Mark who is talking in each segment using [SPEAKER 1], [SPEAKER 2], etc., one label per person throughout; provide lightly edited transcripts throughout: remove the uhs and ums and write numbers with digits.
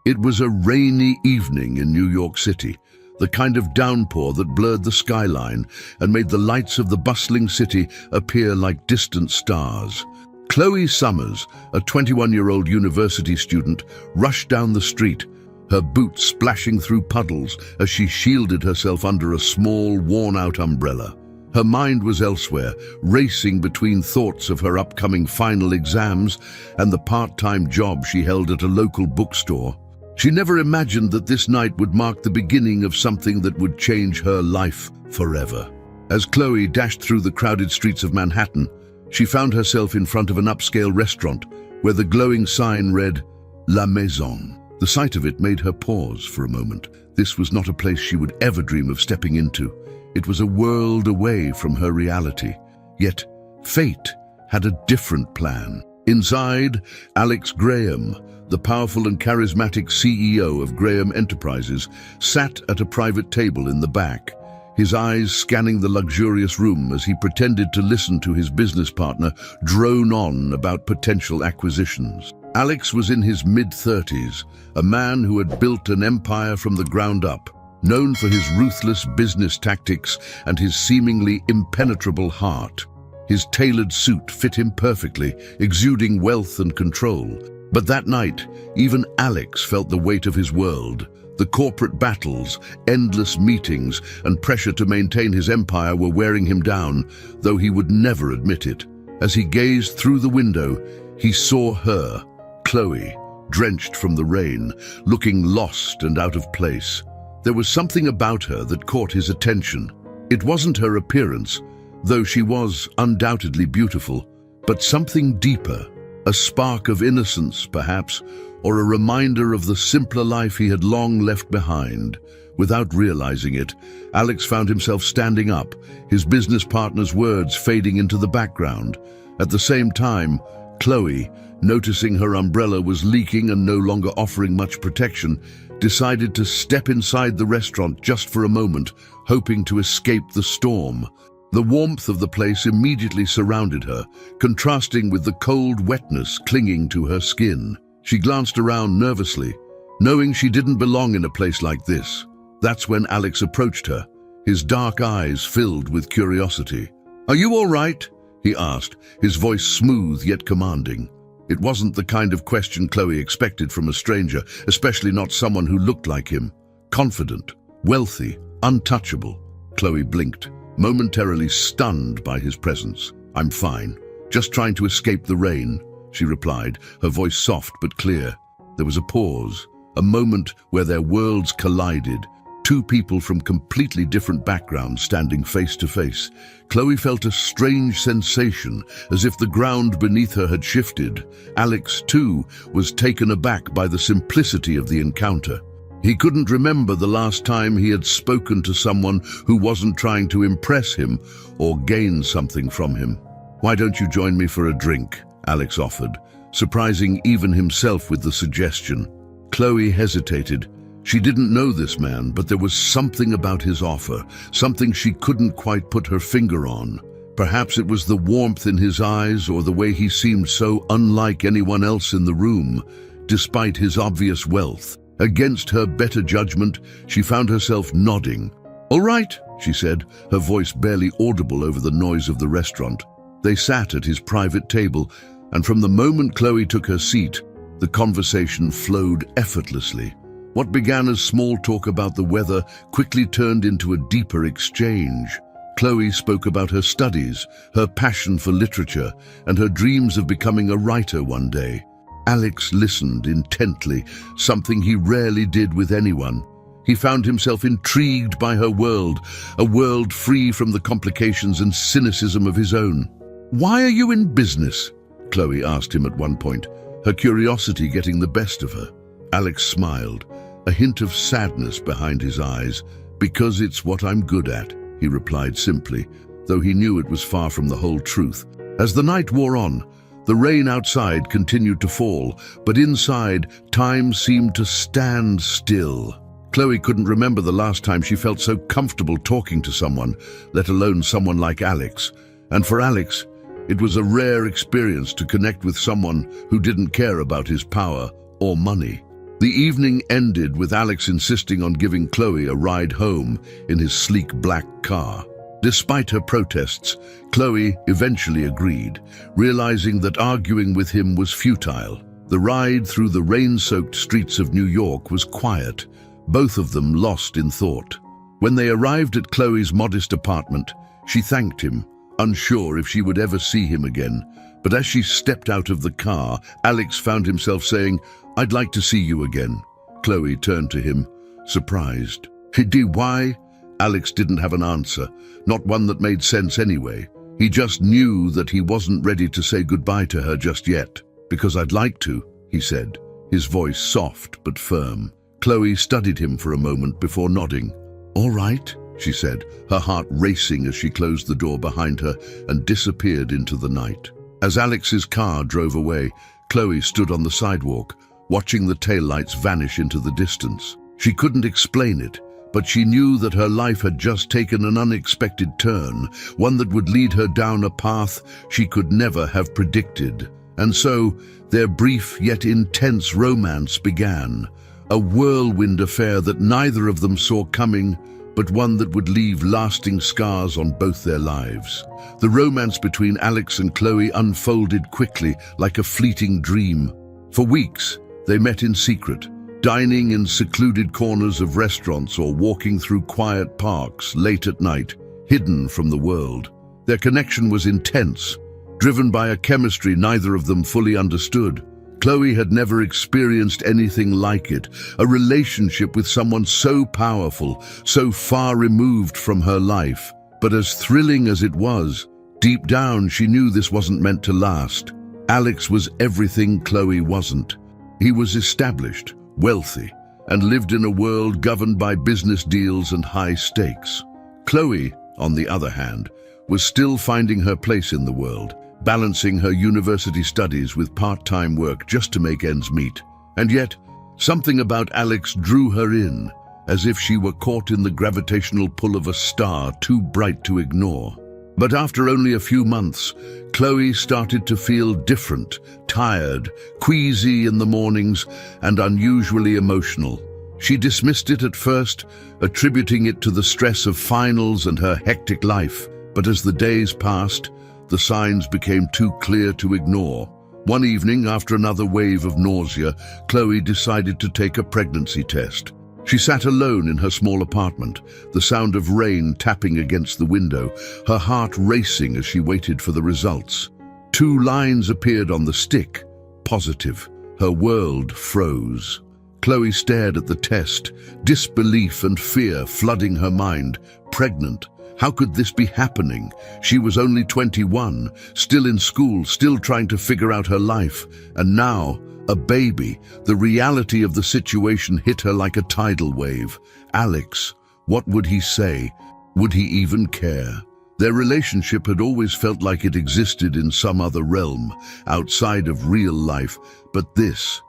[SPEAKER 1] It was a rainy evening in New York City, the kind of downpour that blurred the skyline and made the lights of the bustling city appear like distant stars. Chloe Summers, a 21-year-old university student, rushed down the street, her boots splashing through puddles as she shielded herself under a small, worn-out umbrella. Her mind was elsewhere, racing between thoughts of her upcoming final exams and the part-time job she held at a local bookstore. She never imagined that this night would mark the beginning of something that would change her life forever. As Chloe dashed through the crowded streets of Manhattan, she found herself in front of an upscale restaurant where the glowing sign read, La Maison. The sight of it made her pause for a moment. This was not a place she would ever dream of stepping into. It was a world away from her reality. Yet, fate had a different plan. Inside, Alex Graham, the powerful and charismatic CEO of Graham Enterprises, sat at a private table in the back, his eyes scanning the luxurious room as he pretended to listen to his business partner drone on about potential acquisitions. Alex was in his mid-30s, a man who had built an empire from the ground up, known for his ruthless business tactics and his seemingly impenetrable heart. His tailored suit fit him perfectly, exuding wealth and control. But that night, even Alex felt the weight of his world. The corporate battles, endless meetings, and pressure to maintain his empire were wearing him down, though he would never admit it. As he gazed through the window, he saw her, Chloe, drenched from the rain, looking lost and out of place. There was something about her that caught his attention. It wasn't her appearance, though she was undoubtedly beautiful, but something deeper, a spark of innocence, perhaps, or a reminder of the simpler life he had long left behind. Without realizing it, Alex found himself standing up, his business partner's words fading into the background. At the same time, Chloe, noticing her umbrella was leaking and no longer offering much protection, decided to step inside the restaurant just for a moment, hoping to escape the storm. The warmth of the place immediately surrounded her, contrasting with the cold wetness clinging to her skin. She glanced around nervously, knowing she didn't belong in a place like this. That's when Alex approached her, his dark eyes filled with curiosity. "Are you all right?" he asked, his voice smooth yet commanding. It wasn't the kind of question Chloe expected from a stranger, especially not someone who looked like him. Confident, wealthy, untouchable. Chloe blinked, momentarily stunned by his presence. "I'm fine, just trying to escape the rain," she replied, her voice soft but clear. There was a pause, a moment where their worlds collided, two people from completely different backgrounds standing face to face. Chloe felt a strange sensation, as if the ground beneath her had shifted. Alex, too, was taken aback by the simplicity of the encounter. He couldn't remember the last time he had spoken to someone who wasn't trying to impress him or gain something from him. "Why don't you join me for a drink?" Alex offered, surprising even himself with the suggestion. Chloe hesitated. She didn't know this man, but there was something about his offer, something she couldn't quite put her finger on. Perhaps it was the warmth in his eyes or the way he seemed so unlike anyone else in the room, despite his obvious wealth. Against her better judgment, she found herself nodding. "All right," she said, her voice barely audible over the noise of the restaurant. They sat at his private table, and from the moment Chloe took her seat, the conversation flowed effortlessly. What began as small talk about the weather quickly turned into a deeper exchange. Chloe spoke about her studies, her passion for literature, and her dreams of becoming a writer one day. Alex listened intently, something he rarely did with anyone. He found himself intrigued by her world, a world free from the complications and cynicism of his own. "Why are you in business?" Chloe asked him at one point, her curiosity getting the best of her. Alex smiled, a hint of sadness behind his eyes. "Because it's what I'm good at," he replied simply, though he knew it was far from the whole truth. As the night wore on, the rain outside continued to fall, but inside, time seemed to stand still. Chloe couldn't remember the last time she felt so comfortable talking to someone, let alone someone like Alex. And for Alex, it was a rare experience to connect with someone who didn't care about his power or money. The evening ended with Alex insisting on giving Chloe a ride home in his sleek black car. Despite her protests, Chloe eventually agreed, realizing that arguing with him was futile. The ride through the rain-soaked streets of New York was quiet, both of them lost in thought. When they arrived at Chloe's modest apartment, she thanked him, unsure if she would ever see him again. But as she stepped out of the car, Alex found himself saying, "I'd like to see you again." Chloe turned to him, surprised. Why? Alex didn't have an answer, not one that made sense anyway. He just knew that he wasn't ready to say goodbye to her just yet. "Because I'd like to," he said, his voice soft but firm. Chloe studied him for a moment before nodding. "All right," she said, her heart racing as she closed the door behind her and disappeared into the night. As Alex's car drove away, Chloe stood on the sidewalk, watching the taillights vanish into the distance. She couldn't explain it, but she knew that her life had just taken an unexpected turn, one that would lead her down a path she could never have predicted. And so, their brief yet intense romance began, a whirlwind affair that neither of them saw coming, but one that would leave lasting scars on both their lives. The romance between Alex and Chloe unfolded quickly, like a fleeting dream. For weeks, they met in secret, dining in secluded corners of restaurants or walking through quiet parks late at night, hidden from the world. Their connection was intense, driven by a chemistry neither of them fully understood. Chloe had never experienced anything like it, a relationship with someone so powerful, so far removed from her life. But as thrilling as it was, deep down she knew this wasn't meant to last. Alex was everything Chloe wasn't. He was established, wealthy, and lived in a world governed by business deals and high stakes. Chloe, on the other hand, was still finding her place in the world, balancing her university studies with part-time work just to make ends meet. And yet, something about Alex drew her in, as if she were caught in the gravitational pull of a star too bright to ignore. But after only a few months, Chloe started to feel different, tired, queasy in the mornings, and unusually emotional. She dismissed it at first, attributing it to the stress of finals and her hectic life. But as the days passed, the signs became too clear to ignore. One evening, after another wave of nausea, Chloe decided to take a pregnancy test. She sat alone in her small apartment, the sound of rain tapping against the window, her heart racing as she waited for the results. 2 lines appeared on the stick, positive. Her world froze. Chloe stared at the test, disbelief and fear flooding her mind. Pregnant. How could this be happening? She was only 21, still in school, still trying to figure out her life. And now, a baby. The reality of the situation hit her like a tidal wave. Alex, what would he say? Would he even care? Their relationship had always felt like it existed in some other realm, outside of real life. But this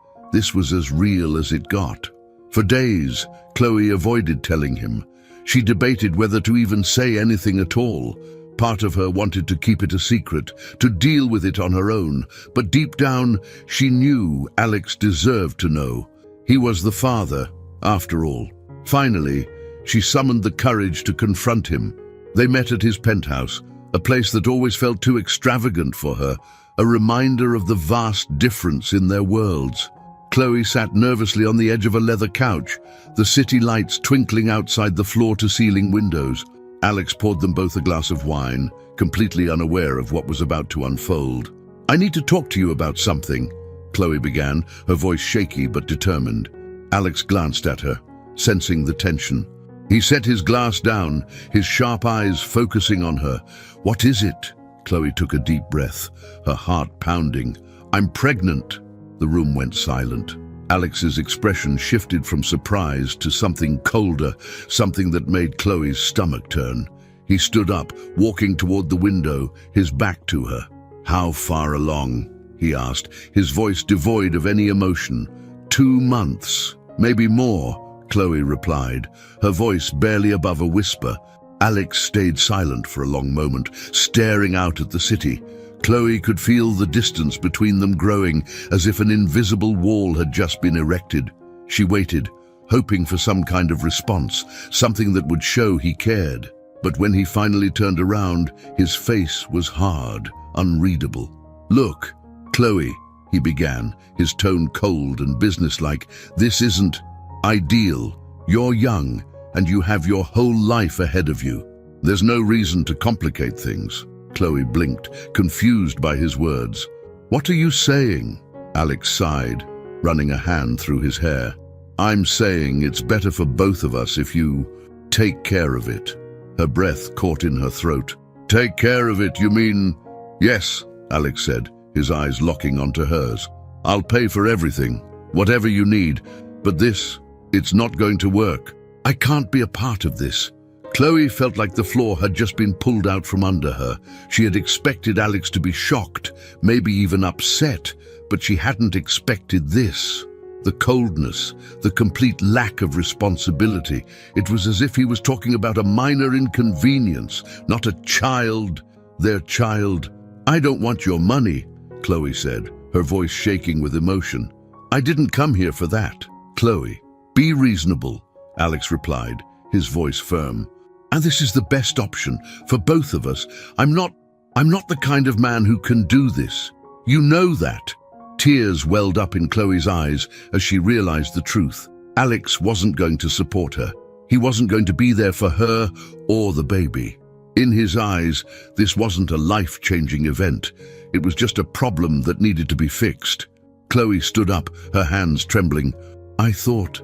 [SPEAKER 1] was as real as it got. For days, Chloe avoided telling him. She debated whether to even say anything at all. Part of her wanted to keep it a secret, to deal with it on her own, but deep down, she knew Alex deserved to know. He was the father, after all. Finally, she summoned the courage to confront him. They met at his penthouse, a place that always felt too extravagant for her, a reminder of the vast difference in their worlds. Chloe sat nervously on the edge of a leather couch, the city lights twinkling outside the floor-to-ceiling windows. Alex poured them both a glass of wine, completely unaware of what was about to unfold. "I need to talk to you about something," Chloe began, her voice shaky but determined. Alex glanced at her, sensing the tension. He set his glass down, his sharp eyes focusing on her. "What is it?" Chloe took a deep breath, her heart pounding. "I'm pregnant." The room went silent. Alex's expression shifted from surprise to something colder, something that made Chloe's stomach turn. He stood up, walking toward the window, his back to her. "How far along?" he asked, his voice devoid of any emotion. 2 months, maybe more," Chloe replied, her voice barely above a whisper. Alex stayed silent for a long moment, staring out at the city. Chloe could feel the distance between them growing, as if an invisible wall had just been erected. She waited, hoping for some kind of response, something that would show he cared. But when he finally turned around, his face was hard, unreadable. "Look, Chloe," he began, his tone cold and businesslike, "this isn't ideal. You're young, and you have your whole life ahead of you. There's no reason to complicate things." Chloe blinked, confused by his words. "What are you saying?" Alex sighed, running a hand through his hair. "I'm saying it's better for both of us if you take care of it." Her breath caught in her throat. "Take care of it, you mean?" "Yes," Alex said, his eyes locking onto hers. "I'll pay for everything, whatever you need, but it's not going to work. I can't be a part of this." Chloe felt like the floor had just been pulled out from under her. She had expected Alex to be shocked, maybe even upset, but she hadn't expected this. The coldness, the complete lack of responsibility. It was as if he was talking about a minor inconvenience, not a child, their child. "I don't want your money," Chloe said, her voice shaking with emotion. "I didn't come here for that." "Chloe, be reasonable," Alex replied, his voice firm. "And this is the best option for both of us. I'm not the kind of man who can do this. You know that." Tears welled up in Chloe's eyes as she realized the truth. Alex wasn't going to support her. He wasn't going to be there for her or the baby. In his eyes, this wasn't a life-changing event. It was just a problem that needed to be fixed. Chloe stood up, her hands trembling. I thought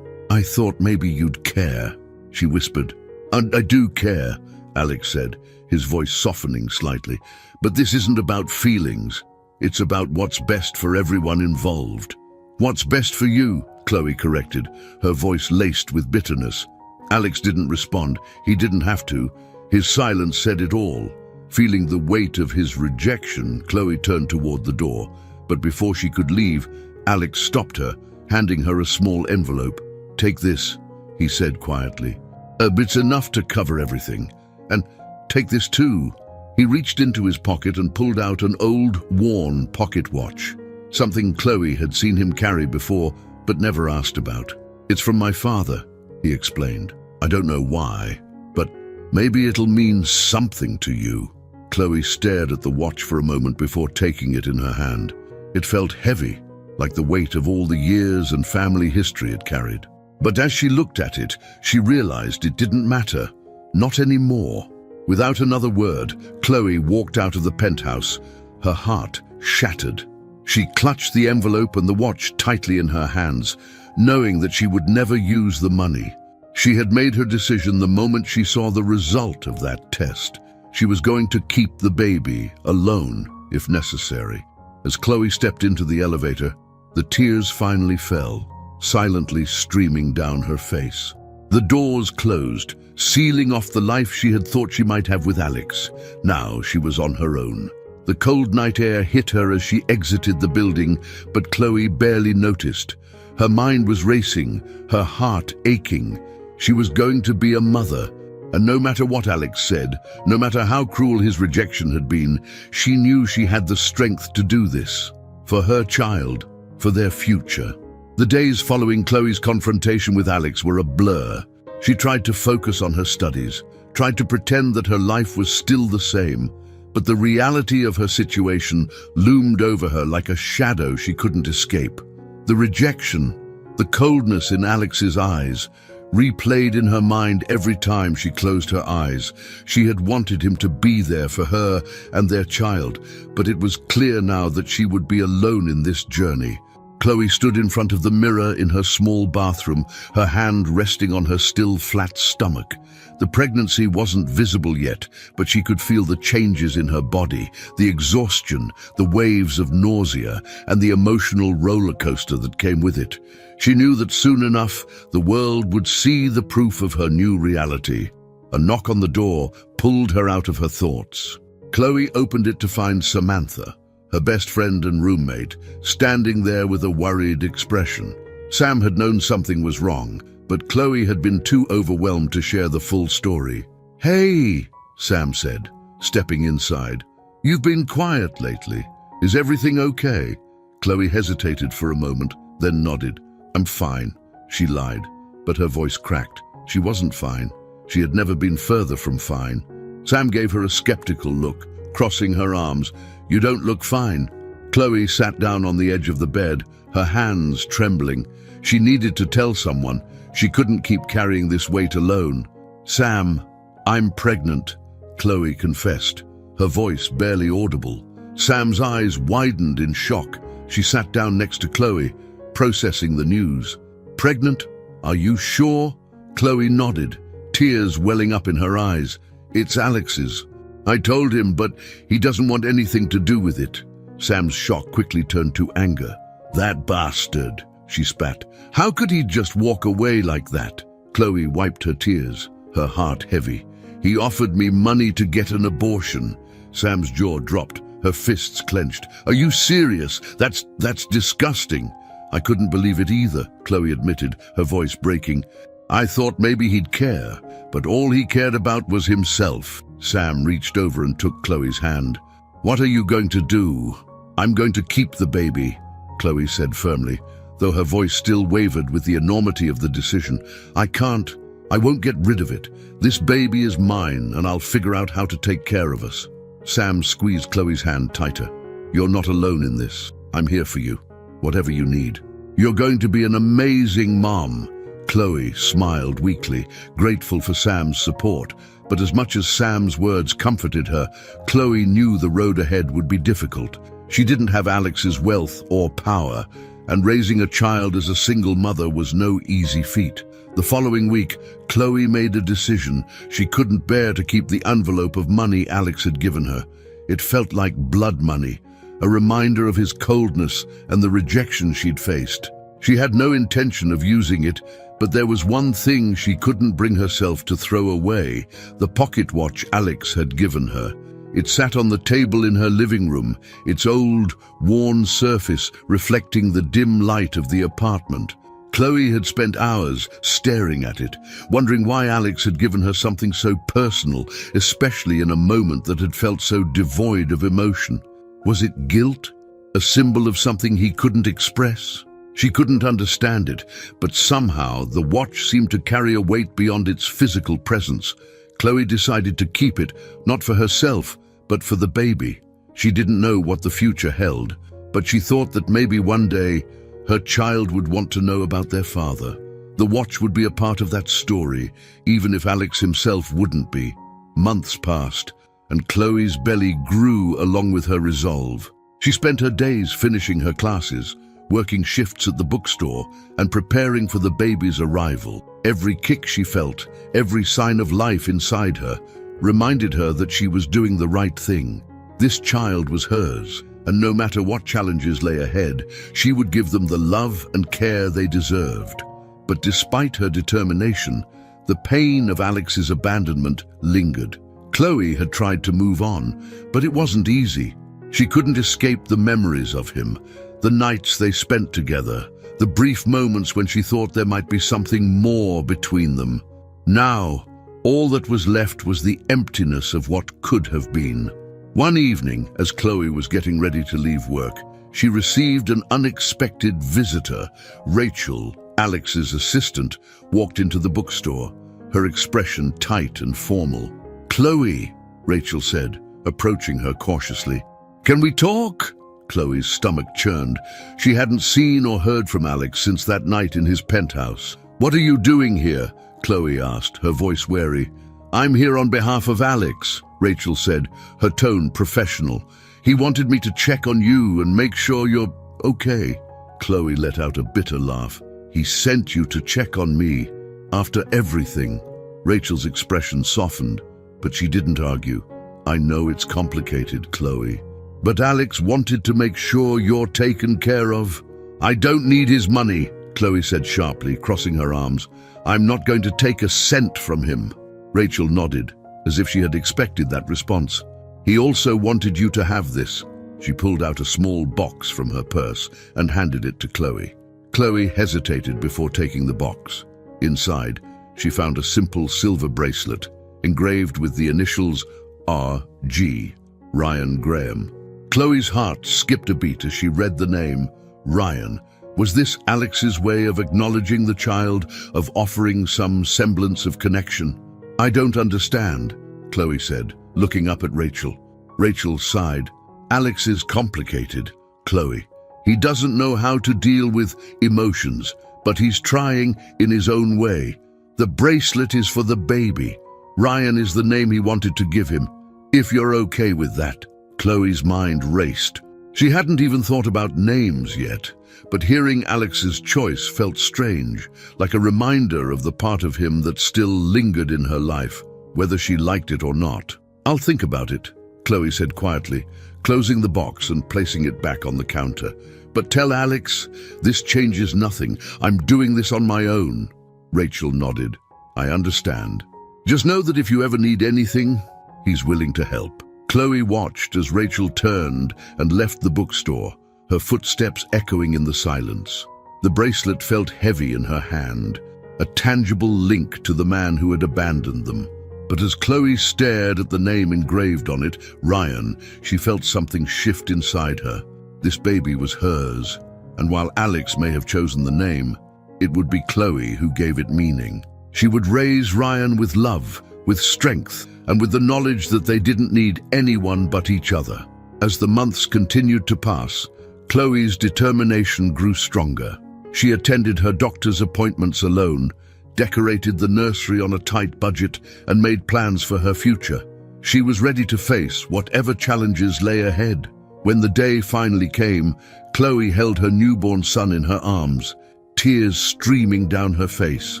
[SPEAKER 1] maybe you'd care," she whispered. "And I do care," Alex said, his voice softening slightly. "But this isn't about feelings. It's about what's best for everyone involved." "What's best for you?" Chloe corrected, her voice laced with bitterness. Alex didn't respond. He didn't have to. His silence said it all. Feeling the weight of his rejection, Chloe turned toward the door. But before she could leave, Alex stopped her, handing her a small envelope. "Take this," he said quietly. It's enough to cover everything. And take this too." He reached into his pocket and pulled out an old, worn pocket watch, something Chloe had seen him carry before, but never asked about. "It's from my father," he explained. "I don't know why, but maybe it'll mean something to you." Chloe stared at the watch for a moment before taking it in her hand. It felt heavy, like the weight of all the years and family history it carried. But as she looked at it, she realized it didn't matter. Not anymore. Without another word, Chloe walked out of the penthouse, her heart shattered. She clutched the envelope and the watch tightly in her hands, knowing that she would never use the money. She had made her decision the moment she saw the result of that test. She was going to keep the baby, alone, if necessary. As Chloe stepped into the elevator, the tears finally fell, silently streaming down her face. The doors closed, sealing off the life she had thought she might have with Alex. Now she was on her own. The cold night air hit her as she exited the building, but Chloe barely noticed. Her mind was racing, her heart aching. She was going to be a mother, and no matter what Alex said, no matter how cruel his rejection had been, she knew she had the strength to do this. For her child, for their future. The days following Chloe's confrontation with Alex were a blur. She tried to focus on her studies, tried to pretend that her life was still the same, but the reality of her situation loomed over her like a shadow she couldn't escape. The rejection, the coldness in Alex's eyes, replayed in her mind every time she closed her eyes. She had wanted him to be there for her and their child, but it was clear now that she would be alone in this journey. Chloe stood in front of the mirror in her small bathroom, her hand resting on her still flat stomach. The pregnancy wasn't visible yet, but she could feel the changes in her body, the exhaustion, the waves of nausea, and the emotional roller coaster that came with it. She knew that soon enough, the world would see the proof of her new reality. A knock on the door pulled her out of her thoughts. Chloe opened it to find Samantha, her best friend and roommate, standing there with a worried expression. Sam had known something was wrong, but Chloe had been too overwhelmed to share the full story. "Hey," Sam said, stepping inside. "You've been quiet lately. Is everything okay?" Chloe hesitated for a moment, then nodded. "I'm fine. She lied, but her voice cracked. She wasn't fine. She had never been further from fine. Sam gave her a skeptical look, crossing her arms. "You don't look fine." Chloe sat down on the edge of the bed, her hands trembling. She needed to tell someone. She couldn't keep carrying this weight alone. "Sam, I'm pregnant," Chloe confessed, her voice barely audible. Sam's eyes widened in shock. She sat down next to Chloe, processing the news. "Pregnant? Are you sure?" Chloe nodded, tears welling up in her eyes. "It's Alex's. I told him, but he doesn't want anything to do with it." Sam's shock quickly turned to anger. "That bastard," she spat. "How could he just walk away like that?" Chloe wiped her tears, her heart heavy. "He offered me money to get an abortion." Sam's jaw dropped, her fists clenched. "Are you serious? That's disgusting." "I couldn't believe it either," Chloe admitted, her voice breaking. "I thought maybe he'd care, but all he cared about was himself." Sam reached over and took Chloe's hand. "What are you going to do?" "I'm going to keep the baby," Chloe said firmly, though her voice still wavered with the enormity of the decision. I won't get rid of it. This baby is mine, and I'll figure out how to take care of us." Sam squeezed Chloe's hand tighter. "You're not alone in this. I'm here for you, whatever you need. You're going to be an amazing mom." Chloe smiled weakly, grateful for Sam's support. But as much as Sam's words comforted her, Chloe knew the road ahead would be difficult. She didn't have Alex's wealth or power, and raising a child as a single mother was no easy feat. The following week, Chloe made a decision. She couldn't bear to keep the envelope of money Alex had given her. It felt like blood money, a reminder of his coldness and the rejection she'd faced. She had no intention of using it, but there was one thing she couldn't bring herself to throw away: the pocket watch Alex had given her. It sat on the table in her living room, its old, worn surface reflecting the dim light of the apartment. Chloe had spent hours staring at it, wondering why Alex had given her something so personal, especially in a moment that had felt so devoid of emotion. Was it guilt? A symbol of something he couldn't express? She couldn't understand it, but somehow the watch seemed to carry a weight beyond its physical presence. Chloe decided to keep it, not for herself, but for the baby. She didn't know what the future held, but she thought that maybe one day her child would want to know about their father. The watch would be a part of that story, even if Alex himself wouldn't be. Months passed, and Chloe's belly grew along with her resolve. She spent her days finishing her classes, working shifts at the bookstore, and preparing for the baby's arrival. Every kick she felt, every sign of life inside her, reminded her that she was doing the right thing. This child was hers, and no matter what challenges lay ahead, she would give them the love and care they deserved. But despite her determination, the pain of Alex's abandonment lingered. Chloe had tried to move on, but it wasn't easy. She couldn't escape the memories of him, the nights they spent together, the brief moments when she thought there might be something more between them. Now, all that was left was the emptiness of what could have been. One evening, as Chloe was getting ready to leave work, she received an unexpected visitor. Rachel, Alex's assistant, walked into the bookstore, her expression tight and formal. "Chloe," Rachel said, approaching her cautiously. "Can we talk?" Chloe's stomach churned. She hadn't seen or heard from Alex since that night in his penthouse. "What are you doing here?" Chloe asked, her voice wary. "I'm here on behalf of Alex," Rachel said, her tone professional. "He wanted me to check on you and make sure you're okay." Chloe let out a bitter laugh. "He sent you to check on me? After everything?" Rachel's expression softened, but she didn't argue. "I know it's complicated, Chloe, but Alex wanted to make sure you're taken care of." "I don't need his money," Chloe said sharply, crossing her arms. "I'm not going to take a cent from him." Rachel nodded, as if she had expected that response. "He also wanted you to have this." She pulled out a small box from her purse and handed it to Chloe. Chloe hesitated before taking the box. Inside, she found a simple silver bracelet, engraved with the initials R.G., Ryan Graham. Chloe's heart skipped a beat as she read the name, Ryan, Was this Alex's way of acknowledging the child, of offering some semblance of connection? "I don't understand," Chloe said, looking up at Rachel. Rachel sighed. "Alex is complicated, Chloe. He doesn't know how to deal with emotions, but he's trying in his own way. The bracelet is for the baby. Ryan is the name he wanted to give him. If you're okay with that." Chloe's mind raced. She hadn't even thought about names yet, but hearing Alex's choice felt strange, like a reminder of the part of him that still lingered in her life, whether she liked it or not. "I'll think about it," Chloe said quietly, closing the box and placing it back on the counter. "But tell Alex, this changes nothing. I'm doing this on my own." Rachel nodded. "I understand. Just know that if you ever need anything, he's willing to help." Chloe watched as Rachel turned and left the bookstore, her footsteps echoing in the silence. The bracelet felt heavy in her hand, a tangible link to the man who had abandoned them. But as Chloe stared at the name engraved on it, Ryan, she felt something shift inside her. This baby was hers, and while Alex may have chosen the name, it would be Chloe who gave it meaning. She would raise Ryan with love, with strength, and with the knowledge that they didn't need anyone but each other. As the months continued to pass, Chloe's determination grew stronger. She attended her doctor's appointments alone, decorated the nursery on a tight budget, and made plans for her future. She was ready to face whatever challenges lay ahead. When the day finally came, Chloe held her newborn son in her arms, tears streaming down her face.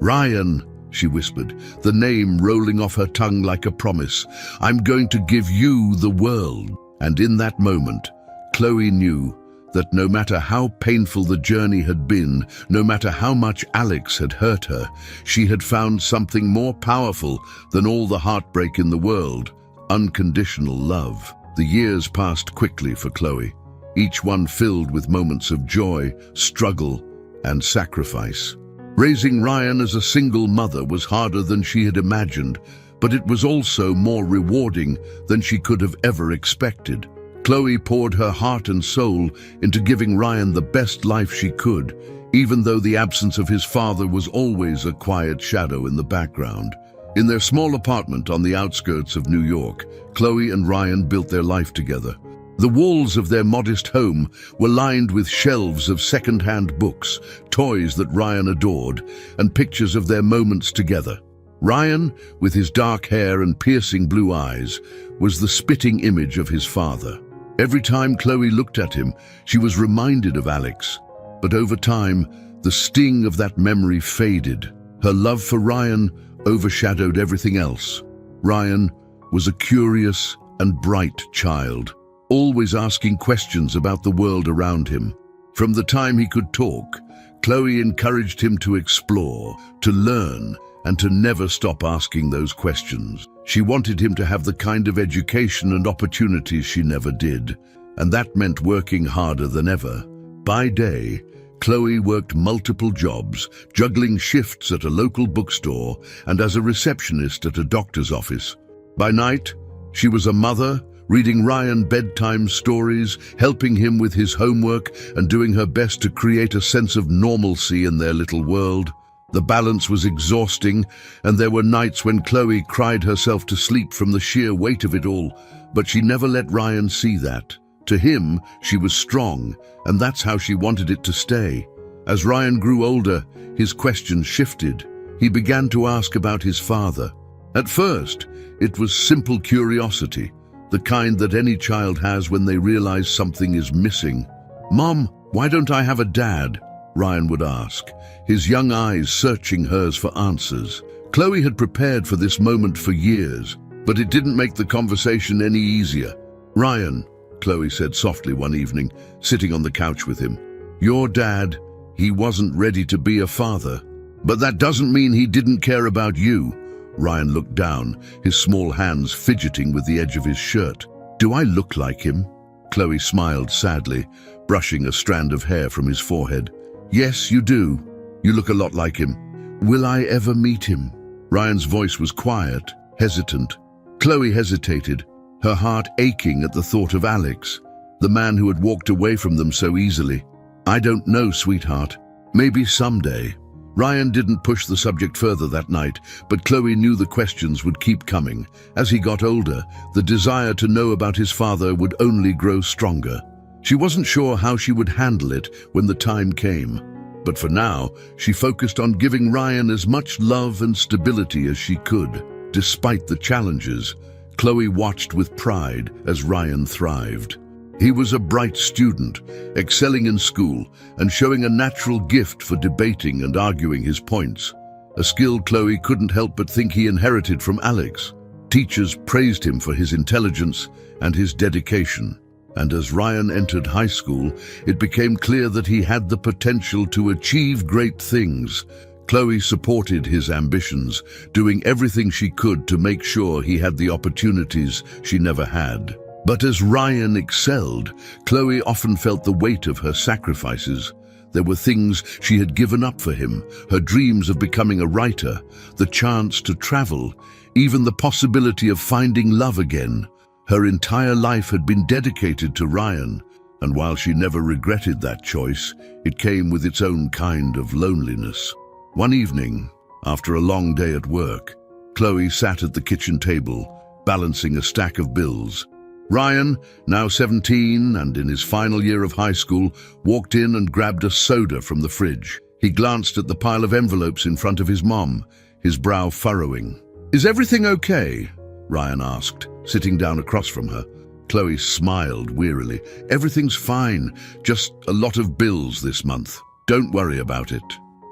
[SPEAKER 1] "Ryan," she whispered, the name rolling off her tongue like a promise. "I'm going to give you the world." And in that moment, Chloe knew that no matter how painful the journey had been, no matter how much Alex had hurt her, she had found something more powerful than all the heartbreak in the world: unconditional love. The years passed quickly for Chloe, each one filled with moments of joy, struggle, and sacrifice. Raising Ryan as a single mother was harder than she had imagined, but it was also more rewarding than she could have ever expected. Chloe poured her heart and soul into giving Ryan the best life she could, even though the absence of his father was always a quiet shadow in the background. In their small apartment on the outskirts of New York, Chloe and Ryan built their life together. The walls of their modest home were lined with shelves of second-hand books, toys that Ryan adored, and pictures of their moments together. Ryan, with his dark hair and piercing blue eyes, was the spitting image of his father. Every time Chloe looked at him, she was reminded of Alex. But over time, the sting of that memory faded. Her love for Ryan overshadowed everything else. Ryan was a curious and bright child, always asking questions about the world around him. From the time he could talk, Chloe encouraged him to explore, to learn, and to never stop asking those questions. She wanted him to have the kind of education and opportunities she never did, and that meant working harder than ever. By day, Chloe worked multiple jobs, juggling shifts at a local bookstore and as a receptionist at a doctor's office. By night, she was a mother, reading Ryan bedtime stories, helping him with his homework, and doing her best to create a sense of normalcy in their little world. The balance was exhausting, and there were nights when Chloe cried herself to sleep from the sheer weight of it all, but she never let Ryan see that. To him, she was strong, and that's how she wanted it to stay. As Ryan grew older, his questions shifted. He began to ask about his father. At first, it was simple curiosity, the kind that any child has when they realize something is missing. "Mom, why don't I have a dad?" Ryan would ask, his young eyes searching hers for answers. Chloe had prepared for this moment for years, but it didn't make the conversation any easier. "Ryan," Chloe said softly one evening, sitting on the couch with him, "your dad, he wasn't ready to be a father. But that doesn't mean he didn't care about you." Ryan looked down, his small hands fidgeting with the edge of his shirt. "Do I look like him?" Chloe smiled sadly, brushing a strand of hair from his forehead. "Yes, you do. You look a lot like him. Will I ever meet him?" Ryan's voice was quiet, hesitant. Chloe hesitated, her heart aching at the thought of Alex, the man who had walked away from them so easily. "I don't know, sweetheart. Maybe someday." Ryan didn't push the subject further that night, but Chloe knew the questions would keep coming. As he got older, the desire to know about his father would only grow stronger. She wasn't sure how she would handle it when the time came. But for now, she focused on giving Ryan as much love and stability as she could. Despite the challenges, Chloe watched with pride as Ryan thrived. He was a bright student, excelling in school and showing a natural gift for debating and arguing his points, a skill Chloe couldn't help but think he inherited from Alex. Teachers praised him for his intelligence and his dedication. And as Ryan entered high school, it became clear that he had the potential to achieve great things. Chloe supported his ambitions, doing everything she could to make sure he had the opportunities she never had. But as Ryan excelled, Chloe often felt the weight of her sacrifices. There were things she had given up for him, her dreams of becoming a writer, the chance to travel, even the possibility of finding love again. Her entire life had been dedicated to Ryan, and while she never regretted that choice, it came with its own kind of loneliness. One evening, after a long day at work, Chloe sat at the kitchen table, balancing a stack of bills. Ryan, now 17 and in his final year of high school, walked in and grabbed a soda from the fridge. He glanced at the pile of envelopes in front of his mom, his brow furrowing. "Is everything okay?" Ryan asked, sitting down across from her. Chloe smiled wearily. "Everything's fine, just a lot of bills this month. Don't worry about it."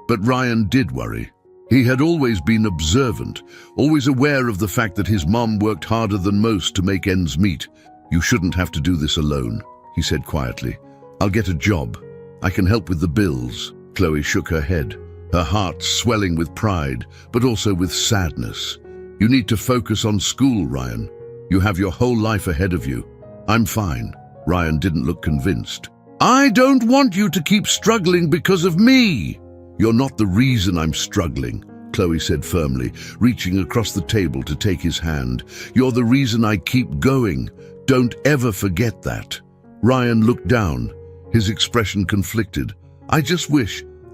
[SPEAKER 1] But Ryan did worry. He had always been observant, always aware of the fact that his mom worked harder than most to make ends meet. "You shouldn't have to do this alone," he said quietly. "I'll get a job. I can help with the bills." Chloe shook her head, her heart swelling with pride, but also with sadness. "You need to focus on school, Ryan. You have your whole life ahead of you." "I'm fine." Ryan didn't look convinced. "I don't want you to keep struggling because of me." "You're not the reason I'm struggling," Chloe said firmly, reaching across the table to take his hand. "You're the reason I keep going. Don't ever forget that." Ryan looked down, his expression conflicted. I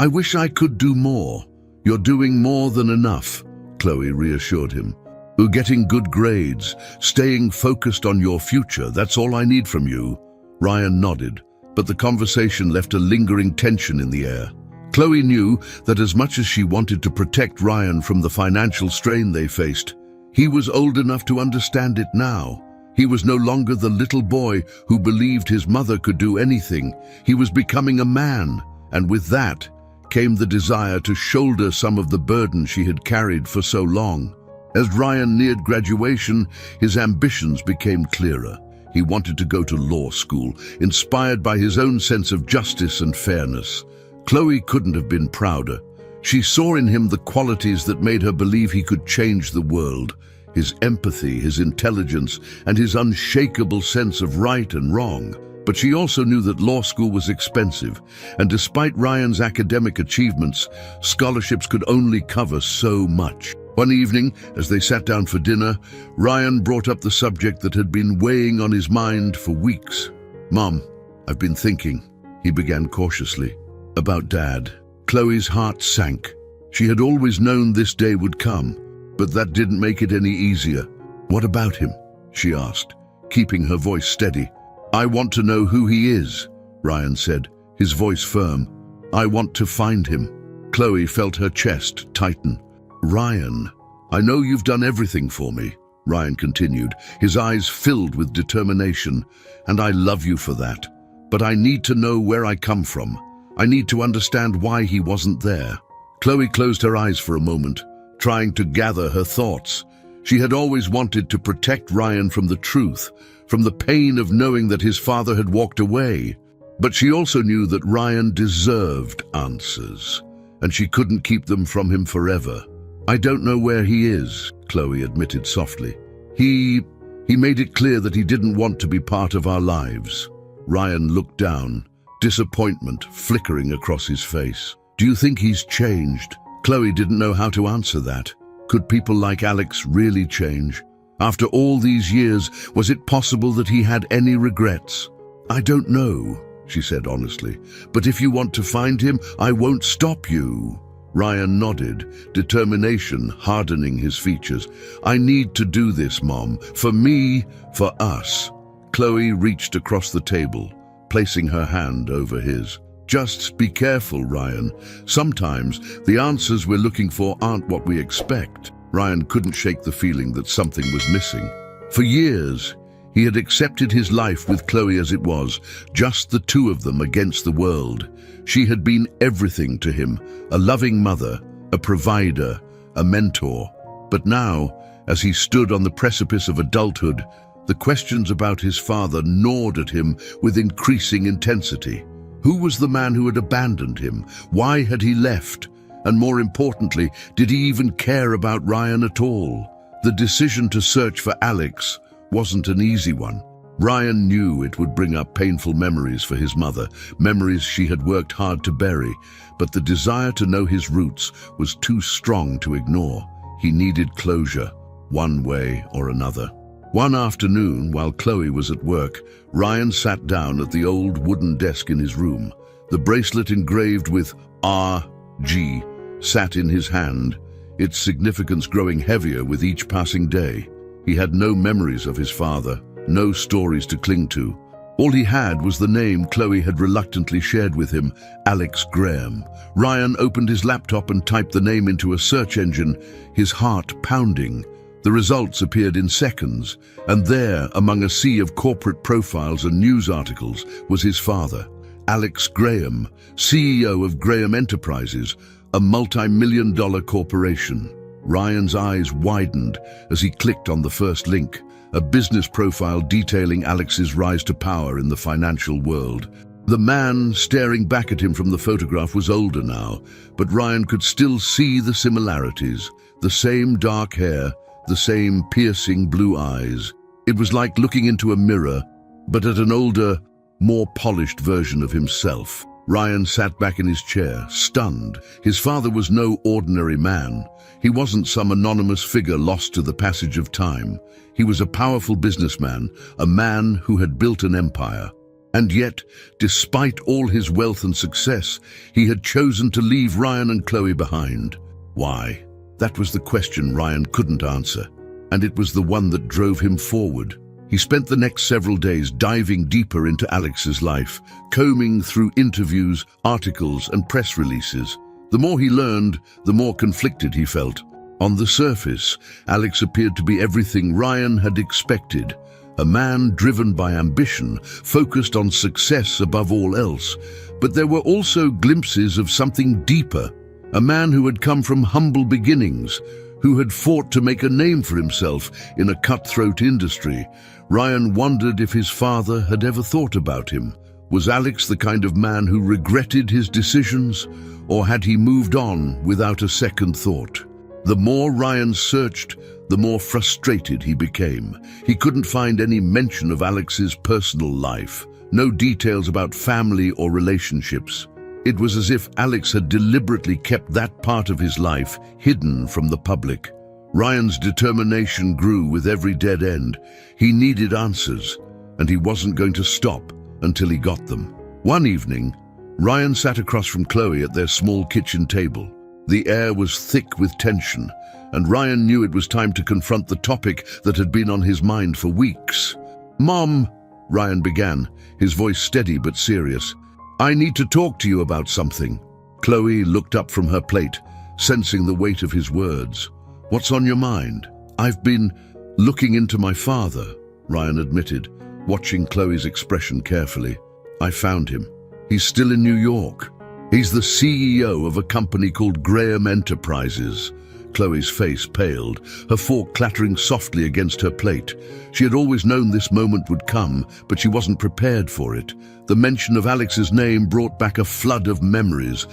[SPEAKER 1] wish I could do more." "You're doing more than enough," Chloe reassured him. "You're getting good grades, staying focused on your future. That's all I need from you." Ryan nodded, but the conversation left a lingering tension in the air. Chloe knew that as much as she wanted to protect Ryan from the financial strain they faced, he was old enough to understand it now. He was no longer the little boy who believed his mother could do anything. He was becoming a man, and with that came the desire to shoulder some of the burden she had carried for so long. As Ryan neared graduation, his ambitions became clearer. He wanted to go to law school, inspired by his own sense of justice and fairness. Chloe couldn't have been prouder. She saw in him the qualities that made her believe he could change the world. His empathy, his intelligence, and his unshakable sense of right and wrong. But she also knew that law school was expensive, and despite Ryan's academic achievements, scholarships could only cover so much. One evening, as they sat down for dinner, Ryan brought up the subject that had been weighing on his mind for weeks. "Mom, I've been thinking," he began cautiously, "about Dad." Chloe's heart sank. She had always known this day would come, but that didn't make it any easier. "What about him?" she asked, keeping her voice steady. "I want to know who he is," Ryan said, his voice firm. "I want to find him." Chloe felt her chest tighten. "Ryan, I know you've done everything for me," Ryan continued, his eyes filled with determination, "and I love you for that. But I need to know where I come from. I need to understand why he wasn't there." Chloe closed her eyes for a moment, trying to gather her thoughts. She had always wanted to protect Ryan from the truth, from the pain of knowing that his father had walked away. But she also knew that Ryan deserved answers, and she couldn't keep them from him forever. "I don't know where he is," Chloe admitted softly. He made it clear that he didn't want to be part of our lives." Ryan looked down, disappointment flickering across his face. "Do you think he's changed?" Chloe didn't know how to answer that. Could people like Alex really change? After all these years, was it possible that he had any regrets? "I don't know," she said honestly. "But if you want to find him, I won't stop you." Ryan nodded, determination hardening his features. "I need to do this, Mom. For me, for us." Chloe reached across the table, placing her hand over his. "Just be careful, Ryan. Sometimes the answers we're looking for aren't what we expect." Ryan couldn't shake the feeling that something was missing. For years, he had accepted his life with Chloe as it was, just the two of them against the world. She had been everything to him, a loving mother, a provider, a mentor. But now, as he stood on the precipice of adulthood, the questions about his father gnawed at him with increasing intensity. Who was the man who had abandoned him? Why had he left? And more importantly, did he even care about Ryan at all? The decision to search for Alex wasn't an easy one. Ryan knew it would bring up painful memories for his mother, memories she had worked hard to bury, but the desire to know his roots was too strong to ignore. He needed closure, one way or another. One afternoon, while Chloe was at work, Ryan sat down at the old wooden desk in his room. The bracelet engraved with R.G. sat in his hand, its significance growing heavier with each passing day. He had no memories of his father, no stories to cling to. All he had was the name Chloe had reluctantly shared with him, Alex Graham. Ryan opened his laptop and typed the name into a search engine, his heart pounding. The results appeared in seconds, and there, among a sea of corporate profiles and news articles, was his father, Alex Graham, CEO of Graham Enterprises, a multi-million-dollar corporation. Ryan's eyes widened as he clicked on the first link, a business profile detailing Alex's rise to power in the financial world. The man staring back at him from the photograph was older now, but Ryan could still see the similarities. The same dark hair, the same piercing blue eyes. It was like looking into a mirror, but at an older, more polished version of himself. Ryan sat back in his chair, stunned. His father was no ordinary man. He wasn't some anonymous figure lost to the passage of time. He was a powerful businessman, a man who had built an empire. And yet, despite all his wealth and success, he had chosen to leave Ryan and Chloe behind. Why? That was the question Ryan couldn't answer, and it was the one that drove him forward. He spent the next several days diving deeper into Alex's life, combing through interviews, articles, and press releases. The more he learned, the more conflicted he felt. On the surface, Alex appeared to be everything Ryan had expected. A man driven by ambition, focused on success above all else. But there were also glimpses of something deeper. A man who had come from humble beginnings, who had fought to make a name for himself in a cutthroat industry. Ryan wondered if his father had ever thought about him. Was Alex the kind of man who regretted his decisions, or had he moved on without a second thought? The more Ryan searched, the more frustrated he became. He couldn't find any mention of Alex's personal life, no details about family or relationships. It was as if Alex had deliberately kept that part of his life hidden from the public. Ryan's determination grew with every dead end. He needed answers, and he wasn't going to stop until he got them. One evening, Ryan sat across from Chloe at their small kitchen table. The air was thick with tension, and Ryan knew it was time to confront the topic that had been on his mind for weeks. "Mom," Ryan began, his voice steady but serious, "I need to talk to you about something." Chloe looked up from her plate, sensing the weight of his words. "What's on your mind?" "I've been looking into my father," Ryan admitted, watching Chloe's expression carefully. "I found him. He's still in New York. He's the CEO of a company called Graham Enterprises." Chloe's face paled, her fork clattering softly against her plate. She had always known this moment would come, but she wasn't prepared for it. The mention of Alex's name brought back a flood of memories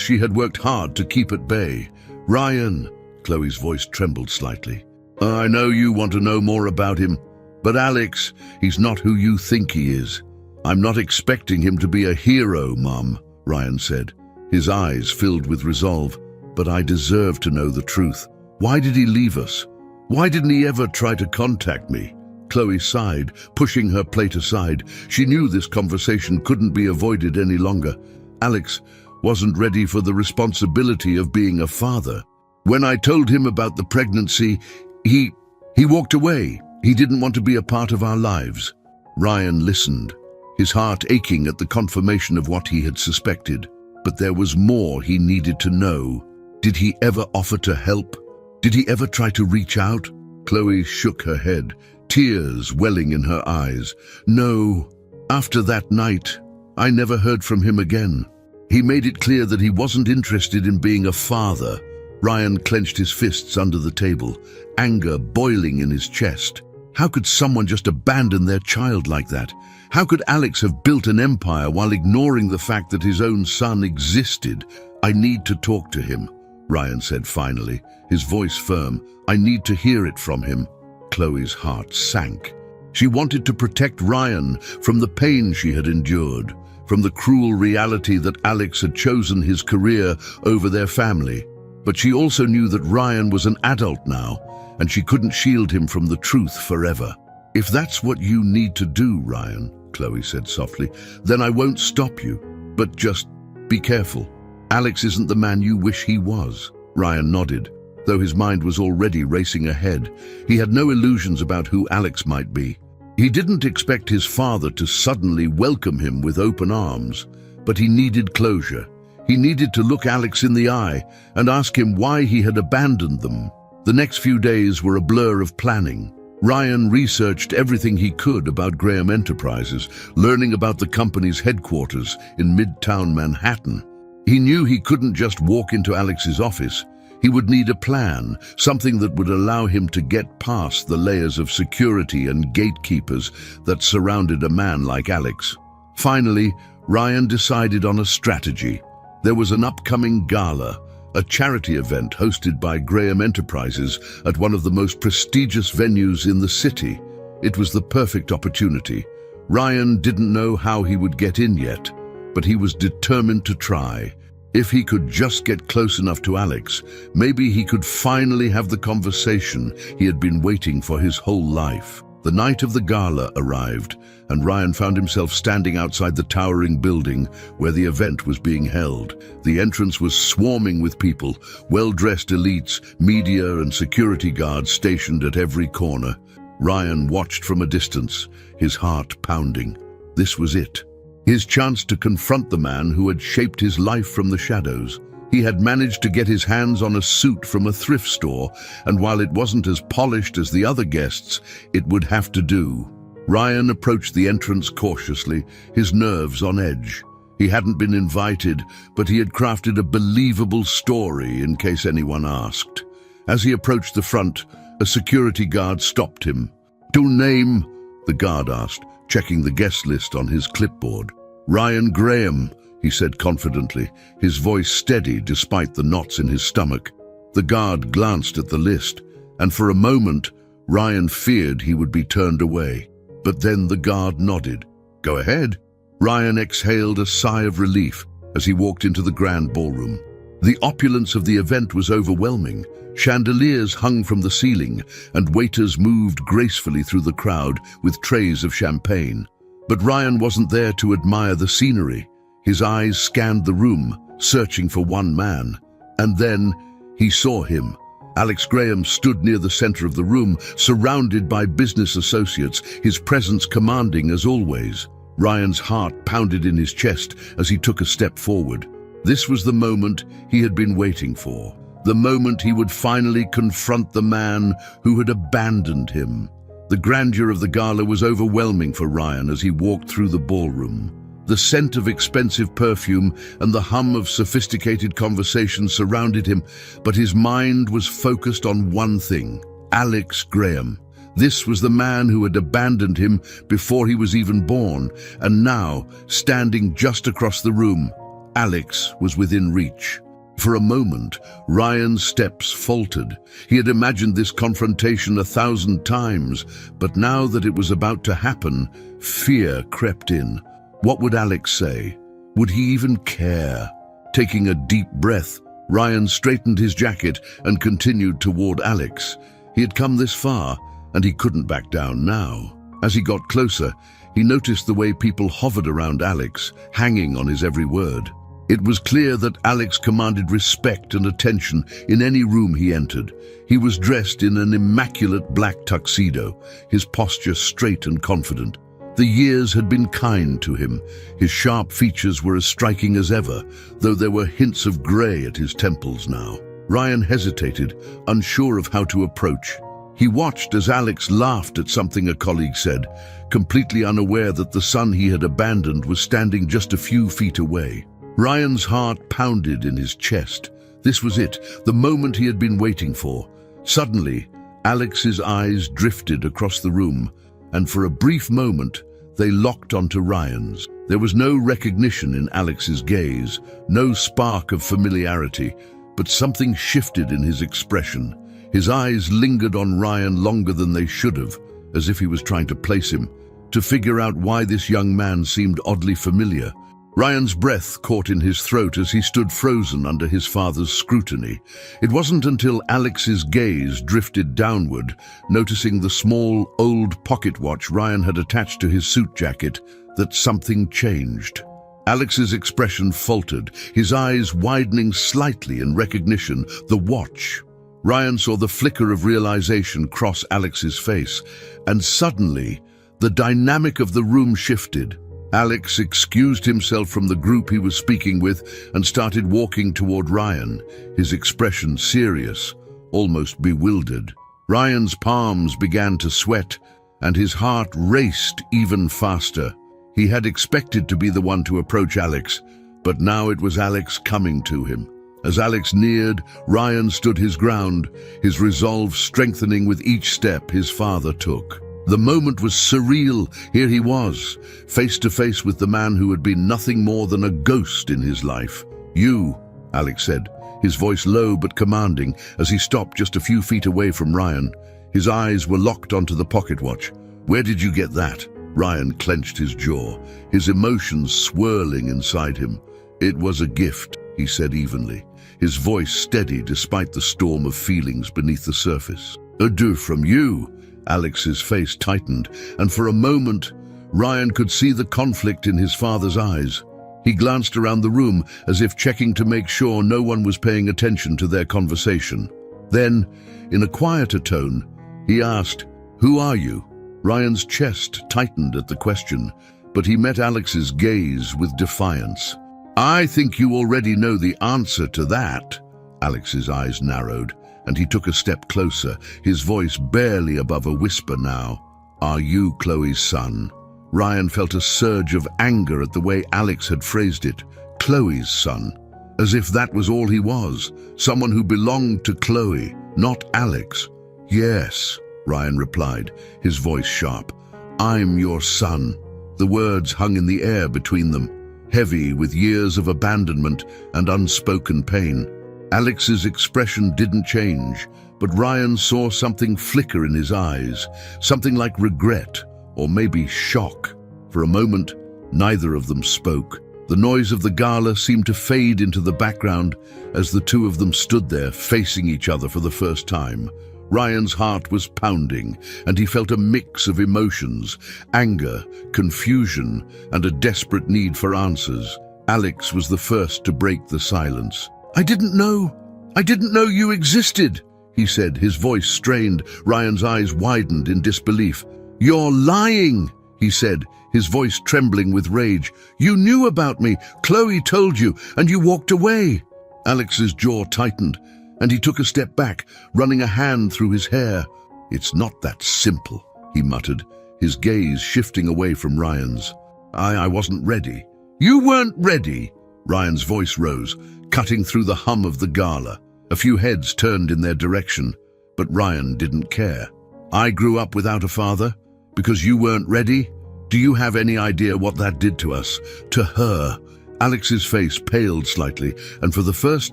[SPEAKER 1] she had worked hard to keep at bay. "Ryan," Chloe's voice trembled slightly, "I know you want to know more about him, but Alex, he's not who you think he is." "I'm not expecting him to be a hero, Mom," Ryan said, his eyes filled with resolve. "But I deserve to know the truth. Why did he leave us? Why didn't he ever try to contact me?" Chloe sighed, pushing her plate aside. She knew this conversation couldn't be avoided any longer. Alex wasn't ready for the responsibility of being a father. When I told him about the pregnancy, he walked away. He didn't want to be a part of our lives. Ryan listened, his heart aching at the confirmation of what he had suspected. But there was more he needed to know. Did he ever offer to help? Did he ever try to reach out? Chloe shook her head, tears welling in her eyes. No, after that night, I never heard from him again. He made it clear that he wasn't interested in being a father. Ryan clenched his fists under the table, anger boiling in his chest. How could someone just abandon their child like that? How could Alex have built an empire while ignoring the fact that his own son existed? I need to talk to him, Ryan said finally, his voice firm. I need to hear it from him. Chloe's heart sank. She wanted to protect Ryan from the pain she had endured, from the cruel reality that Alex had chosen his career over their family. But she also knew that Ryan was an adult now, and she couldn't shield him from the truth forever. If that's what you need to do, Ryan, Chloe said softly, then I won't stop you. But just be careful. Alex isn't the man you wish he was. Ryan nodded, though his mind was already racing ahead. He had no illusions about who Alex might be. He didn't expect his father to suddenly welcome him with open arms, but he needed closure. He needed to look Alex in the eye and ask him why he had abandoned them. The next few days were a blur of planning. Ryan researched everything he could about Graham Enterprises, learning about the company's headquarters in Midtown Manhattan. He knew he couldn't just walk into Alex's office. He would need a plan, something that would allow him to get past the layers of security and gatekeepers that surrounded a man like Alex. Finally, Ryan decided on a strategy. There was an upcoming gala, a charity event hosted by Graham Enterprises at one of the most prestigious venues in the city. It was the perfect opportunity. Ryan didn't know how he would get in yet, but he was determined to try. If he could just get close enough to Alex, maybe he could finally have the conversation he had been waiting for his whole life. The night of the gala arrived, and Ryan found himself standing outside the towering building where the event was being held. The entrance was swarming with people, well-dressed elites, media and security guards stationed at every corner. Ryan watched from a distance, his heart pounding. This was it. His chance to confront the man who had shaped his life from the shadows. He had managed to get his hands on a suit from a thrift store, and while it wasn't as polished as the other guests, it would have to do. Ryan approached the entrance cautiously, his nerves on edge. He hadn't been invited, but he had crafted a believable story in case anyone asked. As he approached the front, a security guard stopped him. "Your name?" the guard asked, checking the guest list on his clipboard. "Ryan Graham," he said confidently, his voice steady despite the knots in his stomach. The guard glanced at the list, and for a moment, Ryan feared he would be turned away. But then the guard nodded. "Go ahead." Ryan exhaled a sigh of relief as he walked into the grand ballroom. The opulence of the event was overwhelming. Chandeliers hung from the ceiling, and waiters moved gracefully through the crowd with trays of champagne. But Ryan wasn't there to admire the scenery. His eyes scanned the room, searching for one man. And then he saw him. Alex Graham stood near the center of the room, surrounded by business associates, his presence commanding as always. Ryan's heart pounded in his chest as he took a step forward. This was the moment he had been waiting for. The moment he would finally confront the man who had abandoned him. The grandeur of the gala was overwhelming for Ryan as he walked through the ballroom. The scent of expensive perfume and the hum of sophisticated conversation surrounded him, but his mind was focused on one thing: Alex Graham. This was the man who had abandoned him before he was even born, and now, standing just across the room, Alex was within reach. For a moment, Ryan's steps faltered. He had imagined this confrontation 1,000 times, but now that it was about to happen, fear crept in. What would Alex say? Would he even care? Taking a deep breath, Ryan straightened his jacket and continued toward Alex. He had come this far, and he couldn't back down now. As he got closer, he noticed the way people hovered around Alex, hanging on his every word. It was clear that Alex commanded respect and attention in any room he entered. He was dressed in an immaculate black tuxedo, his posture straight and confident. The years had been kind to him. His sharp features were as striking as ever, though there were hints of grey at his temples now. Ryan hesitated, unsure of how to approach. He watched as Alex laughed at something a colleague said, completely unaware that the son he had abandoned was standing just a few feet away. Ryan's heart pounded in his chest. This was it, the moment he had been waiting for. Suddenly, Alex's eyes drifted across the room, and for a brief moment, they locked onto Ryan's. There was no recognition in Alex's gaze, no spark of familiarity, but something shifted in his expression. His eyes lingered on Ryan longer than they should have, as if he was trying to place him, to figure out why this young man seemed oddly familiar. Ryan's breath caught in his throat as he stood frozen under his father's scrutiny. It wasn't until Alex's gaze drifted downward, noticing the small, old pocket watch Ryan had attached to his suit jacket, that something changed. Alex's expression faltered, his eyes widening slightly in recognition. The watch. Ryan saw the flicker of realization cross Alex's face, and suddenly, the dynamic of the room shifted. Alex excused himself from the group he was speaking with and started walking toward Ryan, his expression serious, almost bewildered. Ryan's palms began to sweat, and his heart raced even faster. He had expected to be the one to approach Alex, but now it was Alex coming to him. As Alex neared, Ryan stood his ground, his resolve strengthening with each step his father took. The moment was surreal. Here he was, face to face with the man who had been nothing more than a ghost in his life. "You," Alex said, his voice low but commanding, as he stopped just a few feet away from Ryan. His eyes were locked onto the pocket watch. "Where did you get that?" Ryan clenched his jaw, his emotions swirling inside him. "It was a gift," he said evenly, his voice steady despite the storm of feelings beneath the surface. "A do from you." Alex's face tightened, and for a moment, Ryan could see the conflict in his father's eyes. He glanced around the room as if checking to make sure no one was paying attention to their conversation. Then, in a quieter tone, he asked, "Who are you?" Ryan's chest tightened at the question, but he met Alex's gaze with defiance. "I think you already know the answer to that." Alex's eyes narrowed, and he took a step closer, his voice barely above a whisper now. "Are you Chloe's son?" Ryan felt a surge of anger at the way Alex had phrased it. Chloe's son. As if that was all he was, someone who belonged to Chloe, not Alex. "Yes," Ryan replied, his voice sharp. "I'm your son." The words hung in the air between them, heavy with years of abandonment and unspoken pain. Alex's expression didn't change, but Ryan saw something flicker in his eyes, something like regret, or maybe shock. For a moment, neither of them spoke. The noise of the gala seemed to fade into the background as the two of them stood there facing each other for the first time. Ryan's heart was pounding, and he felt a mix of emotions, anger, confusion, and a desperate need for answers. Alex was the first to break the silence. I didn't know you existed," he said, his voice strained. Ryan's eyes widened in disbelief. "You're lying," he said, his voice trembling with rage. "You knew about me. Chloe told you, and you walked away." Alex's jaw tightened, and he took a step back, running a hand through his hair. "It's not that simple," he muttered, his gaze shifting away from Ryan's. I wasn't ready." "You weren't ready?" Ryan's voice rose, cutting through the hum of the gala. A few heads turned in their direction, but Ryan didn't care. "I grew up without a father, because you weren't ready? Do you have any idea what that did to us? To her?" Alex's face paled slightly, and for the first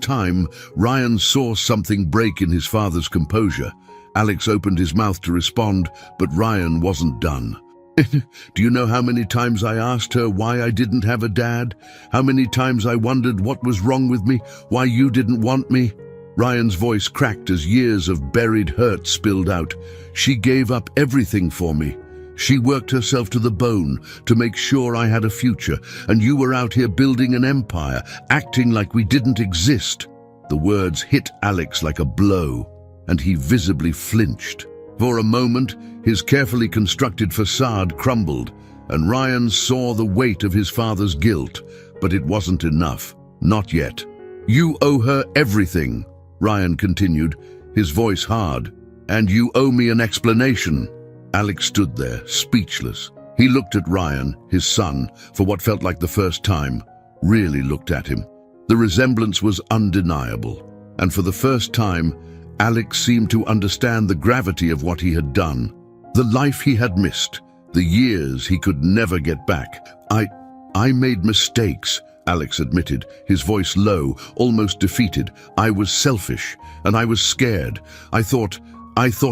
[SPEAKER 1] time, Ryan saw something break in his father's composure. Alex opened his mouth to respond, but Ryan wasn't done. "Do you know how many times I asked her why I didn't have a dad? How many times I wondered what was wrong with me, why you didn't want me?" Ryan's voice cracked as years of buried hurt spilled out. She gave up everything for me. She worked herself to the bone to make sure I had a future, and you were out here building an empire, acting like we didn't exist. The words hit Alex like a blow, and he visibly flinched. For a moment, his carefully constructed facade crumbled, and Ryan saw the weight of his father's guilt, but it wasn't enough. Not yet. You owe her everything, Ryan continued, his voice hard. And you owe me an explanation. Alex stood there, speechless. He looked at Ryan, his son, for what felt like the first time, really looked at him. The resemblance was undeniable, and for the first time, Alex seemed to understand the gravity of what he had done, the life he had missed, the years he could never get back. I made mistakes, Alex admitted, his voice low, almost defeated. I was selfish, and I was scared. I thought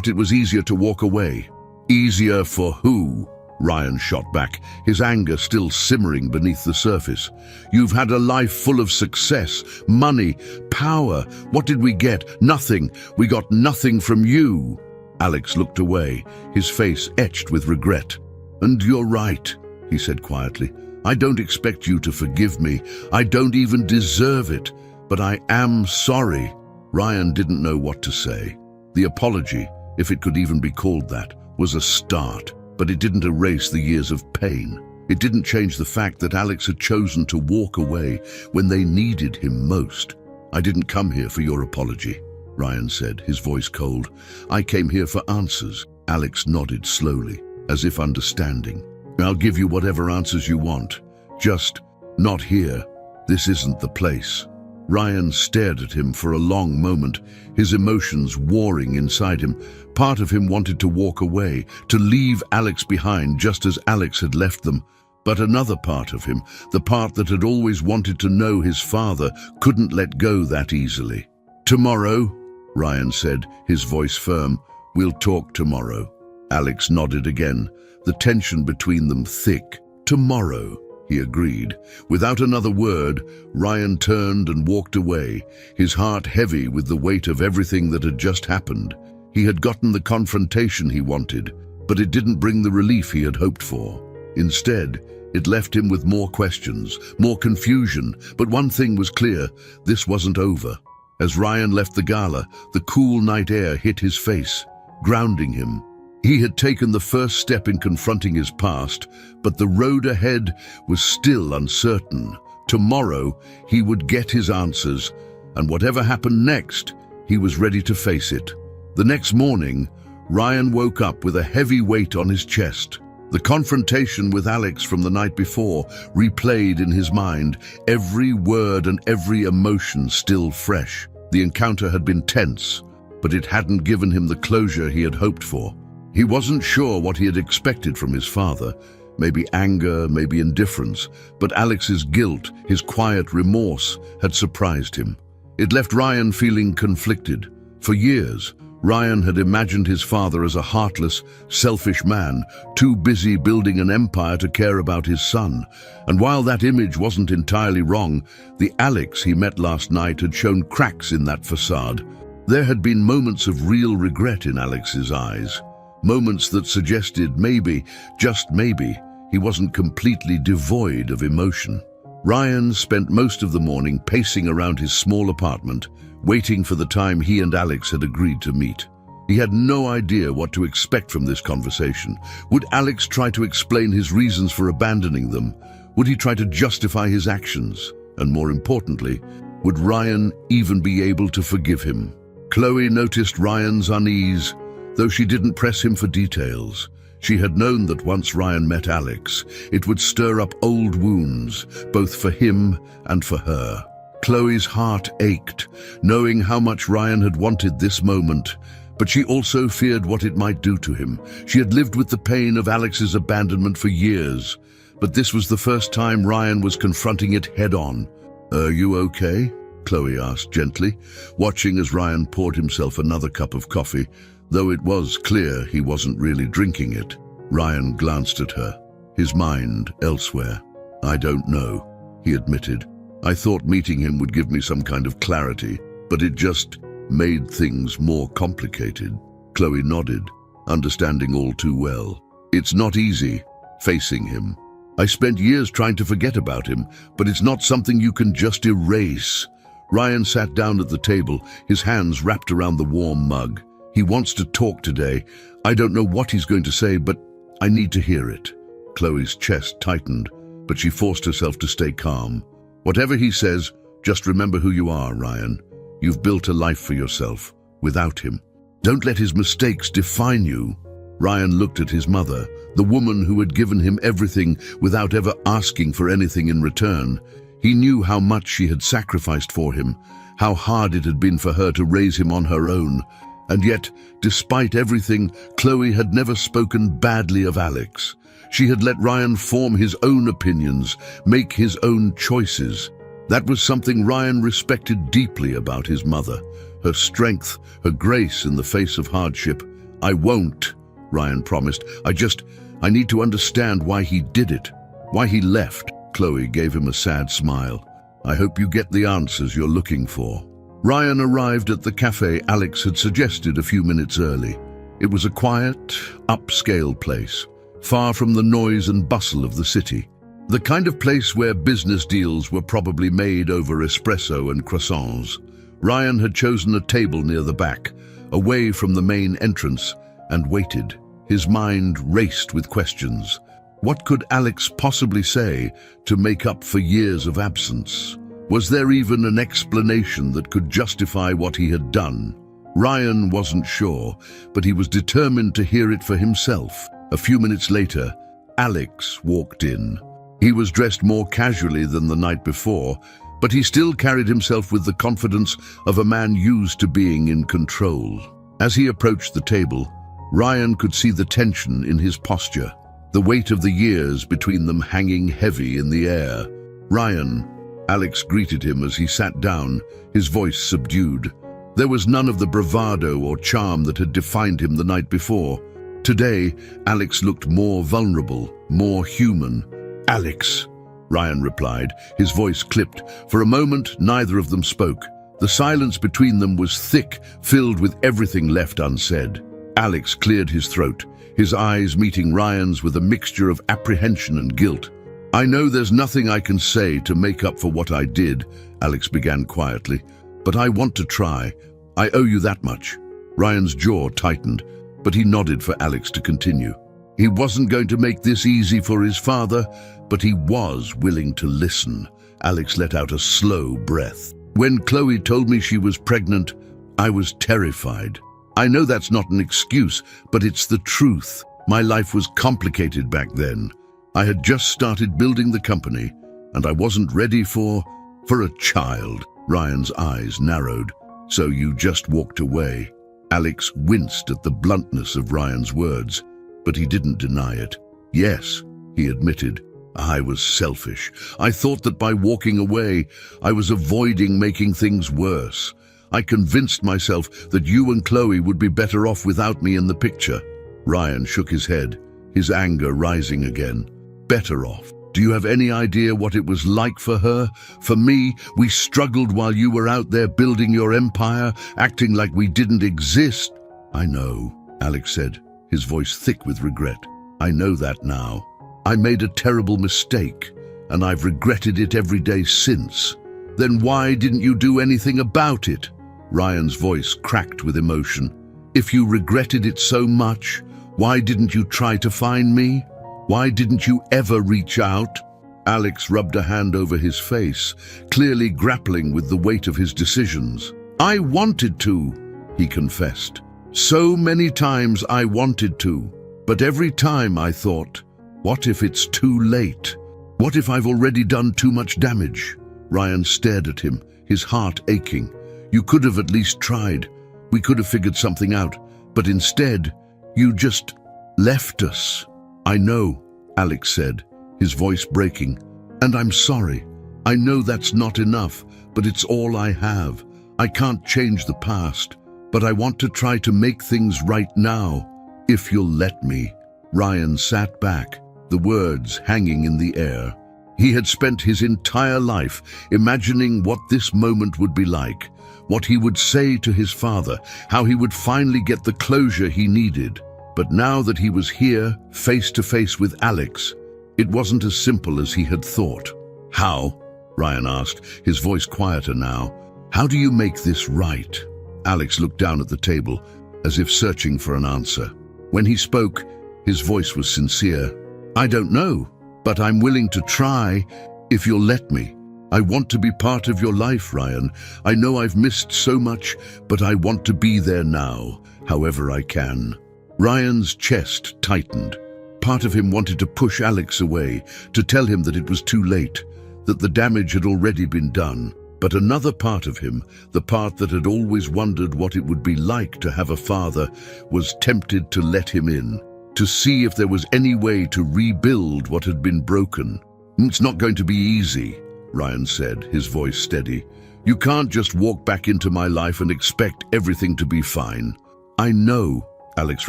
[SPEAKER 1] it was easier to walk away. Easier for who? Ryan shot back, his anger still simmering beneath the surface. You've had a life full of success, money, power. What did we get? Nothing. We got nothing from you. Alex looked away, his face etched with regret. And you're right, he said quietly. I don't expect you to forgive me. I don't even deserve it. But I am sorry. Ryan didn't know what to say. The apology, if it could even be called that, was a start. But it didn't erase the years of pain. It didn't change the fact that Alex had chosen to walk away when they needed him most. I didn't come here for your apology, Ryan said, his voice cold. I came here for answers. Alex nodded slowly, as if understanding. I'll give you whatever answers you want. Just not here. This isn't the place. Ryan stared at him for a long moment, his emotions warring inside him. Part of him wanted to walk away, to leave Alex behind just as Alex had left them. But another part of him, the part that had always wanted to know his father, couldn't let go that easily. Tomorrow, Ryan said, his voice firm. We'll talk tomorrow. Alex nodded again, the tension between them thick. Tomorrow, he agreed. Without another word, Ryan turned and walked away, his heart heavy with the weight of everything that had just happened. He had gotten the confrontation he wanted, but it didn't bring the relief he had hoped for. Instead, it left him with more questions, more confusion, but one thing was clear, this wasn't over. As Ryan left the gala, the cool night air hit his face, grounding him. He had taken the first step in confronting his past, but the road ahead was still uncertain. Tomorrow, he would get his answers, and whatever happened next, he was ready to face it. The next morning, Ryan woke up with a heavy weight on his chest. The confrontation with Alex from the night before replayed in his mind, every word and every emotion still fresh. The encounter had been tense, but it hadn't given him the closure he had hoped for. He wasn't sure what he had expected from his father, maybe anger, maybe indifference, but Alex's guilt, his quiet remorse, had surprised him. It left Ryan feeling conflicted. For years, Ryan had imagined his father as a heartless, selfish man, too busy building an empire to care about his son. And while that image wasn't entirely wrong, the Alex he met last night had shown cracks in that facade. There had been moments of real regret in Alex's eyes. Moments that suggested maybe, just maybe, he wasn't completely devoid of emotion. Ryan spent most of the morning pacing around his small apartment, waiting for the time he and Alex had agreed to meet. He had no idea what to expect from this conversation. Would Alex try to explain his reasons for abandoning them? Would he try to justify his actions? And more importantly, would Ryan even be able to forgive him? Chloe noticed Ryan's unease, though she didn't press him for details. She had known that once Ryan met Alex, it would stir up old wounds, both for him and for her. Chloe's heart ached, knowing how much Ryan had wanted this moment, but she also feared what it might do to him. She had lived with the pain of Alex's abandonment for years, but this was the first time Ryan was confronting it head-on. "Are you okay?" Chloe asked gently, watching as Ryan poured himself another cup of coffee, though it was clear he wasn't really drinking it. Ryan glanced at her, his mind elsewhere. "I don't know," he admitted. "I thought meeting him would give me some kind of clarity, but it just made things more complicated. Chloe nodded, understanding all too well. It's not easy, facing him. I spent years trying to forget about him, but it's not something you can just erase. Ryan sat down at the table, his hands wrapped around the warm mug. He wants to talk today. I don't know what he's going to say, but I need to hear it. Chloe's chest tightened, but she forced herself to stay calm. Whatever he says, just remember who you are, Ryan. You've built a life for yourself, without him. Don't let his mistakes define you. Ryan looked at his mother, the woman who had given him everything without ever asking for anything in return. He knew how much she had sacrificed for him, how hard it had been for her to raise him on her own. And yet, despite everything, Chloe had never spoken badly of Alex. She had let Ryan form his own opinions, make his own choices. That was something Ryan respected deeply about his mother. Her strength, her grace in the face of hardship. I won't, Ryan promised. I need to understand why he did it, why he left. Chloe gave him a sad smile. I hope you get the answers you're looking for. Ryan arrived at the cafe Alex had suggested a few minutes early. It was a quiet, upscale place, far from the noise and bustle of the city. The kind of place where business deals were probably made over espresso and croissants. Ryan had chosen a table near the back, away from the main entrance, and waited. His mind raced with questions. What could Alex possibly say to make up for years of absence? Was there even an explanation that could justify what he had done? Ryan wasn't sure, but he was determined to hear it for himself. A few minutes later, Alex walked in. He was dressed more casually than the night before, but he still carried himself with the confidence of a man used to being in control. As he approached the table, Ryan could see the tension in his posture, the weight of the years between them hanging heavy in the air. Ryan, Alex greeted him as he sat down, his voice subdued. There was none of the bravado or charm that had defined him the night before. Today, Alex looked more vulnerable, more human. Alex, Ryan replied, his voice clipped. For a moment, neither of them spoke. The silence between them was thick, filled with everything left unsaid. Alex cleared his throat, his eyes meeting Ryan's with a mixture of apprehension and guilt. I know there's nothing I can say to make up for what I did, Alex began quietly, but I want to try. I owe you that much. Ryan's jaw tightened, but he nodded for Alex to continue. He wasn't going to make this easy for his father, but he was willing to listen. Alex let out a slow breath. When Chloe told me she was pregnant, I was terrified. I know that's not an excuse, but it's the truth. My life was complicated back then. I had just started building the company, and I wasn't ready for a child. Ryan's eyes narrowed. So you just walked away. Alex winced at the bluntness of Ryan's words, but he didn't deny it. Yes, he admitted, I was selfish. I thought that by walking away, I was avoiding making things worse. I convinced myself that you and Chloe would be better off without me in the picture. Ryan shook his head, his anger rising again. Better off? Do you have any idea what it was like for her? For me, we struggled while you were out there building your empire, acting like we didn't exist. I know, Alex said, his voice thick with regret. I know that now. I made a terrible mistake, and I've regretted it every day since. Then why didn't you do anything about it? Ryan's voice cracked with emotion. If you regretted it so much, why didn't you try to find me? Why didn't you ever reach out? Alex rubbed a hand over his face, clearly grappling with the weight of his decisions. I wanted to, he confessed. So many times I wanted to, but every time I thought, what if it's too late? What if I've already done too much damage? Ryan stared at him, his heart aching. You could have at least tried. We could have figured something out, but instead, you just left us. I know, Alex said, his voice breaking, and I'm sorry. I know that's not enough, but it's all I have. I can't change the past, but I want to try to make things right now, if you'll let me. Ryan sat back, the words hanging in the air. He had spent his entire life imagining what this moment would be like, what he would say to his father, how he would finally get the closure he needed. But now that he was here, face to face with Alex, it wasn't as simple as he had thought. "How?" Ryan asked, his voice quieter now. "How do you make this right?" Alex looked down at the table, as if searching for an answer. When he spoke, his voice was sincere. "I don't know, but I'm willing to try, if you'll let me. I want to be part of your life, Ryan. I know I've missed so much, but I want to be there now, however I can." Ryan's chest tightened. Part of him wanted to push Alex away, to tell him that it was too late, that the damage had already been done. But another part of him, the part that had always wondered what it would be like to have a father, was tempted to let him in, to see if there was any way to rebuild what had been broken. "It's not going to be easy," Ryan said, his voice steady. "You can't just walk back into my life and expect everything to be fine." "I know," Alex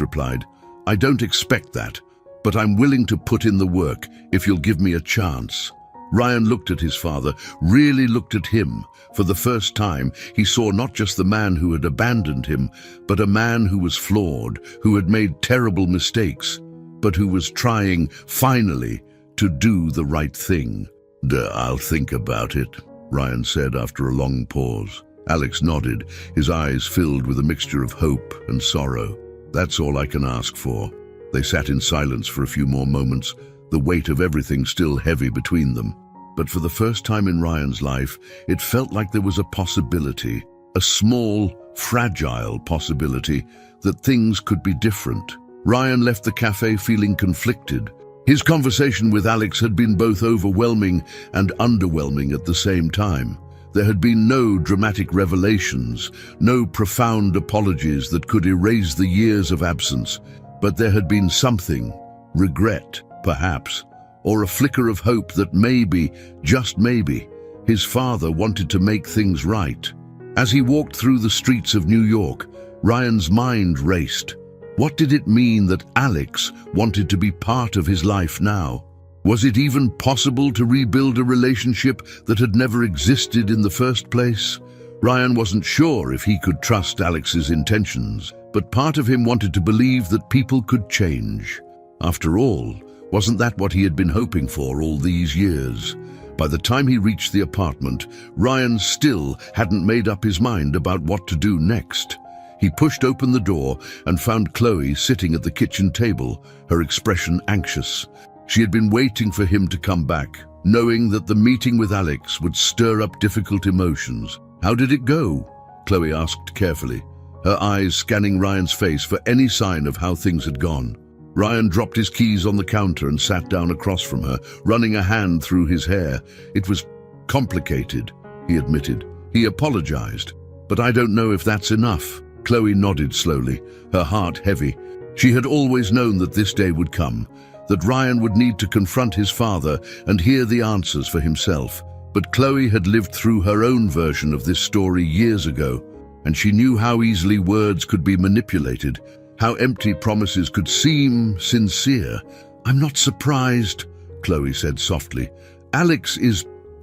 [SPEAKER 1] replied. "I don't expect that, but I'm willing to put in the work if you'll give me a chance." Ryan looked at his father, really looked at him. For the first time, he saw not just the man who had abandoned him, but a man who was flawed, who had made terrible mistakes, but who was trying, finally, to do the right thing. "I'll think about it," Ryan said after a long pause. Alex nodded, his eyes filled with a mixture of hope and sorrow. "That's all I can ask for." They sat in silence for a few more moments, the weight of everything still heavy between them. But for the first time in Ryan's life, it felt like there was a possibility, a small, fragile possibility, that things could be different. Ryan left the cafe feeling conflicted. His conversation with Alex had been both overwhelming and underwhelming at the same time. There had been no dramatic revelations, no profound apologies that could erase the years of absence, but there had been something, regret, perhaps, or a flicker of hope that maybe, just maybe, his father wanted to make things right. As he walked through the streets of New York, Ryan's mind raced. What did it mean that Alex wanted to be part of his life now? Was it even possible to rebuild a relationship that had never existed in the first place? Ryan wasn't sure if he could trust Alex's intentions, but part of him wanted to believe that people could change. After all, wasn't that what he had been hoping for all these years? By the time he reached the apartment, Ryan still hadn't made up his mind about what to do next. He pushed open the door and found Chloe sitting at the kitchen table, her expression anxious. She had been waiting for him to come back, knowing that the meeting with Alex would stir up difficult emotions. "How did it go?" Chloe asked carefully, her eyes scanning Ryan's face for any sign of how things had gone. Ryan dropped his keys on the counter and sat down across from her, running a hand through his hair. "It was complicated," he admitted. He apologized. "But I don't know if that's enough." Chloe nodded slowly, her heart heavy. She had always known that this day would come, that Ryan would need to confront his father and hear the answers for himself. But Chloe had lived through her own version of this story years ago, and she knew how easily words could be manipulated, how empty promises could seem sincere. "I'm not surprised," Chloe said softly.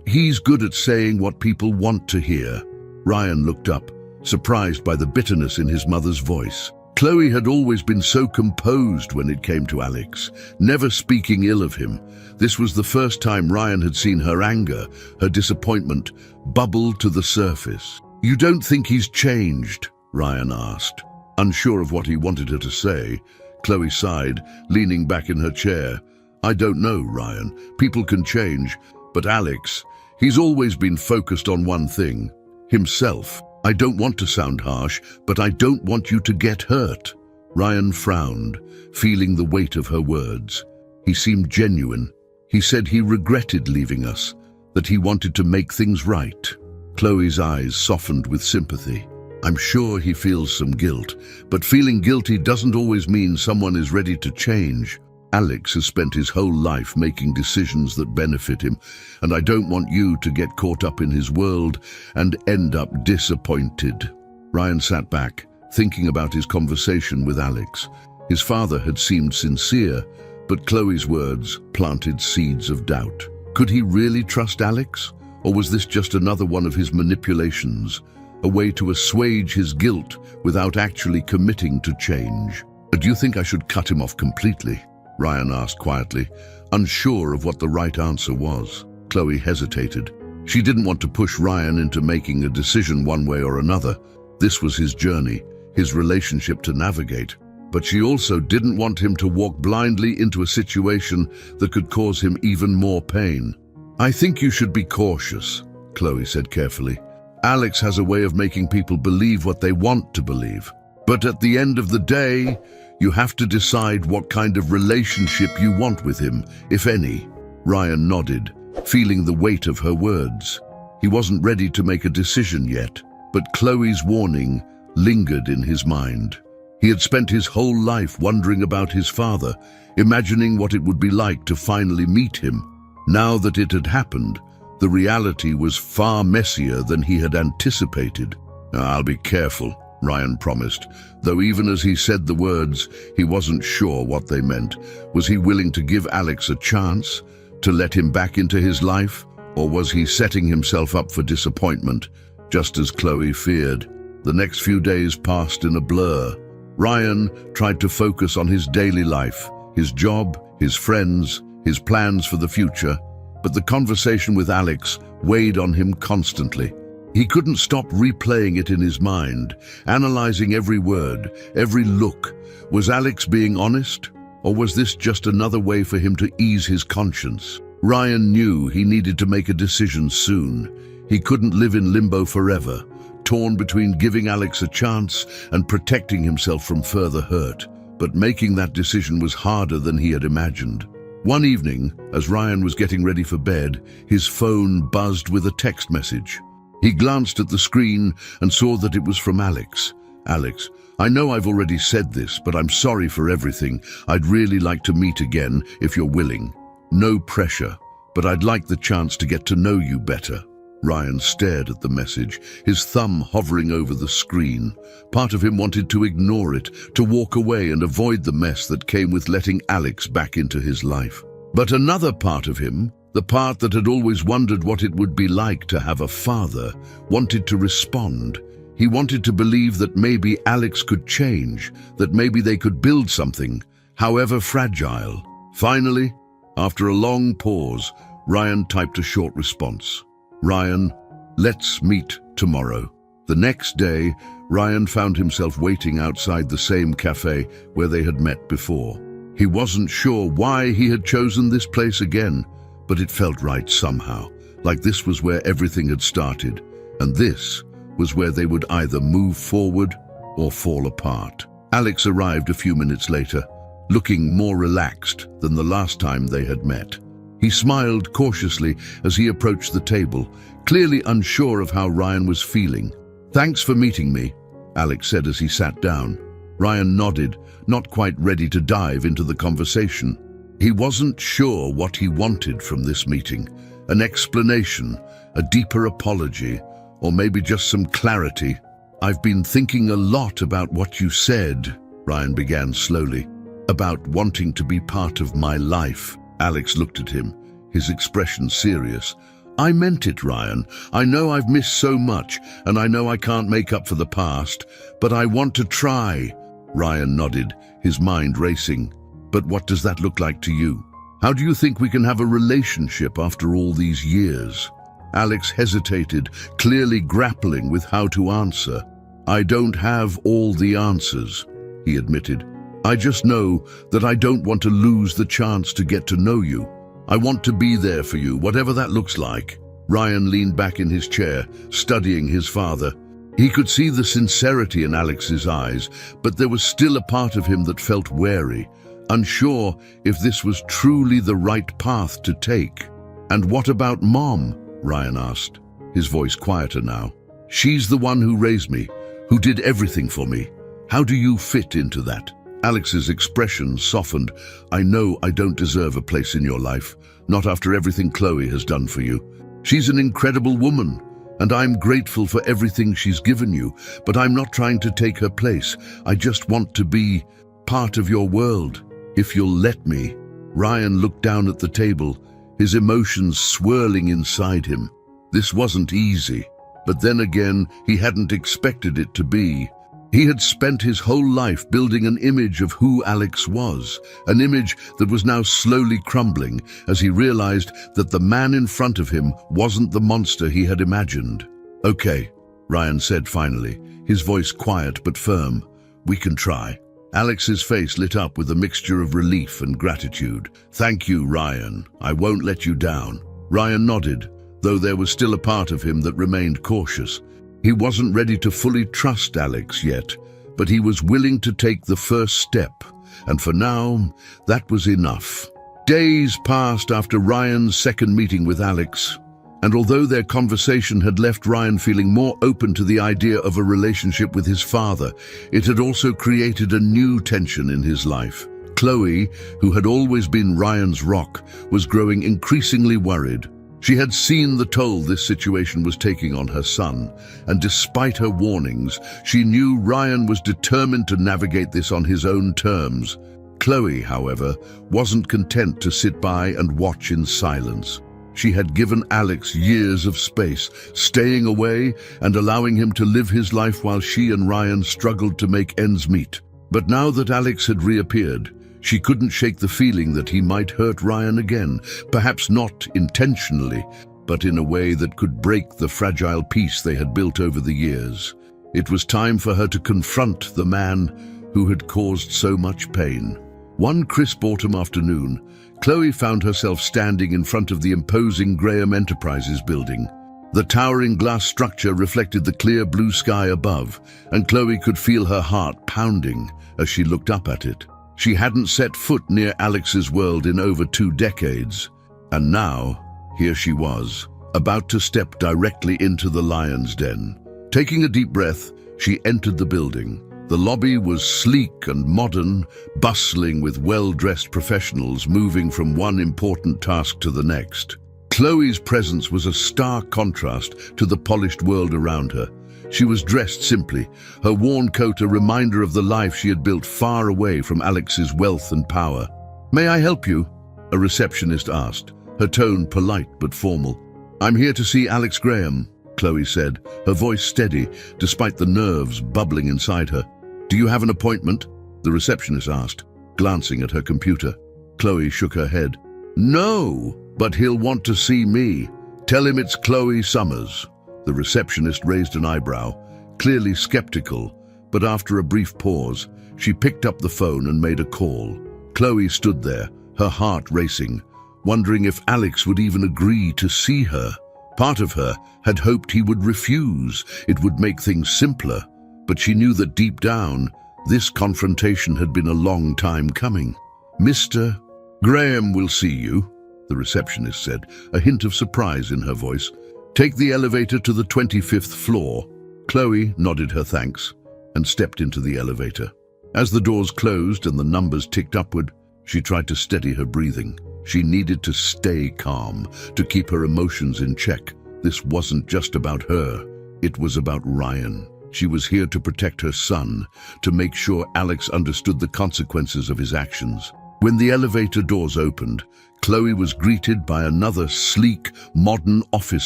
[SPEAKER 1] He's good at saying what people want to hear." Ryan looked up, surprised by the bitterness in his mother's voice. Chloe had always been so composed when it came to Alex, never speaking ill of him. This was the first time Ryan had seen her anger, her disappointment, bubble to the surface. "You don't think he's changed?" Ryan asked. Unsure of what he wanted her to say, Chloe sighed, leaning back in her chair. "I don't know, Ryan. People can change, but Alex, he's always been focused on one thing, himself. I don't want to sound harsh, but I don't want you to get hurt." Ryan frowned, feeling the weight of her words. He seemed genuine. He said he regretted leaving us, that he wanted to make things right. Chloe's eyes softened with sympathy. "I'm sure he feels some guilt, but feeling guilty doesn't always mean someone is ready to change. Alex has spent his whole life making decisions that benefit him, and I don't want you to get caught up in his world and end up disappointed." Ryan sat back, thinking about his conversation with Alex. His father had seemed sincere, but Chloe's words planted seeds of doubt. Could he really trust Alex? Or was this just another one of his manipulations? a way to assuage his guilt without actually committing to change. "Do you think I should cut him off completely?" Ryan asked quietly, unsure of what the right answer was. Chloe hesitated. She didn't want to push Ryan into making a decision one way or another. This was his journey, his relationship to navigate. But she also didn't want him to walk blindly into a situation that could cause him even more pain. "I think you should be cautious," Chloe said carefully. "Alex has a way of making people believe what they want to believe. But at the end of the day, you have to decide what kind of relationship you want with him, if any." Ryan nodded, feeling the weight of her words. He wasn't ready to make a decision yet, but Chloe's warning lingered in his mind. He had spent his whole life wondering about his father, imagining what it would be like to finally meet him. Now that it had happened, the reality was far messier than he had anticipated. "I'll be careful," Ryan promised, though even as he said the words, he wasn't sure what they meant. Was he willing to give Alex a chance, to let him back into his life, or was he setting himself up for disappointment, just as Chloe feared? The next few days passed in a blur. Ryan tried to focus on his daily life, his job, his friends, his plans for the future, but the conversation with Alex weighed on him constantly. He couldn't stop replaying it in his mind, analyzing every word, every look. Was Alex being honest, or was this just another way for him to ease his conscience? Ryan knew he needed to make a decision soon. He couldn't live in limbo forever, torn between giving Alex a chance and protecting himself from further hurt. But making that decision was harder than he had imagined. One evening, as Ryan was getting ready for bed, his phone buzzed with a text message. He glanced at the screen and saw that it was from Alex. "Alex, I know I've already said this, but I'm sorry for everything. I'd really like to meet again, if you're willing. No pressure, but I'd like the chance to get to know you better." Ryan stared at the message, his thumb hovering over the screen. Part of him wanted to ignore it, to walk away and avoid the mess that came with letting Alex back into his life. But another part of him, the part that had always wondered what it would be like to have a father, wanted to respond. He wanted to believe that maybe Alex could change, that maybe they could build something, however fragile. Finally, after a long pause, Ryan typed a short response. "Ryan, let's meet tomorrow." The next day, Ryan found himself waiting outside the same cafe where they had met before. He wasn't sure why he had chosen this place again, but it felt right somehow, like this was where everything had started, and this was where they would either move forward or fall apart. Alex arrived a few minutes later, looking more relaxed than the last time they had met. He smiled cautiously as he approached the table, clearly unsure of how Ryan was feeling. "Thanks for meeting me," Alex said as he sat down. Ryan nodded, not quite ready to dive into the conversation. He wasn't sure what he wanted from this meeting. An explanation, a deeper apology, or maybe just some clarity. "I've been thinking a lot about what you said," Ryan began slowly, "about wanting to be part of my life." Alex looked at him, his expression serious. "I meant it, Ryan. I know I've missed so much, and I know I can't make up for the past, but I want to try." Ryan nodded, his mind racing. "But what does that look like to you? How do you think we can have a relationship after all these years?" Alex hesitated, clearly grappling with how to answer. "I don't have all the answers," he admitted. "I just know that I don't want to lose the chance to get to know you. I want to be there for you, whatever that looks like." Ryan leaned back in his chair, studying his father. He could see the sincerity in Alex's eyes, but there was still a part of him that felt wary, unsure if this was truly the right path to take. "And what about Mom?" Ryan asked, his voice quieter now. "She's the one who raised me, who did everything for me. How do you fit into that?" Alex's expression softened. "I know I don't deserve a place in your life, not after everything Chloe has done for you. She's an incredible woman, and I'm grateful for everything she's given you, but I'm not trying to take her place. I just want to be part of your world, if you'll let me." Ryan looked down at the table, his emotions swirling inside him. This wasn't easy. but then again, he hadn't expected it to be. He had spent his whole life building an image of who Alex was, an image that was now slowly crumbling as he realized that the man in front of him wasn't the monster he had imagined. "Okay," Ryan said finally, his voice quiet but firm. "We can try." Alex's face lit up with a mixture of relief and gratitude. "Thank you, Ryan. I won't let you down." Ryan nodded, though there was still a part of him that remained cautious. He wasn't ready to fully trust Alex yet, but he was willing to take the first step, and for now, that was enough. Days passed after Ryan's second meeting with Alex, and although their conversation had left Ryan feeling more open to the idea of a relationship with his father, it had also created a new tension in his life. Chloe, who had always been Ryan's rock, was growing increasingly worried. She had seen the toll this situation was taking on her son, and despite her warnings, she knew Ryan was determined to navigate this on his own terms. Chloe, however, wasn't content to sit by and watch in silence. She had given Alex years of space, staying away and allowing him to live his life while she and Ryan struggled to make ends meet. But now that Alex had reappeared, she couldn't shake the feeling that he might hurt Ryan again, perhaps not intentionally, but in a way that could break the fragile peace they had built over the years. It was time for her to confront the man who had caused so much pain. One crisp autumn afternoon, Chloe found herself standing in front of the imposing Graham Enterprises building. The towering glass structure reflected the clear blue sky above, and Chloe could feel her heart pounding as she looked up at it. She hadn't set foot near Alex's world in over 2 decades, and now, here she was, about to step directly into the lion's den. Taking a deep breath, she entered the building. The lobby was sleek and modern, bustling with well-dressed professionals moving from one important task to the next. Chloe's presence was a stark contrast to the polished world around her. She was dressed simply, her worn coat a reminder of the life she had built far away from Alex's wealth and power. "May I help you?" a receptionist asked, her tone polite but formal. "I'm here to see Alex Graham," Chloe said, her voice steady despite the nerves bubbling inside her. "Do you have an appointment?" the receptionist asked, glancing at her computer. Chloe shook her head. "No, but he'll want to see me. Tell him it's Chloe Summers." The receptionist raised an eyebrow, clearly skeptical, but after a brief pause, she picked up the phone and made a call. Chloe stood there, her heart racing, wondering if Alex would even agree to see her. Part of her had hoped he would refuse. It would make things simpler. But she knew that deep down, this confrontation had been a long time coming. "Mr. Graham will see you," the receptionist said, a hint of surprise in her voice. "Take the elevator to the 25th floor." Chloe nodded her thanks and stepped into the elevator. As the doors closed and the numbers ticked upward, she tried to steady her breathing. She needed to stay calm, to keep her emotions in check. This wasn't just about her. It was about Ryan. She was here to protect her son, to make sure Alex understood the consequences of his actions. When the elevator doors opened, Chloe was greeted by another sleek, modern office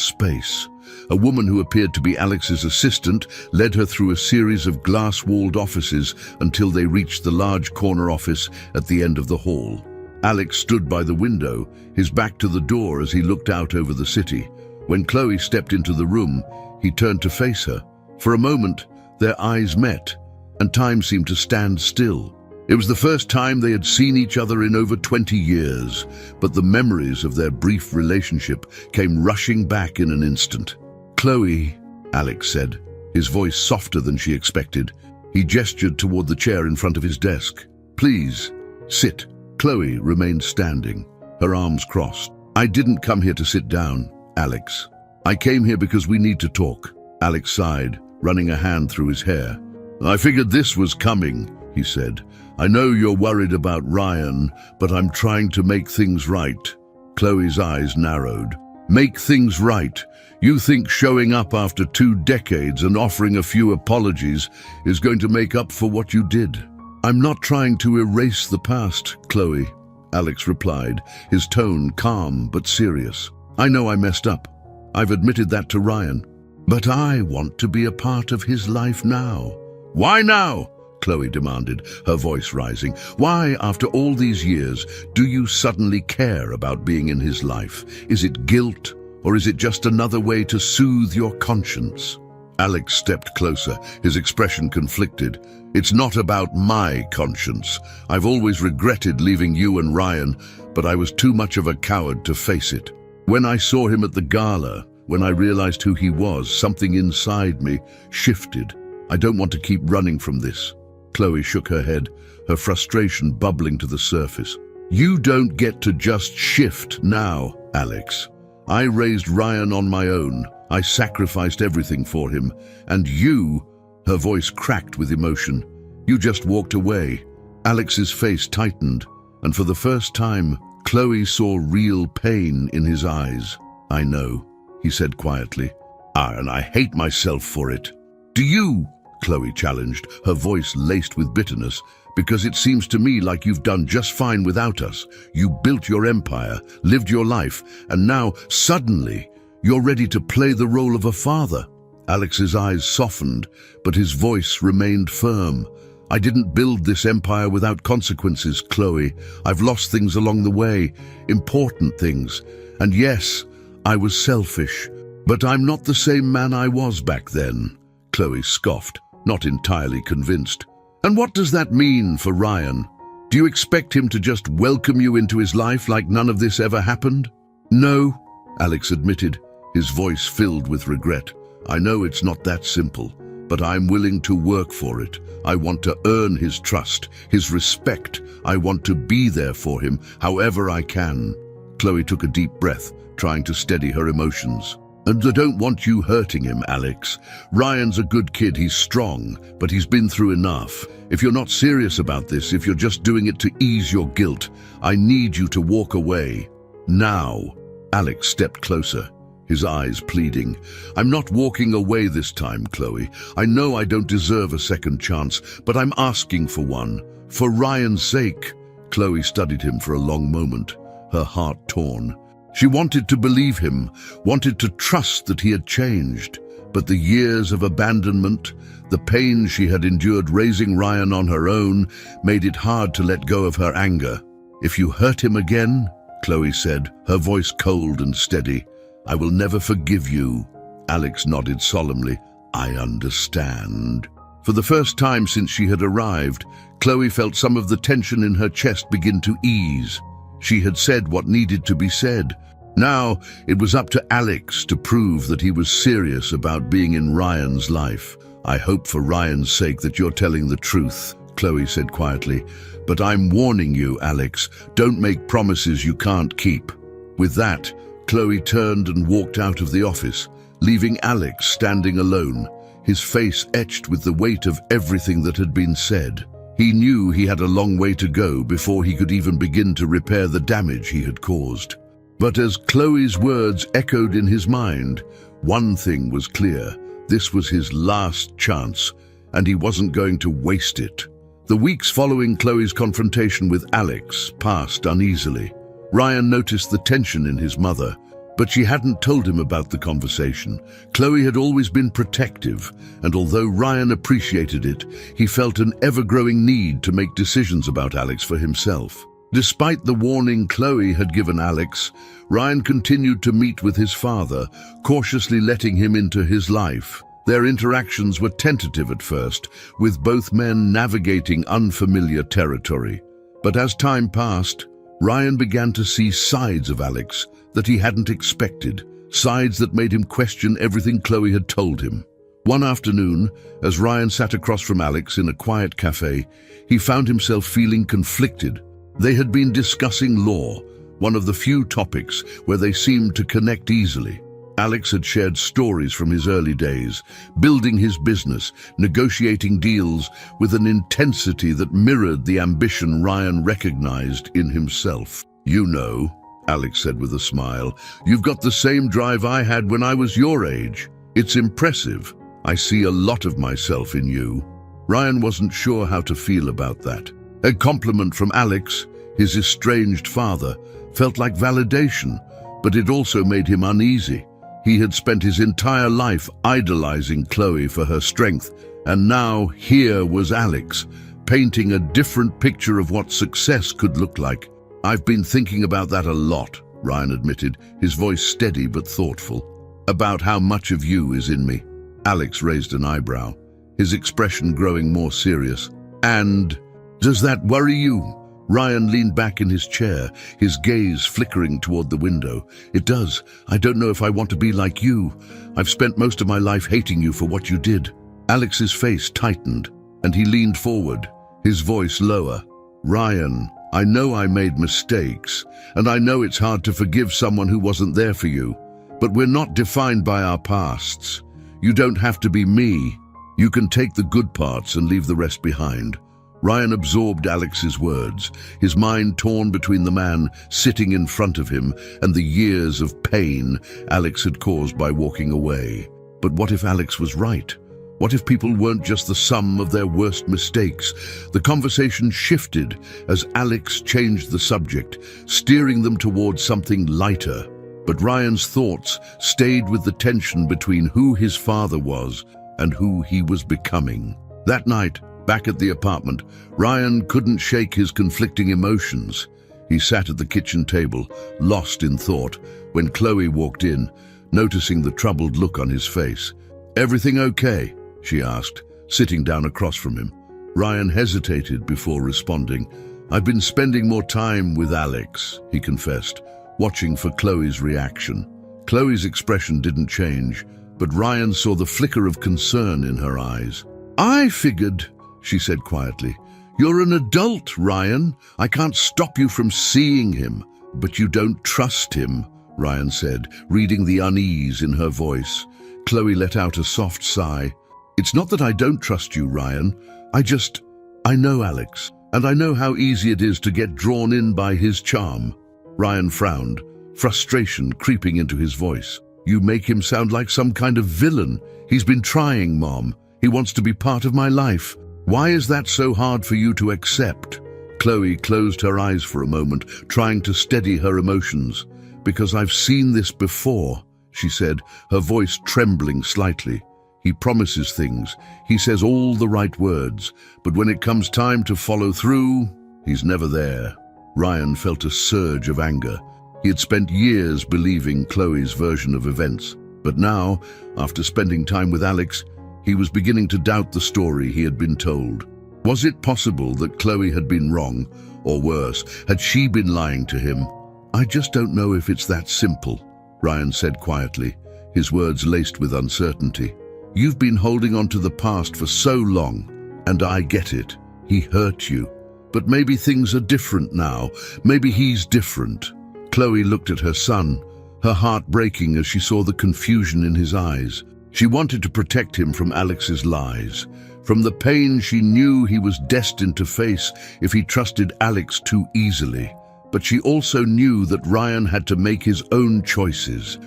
[SPEAKER 1] space. A woman who appeared to be Alex's assistant led her through a series of glass-walled offices until they reached the large corner office at the end of the hall. Alex stood by the window, his back to the door as he looked out over the city. When Chloe stepped into the room, he turned to face her. For a moment, their eyes met, and time seemed to stand still. It was the first time they had seen each other in over 20 years, but the memories of their brief relationship came rushing back in an instant. "Chloe," Alex said, his voice softer than she expected. He gestured toward the chair in front of his desk. "Please, sit." Chloe remained standing, her arms crossed. "I didn't come here to sit down, Alex. I came here because we need to talk." Alex sighed, running a hand through his hair. "I figured this was coming," he said. "I know you're worried about Ryan, but I'm trying to make things right." Chloe's eyes narrowed. "Make things right? You think showing up after 2 decades and offering a few apologies is going to make up for what you did?" "I'm not trying to erase the past, Chloe," Alex replied, his tone calm but serious. "I know I messed up. I've admitted that to Ryan. But I want to be a part of his life now. Why now? Chloe demanded, her voice rising. Why, after all these years, do you suddenly care about being in his life? Is it guilt, or is it just another way to soothe your conscience? Alex stepped closer, his expression conflicted. It's not about my conscience. I've always regretted leaving you and Ryan, but I was too much of a coward to face it. When I saw him at the gala, when I realized who he was, something inside me shifted. I don't want to keep running from this. Chloe shook her head, her frustration bubbling to the surface. You don't get to just shift now, Alex. I raised Ryan on my own. I sacrificed everything for him. And you, her voice cracked with emotion, you just walked away. Alex's face tightened, and for the first time, Chloe saw real pain in his eyes. I know, he said quietly. And I hate myself for it. Do you? Chloe challenged, her voice laced with bitterness. Because it seems to me like you've done just fine without us. You built your empire, lived your life, and now, suddenly, you're ready to play the role of a father. Alex's eyes softened, but his voice remained firm. I didn't build this empire without consequences, Chloe. I've lost things along the way, important things. And yes, I was selfish, but I'm not the same man I was back then. Chloe scoffed, not entirely convinced. And what does that mean for Ryan? Do you expect him to just welcome you into his life like none of this ever happened? No, Alex admitted, his voice filled with regret. I know it's not that simple, but I'm willing to work for it. I want to earn his trust, his respect. I want to be there for him, however I can. Chloe took a deep breath, trying to steady her emotions. And I don't want you hurting him, Alex. Ryan's a good kid, he's strong, but he's been through enough. If you're not serious about this, if you're just doing it to ease your guilt, I need you to walk away. Now. Alex stepped closer, his eyes pleading. I'm not walking away this time, Chloe. I know I don't deserve a second chance, but I'm asking for one. For Ryan's sake. Chloe studied him for a long moment, her heart torn. She wanted to believe him, wanted to trust that he had changed. But the years of abandonment, the pain she had endured raising Ryan on her own, made it hard to let go of her anger. If you hurt him again, Chloe said, her voice cold and steady, I will never forgive you. Alex nodded solemnly. I understand. For the first time since she had arrived, Chloe felt some of the tension in her chest begin to ease. She had said what needed to be said. Now it was up to Alex to prove that he was serious about being in Ryan's life. I hope for Ryan's sake that you're telling the truth, Chloe said quietly. But I'm warning you, Alex, don't make promises you can't keep. With that, Chloe turned and walked out of the office, leaving Alex standing alone, his face etched with the weight of everything that had been said. He knew he had a long way to go before he could even begin to repair the damage he had caused. But as Chloe's words echoed in his mind, one thing was clear. This was his last chance, and he wasn't going to waste it. The weeks following Chloe's confrontation with Alex passed uneasily. Ryan noticed the tension in his mother, but she hadn't told him about the conversation. Chloe had always been protective, and although Ryan appreciated it, he felt an ever-growing need to make decisions about Alex for himself. Despite the warning Chloe had given Alex, Ryan continued to meet with his father, cautiously letting him into his life. Their interactions were tentative at first, with both men navigating unfamiliar territory. But as time passed, Ryan began to see sides of Alex that he hadn't expected, sides that made him question everything Chloe had told him. One afternoon, as Ryan sat across from Alex in a quiet cafe, he found himself feeling conflicted. They had been discussing law, one of the few topics where they seemed to connect easily. Alex had shared stories from his early days, building his business, negotiating deals with an intensity that mirrored the ambition Ryan recognized in himself. You know, Alex said with a smile, you've got the same drive I had when I was your age. It's impressive. I see a lot of myself in you. Ryan wasn't sure how to feel about that. A compliment from Alex, his estranged father, felt like validation, but it also made him uneasy. He had spent his entire life idolizing Chloe for her strength, and now here was Alex, painting a different picture of what success could look like. "I've been thinking about that a lot," Ryan admitted, his voice steady but thoughtful. "About how much of you is in me." Alex raised an eyebrow, his expression growing more serious. "And does that worry you?" Ryan leaned back in his chair, his gaze flickering toward the window. "It does. I don't know if I want to be like you. I've spent most of my life hating you for what you did." Alex's face tightened, and he leaned forward, his voice lower. "Ryan, I know I made mistakes, and I know it's hard to forgive someone who wasn't there for you, but we're not defined by our pasts. You don't have to be me. You can take the good parts and leave the rest behind." Ryan absorbed Alex's words, his mind torn between the man sitting in front of him and the years of pain Alex had caused by walking away. But what if Alex was right? What if people weren't just the sum of their worst mistakes? The conversation shifted as Alex changed the subject, steering them towards something lighter. But Ryan's thoughts stayed with the tension between who his father was and who he was becoming. That night, back at the apartment, Ryan couldn't shake his conflicting emotions. He sat at the kitchen table, lost in thought, when Chloe walked in, noticing the troubled look on his face. "Everything okay?" she asked, sitting down across from him. Ryan hesitated before responding. "I've been spending more time with Alex," he confessed, watching for Chloe's reaction. Chloe's expression didn't change, but Ryan saw the flicker of concern in her eyes. "I figured," she said quietly. "You're an adult, Ryan. I can't stop you from seeing him." "But you don't trust him," Ryan said, reading the unease in her voice. Chloe let out a soft sigh. "It's not that I don't trust you, Ryan. I know Alex, and I know how easy it is to get drawn in by his charm." Ryan frowned, frustration creeping into his voice. "You make him sound like some kind of villain. He's been trying, Mom. He wants to be part of my life. Why is that so hard for you to accept?" Chloe closed her eyes for a moment, trying to steady her emotions. "Because I've seen this before," she said, her voice trembling slightly. "He promises things, he says all the right words, but when it comes time to follow through, he's never there." Ryan felt a surge of anger. He had spent years believing Chloe's version of events, but now, after spending time with Alex, he was beginning to doubt the story he had been told. Was it possible that Chloe had been wrong, or worse, had she been lying to him? "I just don't know if it's that simple," Ryan said quietly, his words laced with uncertainty. "You've been holding on to the past for so long, and I get it. He hurt you. But maybe things are different now. Maybe he's different." Chloe looked at her son, her heart breaking as she saw the confusion in his eyes. She wanted to protect him from Alex's lies, from the pain she knew he was destined to face if he trusted Alex too easily. But she also knew that Ryan had to make his own choices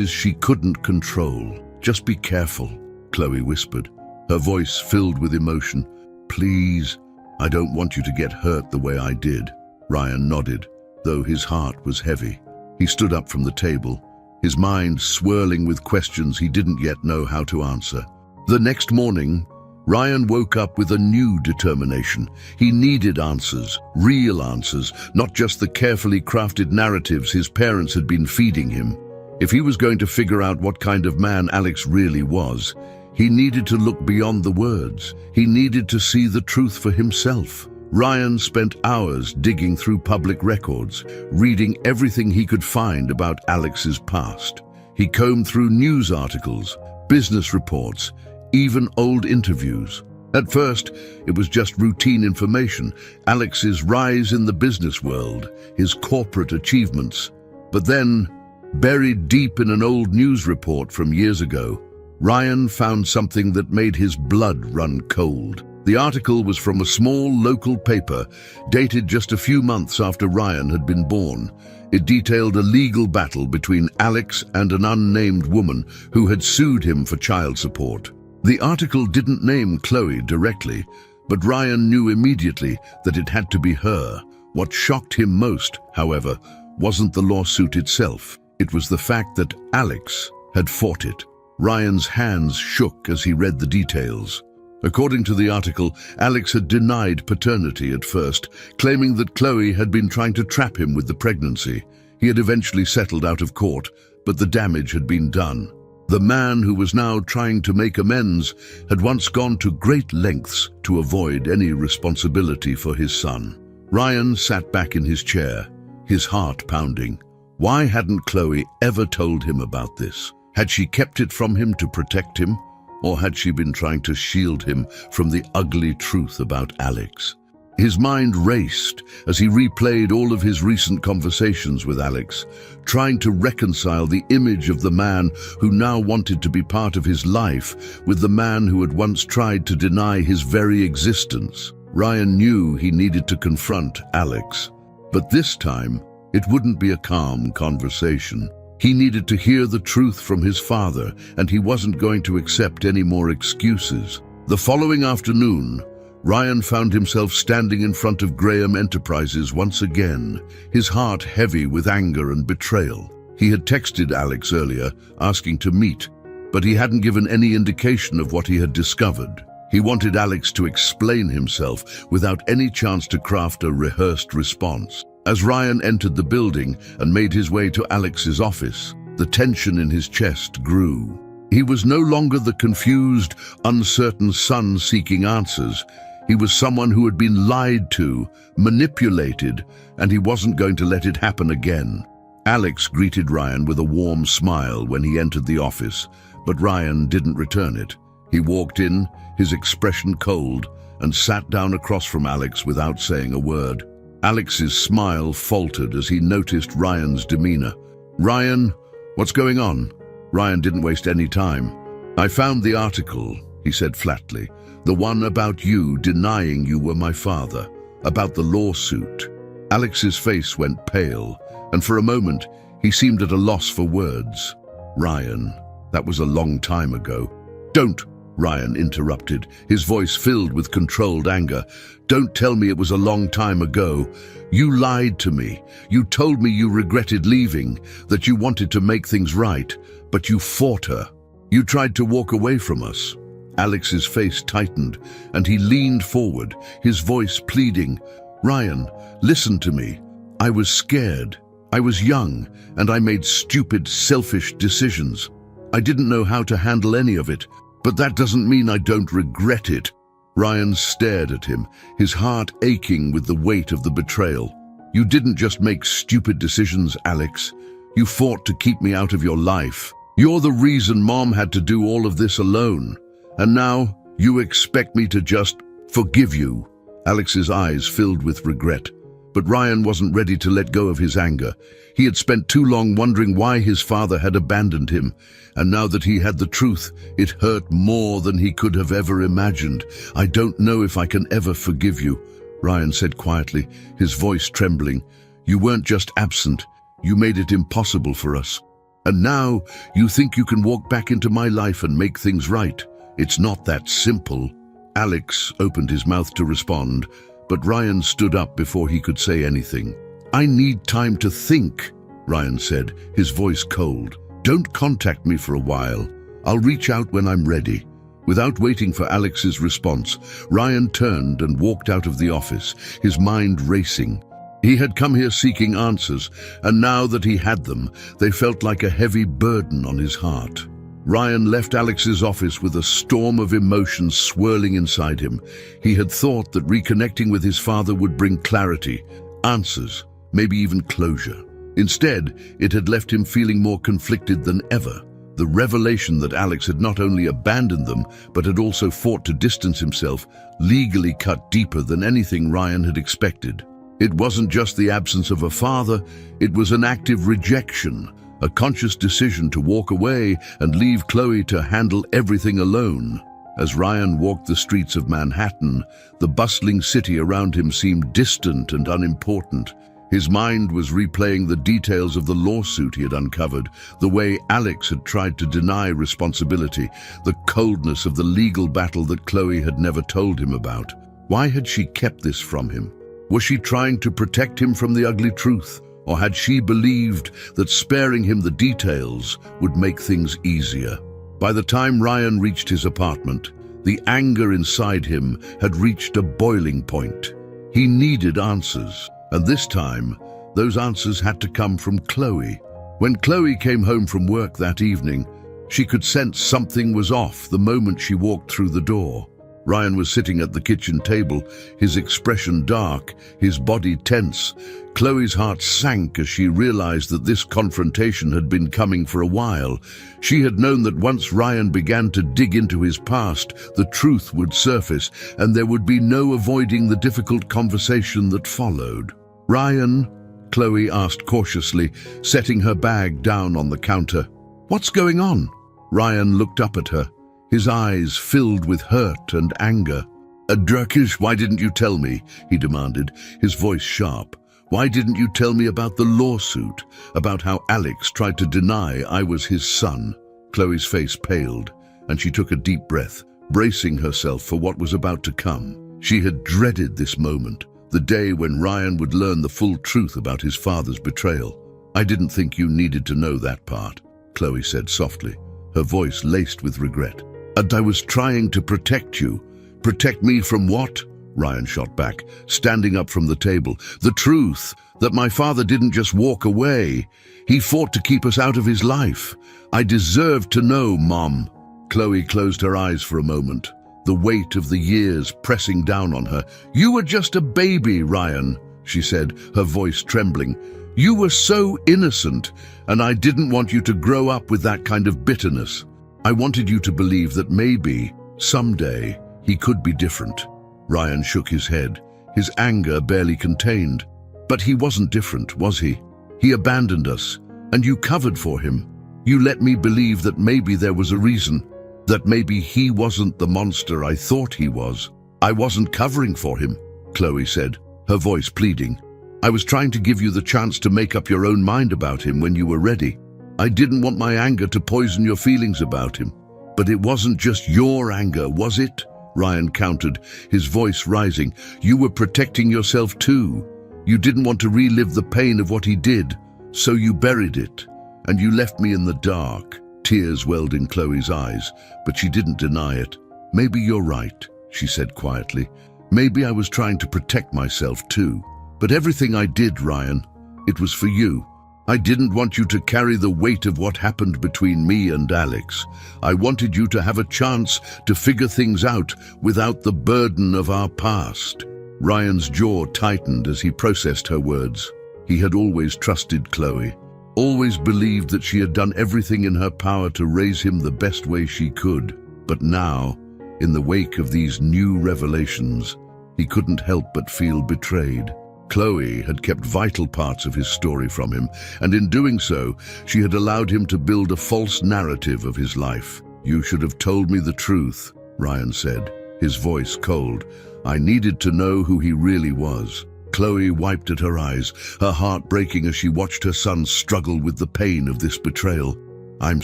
[SPEAKER 1] she couldn't control. "Just be careful," Chloe whispered, her voice filled with emotion. "Please, I don't want you to get hurt the way I did." Ryan nodded, though his heart was heavy. He stood up from the table, his mind swirling with questions he didn't yet know how to answer. The next morning, Ryan woke up with a new determination. He needed answers, real answers, not just the carefully crafted narratives his parents had been feeding him. If he was going to figure out what kind of man Alex really was, he needed to look beyond the words. He needed to see the truth for himself. Ryan spent hours digging through public records, reading everything he could find about Alex's past. He combed through news articles, business reports, even old interviews. At first, it was just routine information, Alex's rise in the business world, his corporate achievements. But then, buried deep in an old news report from years ago, Ryan found something that made his blood run cold. The article was from a small local paper, dated just a few months after Ryan had been born. It detailed a legal battle between Alex and an unnamed woman who had sued him for child support. The article didn't name Chloe directly, but Ryan knew immediately that it had to be her. What shocked him most, however, wasn't the lawsuit itself. It was the fact that Alex had fought it. Ryan's hands shook as he read the details. According to the article, Alex had denied paternity at first, claiming that Chloe had been trying to trap him with the pregnancy. He had eventually settled out of court, but the damage had been done. The man who was now trying to make amends had once gone to great lengths to avoid any responsibility for his son. Ryan sat back in his chair, his heart pounding. Why hadn't Chloe ever told him about this? Had she kept it from him to protect him? Or had she been trying to shield him from the ugly truth about Alex? His mind raced as he replayed all of his recent conversations with Alex, trying to reconcile the image of the man who now wanted to be part of his life with the man who had once tried to deny his very existence. Ryan knew he needed to confront Alex, but this time it wouldn't be a calm conversation. He needed to hear the truth from his father, and he wasn't going to accept any more excuses. The following afternoon, Ryan found himself standing in front of Graham Enterprises once again, his heart heavy with anger and betrayal. He had texted Alex earlier, asking to meet, but he hadn't given any indication of what he had discovered. He wanted Alex to explain himself without any chance to craft a rehearsed response. As Ryan entered the building and made his way to Alex's office, the tension in his chest grew. He was no longer the confused, uncertain son seeking answers. He was someone who had been lied to, manipulated, and he wasn't going to let it happen again. Alex greeted Ryan with a warm smile when he entered the office, but Ryan didn't return it. He walked in, his expression cold, and sat down across from Alex without saying a word. Alex's smile faltered as he noticed Ryan's demeanor. "Ryan, what's going on?" Ryan didn't waste any time. "I found the article," he said flatly. "The one about you denying you were my father, about the lawsuit." Alex's face went pale, and for a moment he seemed at a loss for words. "Ryan, that was a long time ago." "Don't," Ryan interrupted, his voice filled with controlled anger. "Don't tell me it was a long time ago. You lied to me. You told me you regretted leaving, that you wanted to make things right, but you fought her. You tried to walk away from us." Alex's face tightened, and he leaned forward, his voice pleading. "Ryan, listen to me. I was scared. I was young, and I made stupid, selfish decisions. I didn't know how to handle any of it. But that doesn't mean I don't regret it." Ryan stared at him, his heart aching with the weight of the betrayal. "You didn't just make stupid decisions, Alex. You fought to keep me out of your life. You're the reason Mom had to do all of this alone. And now you expect me to just forgive you." Alex's eyes filled with regret. But Ryan wasn't ready to let go of his anger. He had spent too long wondering why his father had abandoned him, and now that he had the truth, it hurt more than he could have ever imagined. "I don't know if I can ever forgive you," Ryan said quietly, his voice trembling. "You weren't just absent, you made it impossible for us. And now you think you can walk back into my life and make things right. It's not that simple." Alex opened his mouth to respond, but Ryan stood up before he could say anything. "I need time to think," Ryan said, his voice cold. "Don't contact me for a while. I'll reach out when I'm ready." Without waiting for Alex's response, Ryan turned and walked out of the office, his mind racing. He had come here seeking answers, and now that he had them, they felt like a heavy burden on his heart. Ryan left Alex's office with a storm of emotions swirling inside him. He had thought that reconnecting with his father would bring clarity, answers, maybe even closure. Instead, it had left him feeling more conflicted than ever. The revelation that Alex had not only abandoned them, but had also fought to distance himself, legally cut deeper than anything Ryan had expected. It wasn't just the absence of a father, it was an active rejection, a conscious decision to walk away and leave Chloe to handle everything alone. As Ryan walked the streets of Manhattan, the bustling city around him seemed distant and unimportant. His mind was replaying the details of the lawsuit he had uncovered, the way Alex had tried to deny responsibility, the coldness of the legal battle that Chloe had never told him about. Why had she kept this from him? Was she trying to protect him from the ugly truth? Or had she believed that sparing him the details would make things easier? By the time Ryan reached his apartment, the anger inside him had reached a boiling point. He needed answers, and this time, those answers had to come from Chloe. When Chloe came home from work that evening, she could sense something was off the moment she walked through the door. Ryan was sitting at the kitchen table, his expression dark, his body tense. Chloe's heart sank as she realized that this confrontation had been coming for a while. She had known that once Ryan began to dig into his past, the truth would surface, and there would be no avoiding the difficult conversation that followed. "Ryan," Chloe asked cautiously, setting her bag down on the counter. "What's going on?" Ryan looked up at her, his eyes filled with hurt and anger. "Drakish, why didn't you tell me?" he demanded, his voice sharp. "Why didn't you tell me about the lawsuit, about how Alex tried to deny I was his son?" Chloe's face paled, and she took a deep breath, bracing herself for what was about to come. She had dreaded this moment, the day when Ryan would learn the full truth about his father's betrayal. "I didn't think you needed to know that part," Chloe said softly, her voice laced with regret. "And I was trying to protect you." "Protect me from what?" Ryan shot back, standing up from the table. "The truth, that my father didn't just walk away. He fought to keep us out of his life. I deserve to know, Mom." Chloe closed her eyes for a moment, the weight of the years pressing down on her. "You were just a baby, Ryan," she said, her voice trembling. "You were so innocent, and I didn't want you to grow up with that kind of bitterness. I wanted you to believe that maybe, someday, he could be different." Ryan shook his head, his anger barely contained. "But he wasn't different, was he? He abandoned us, and you covered for him. You let me believe that maybe there was a reason, that maybe he wasn't the monster I thought he was." "I wasn't covering for him," Chloe said, her voice pleading. "I was trying to give you the chance to make up your own mind about him when you were ready. I didn't want my anger to poison your feelings about him." "But it wasn't just your anger, was it?" Ryan countered, his voice rising. "You were protecting yourself too. You didn't want to relive the pain of what he did, so you buried it. And you left me in the dark." Tears welled in Chloe's eyes, but she didn't deny it. "Maybe you're right," she said quietly. "Maybe I was trying to protect myself too. But everything I did, Ryan, it was for you. I didn't want you to carry the weight of what happened between me and Alex. I wanted you to have a chance to figure things out without the burden of our past." Ryan's jaw tightened as he processed her words. He had always trusted Chloe, always believed that she had done everything in her power to raise him the best way she could. But now, in the wake of these new revelations, he couldn't help but feel betrayed. Chloe had kept vital parts of his story from him, and in doing so, she had allowed him to build a false narrative of his life. "You should have told me the truth," Ryan said, his voice cold. "I needed to know who he really was." Chloe wiped at her eyes, her heart breaking as she watched her son struggle with the pain of this betrayal. "I'm